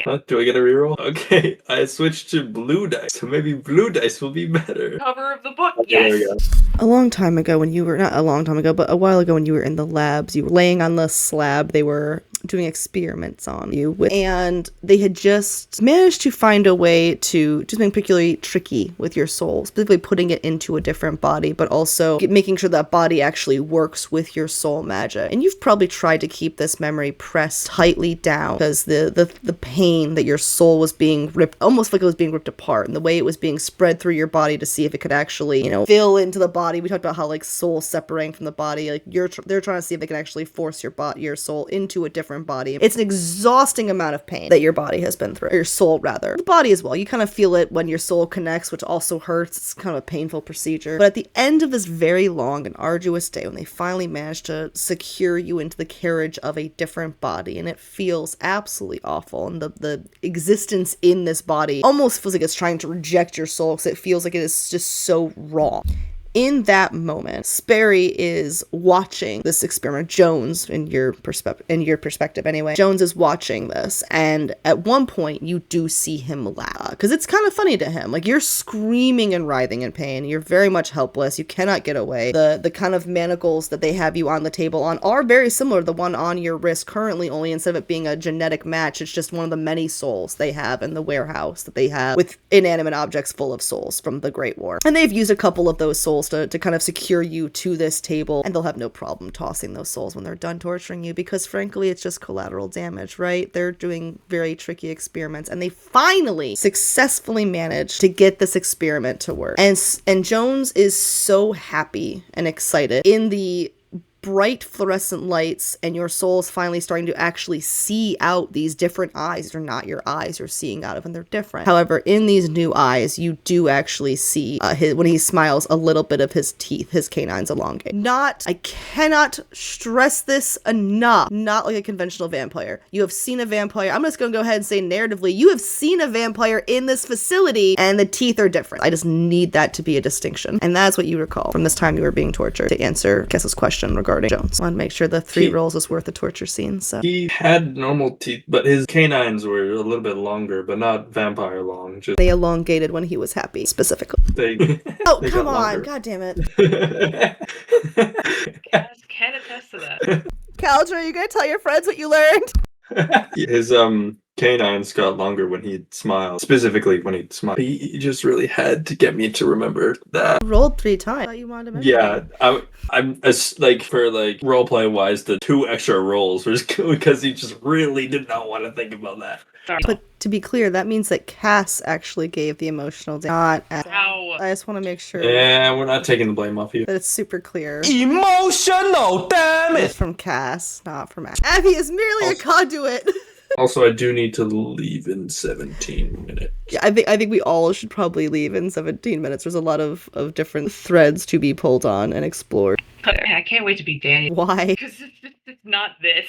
Huh? Do I get a reroll? Okay, I switched to blue dice, so maybe blue dice will be better. Cover of the book. Okay, there we Yes. go. A long time ago when you were, not a long time ago, but a while ago when you were in the labs, you were laying on the slab, they were doing experiments on you with, and they had just managed to find a way to do something particularly tricky with your soul, specifically putting it into a different body, but also making sure that body actually works with your soul magic. And you've probably tried to keep this memory pressed tightly down because the pain that your soul was being ripped, almost like it was being ripped apart, and the way it was being spread through your body to see if it could actually, fill into the body. We talked about how like soul separating from the body, like they're trying to see if they can actually force your soul into a different body. It's an exhausting amount of pain that your body has been through, or your soul rather. The body as well. You kind of feel it when your soul connects, which also hurts. It's kind of a painful procedure. But at the end of this very long and arduous day, when they finally managed to secure you into the carriage of a different body, and it feels absolutely awful, and the existence in this body almost feels like it's trying to reject your soul because it feels like it is just so wrong. In that moment, Sperry is watching this experiment. Jones, in your perspective anyway, Jones is watching this, and at one point you do see him laugh because it's kind of funny to him. Like, you're screaming and writhing in pain. You're very much helpless. You cannot get away. The kind of manacles that they have you on the table on are very similar to the one on your wrist currently, only instead of it being a genetic match, it's just one of the many souls they have in the warehouse that they have with inanimate objects full of souls from the Great War. And they've used a couple of those souls to kind of secure you to this table, and they'll have no problem tossing those souls when they're done torturing you, because frankly it's just collateral damage, right? They're doing very tricky experiments, and they finally successfully managed to get this experiment to work. And Jones is so happy and excited in the bright fluorescent lights, and your soul is finally starting to actually see out these different eyes. They're not your eyes you're seeing out of, and they're different. However, in these new eyes, you do actually see when he smiles, a little bit of his teeth, his canines elongate. I cannot stress this enough, not like a conventional vampire. You have seen a vampire. I'm just gonna go ahead and say narratively, you have seen a vampire in this facility, and the teeth are different. I just need that to be a distinction. And that's what you recall from this time you were being tortured, to answer Kessa's question regarding Jones. I want to make sure the 3 rolls was worth the torture scene, so. He had normal teeth, but his canines were a little bit longer, but not vampire long. Just They elongated when he was happy, specifically. Oh, Come on, god damn it. Can attest to that. Caldra, are you gonna tell your friends what you learned? His canines got longer when he'd smile. Specifically when he'd smile. He just really had to get me to remember that. You rolled 3 times. I thought you wanted to mention Yeah, I'm like, for like roleplay wise, the 2 extra rolls was because he just really did not want to think about that. Sorry. But to be clear, that means that Cass actually gave the emotional damage, not Ow. I just want to make sure Yeah, we're not taking the blame off you. that it's super clear. Emotional damage! It's from Cass, not from Abby. Abby is merely a conduit. Also, I do need to leave in 17 minutes. Yeah, I think we all should probably leave in 17 minutes. There's a lot of different threads to be pulled on and explored. I can't wait to be Danny. Why? Because it's not this.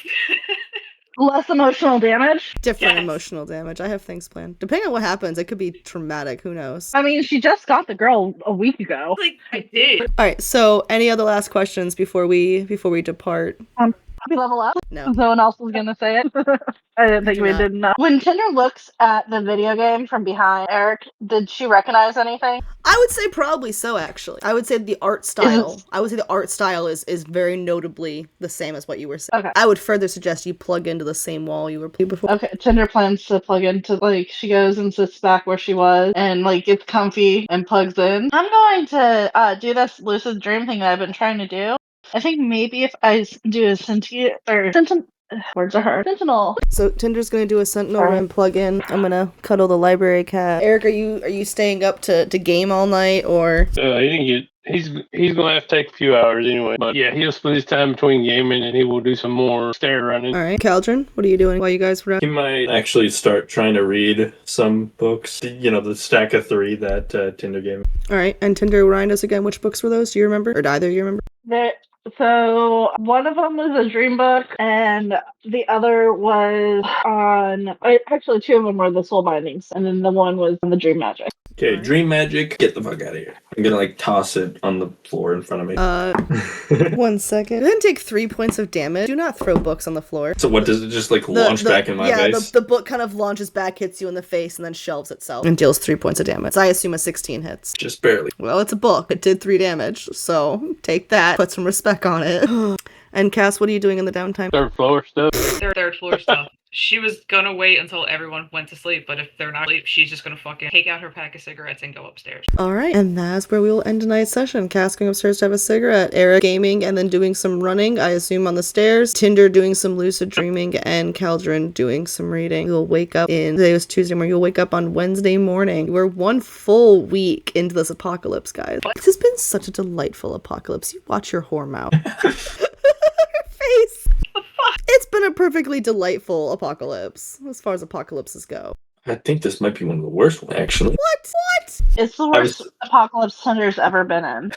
Less emotional damage. Different Yes. emotional damage. I have things planned. Depending on what happens, it could be traumatic. Who knows? I mean, she just got the girl a week ago. Like, I did. All right. So, any other last questions before we depart? We level up. No. Someone else was gonna say it. I didn't think Do we not. did enough. When Tinder looks at the video game from behind Eric, did she recognize anything? I would say probably so, actually. I would say the art style. I would say the art style is very notably the same as what you were saying. Okay. I would further suggest you plug into the same wall you were playing before. Okay, Tinder plans to plug into, like, she goes and sits back where she was and, like, gets comfy and plugs in. I'm going to do this lucid dream thing that I've been trying to do. I think maybe if I do a words are hard. Sentinel. So Tinder's gonna do a Sentinel Sorry. Rim plug-in. I'm gonna cuddle the library cat. Eric, are you staying up to game all night or? He didn't get. He's gonna have to take a few hours anyway. But yeah, he'll split his time between gaming and he will do some more stair running. All right, Caldron, what are you doing while you guys were out? He might actually start trying to read some books. You know, the stack of 3 that Tinder gave me. All right, and Tinder, remind us again, which books were those? Do you remember, or do either of you remember? So one of them was a dream book, and the other was on. Actually, 2 of them were the soul bindings, and then the one was on the dream magic. Okay, Alright. Dream Magic, get the fuck out of here. I'm gonna like toss it on the floor in front of me. 1 second. Then take 3 points of damage. Do not throw books on the floor. So what does it just like launch back in my face? The book kind of launches back, hits you in the face, and then shelves itself and deals 3 points of damage. So I assume a 16 hits. Just barely. Well, it's a book. It did 3 damage, so take that. Put some respect on it. And Cass, what are you doing in the downtime? Third floor stuff. Third floor stuff. She was gonna wait until everyone went to sleep, but if they're not asleep, she's just gonna fucking take out her pack of cigarettes and go upstairs. All right, and that's where we will end tonight's session. Cass going upstairs to have a cigarette, Eric gaming and then doing some running, I assume on the stairs, Tinder doing some lucid dreaming, and Caldron doing some reading. You'll wake up today was Tuesday morning, you'll wake up on Wednesday morning. We're 1 full week into this apocalypse, guys. This has been such a delightful apocalypse. You watch your whore mouth. Face. It's been a perfectly delightful apocalypse, as far as apocalypses go. I think this might be one of the worst ones, actually. What? It's the worst apocalypse Tinder's ever been in.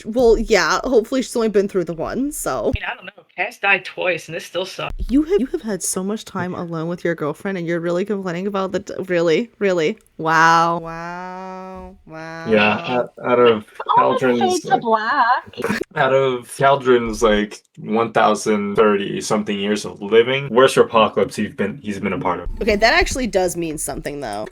Well, yeah, hopefully she's only been through the one, so. I mean, I don't know. Cass died twice, and this still sucks. You have had so much time alone with your girlfriend, and you're really complaining about really? Wow. Yeah, out of Caldron's to black. out of Caldron's like 1,030 something years of living, worst apocalypse he's been a part of. Okay, that actually does mean something, though.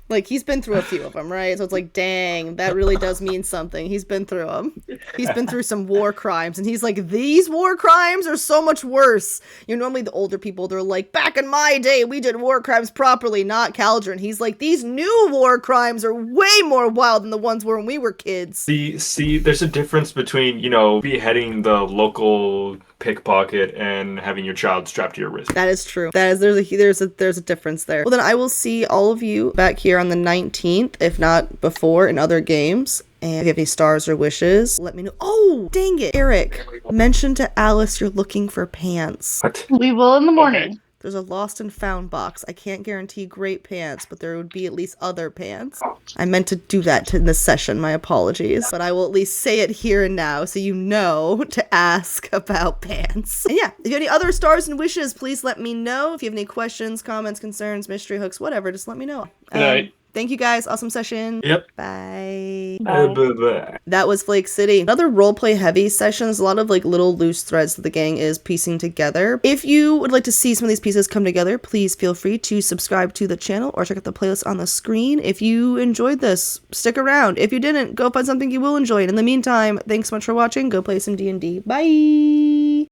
Like, he's been through a few of them, right? So it's like, dang, that really does mean something. He's been through them. He's been through some war crimes, and he's like, these war crimes are so much worse. You know, normally the older people, they're like, back in my day, we did war crimes properly, not Caldron. He's like, these new war crimes are way more wild than the ones when we were kids. See, there's a difference between, beheading the local pickpocket and having your child strapped to your wrist. That is true. There's a difference there. Well, then I will see all of you back here on the 19th, if not before, in other games. And if you have any stars or wishes, let me know. Oh, dang it. Eric, mention to Alice you're looking for pants. What? We will in the morning. There's a lost and found box. I can't guarantee great pants, but there would be at least other pants. I meant to do that in this session, my apologies. But I will at least say it here and now so you know to ask about pants. And yeah, if you have any other stars and wishes, please let me know. If you have any questions, comments, concerns, mystery hooks, whatever, just let me know. Good night. Thank you guys. Awesome session. Yep. Bye. Blah. That was Flake City. Another roleplay heavy sessions, a lot of like little loose threads that the gang is piecing together. If you would like to see some of these pieces come together, please feel free to subscribe to the channel or check out the playlist on the screen. If you enjoyed this, stick around. If you didn't, go find something you will enjoy. And in the meantime, thanks so much for watching. Go play some D&D. Bye!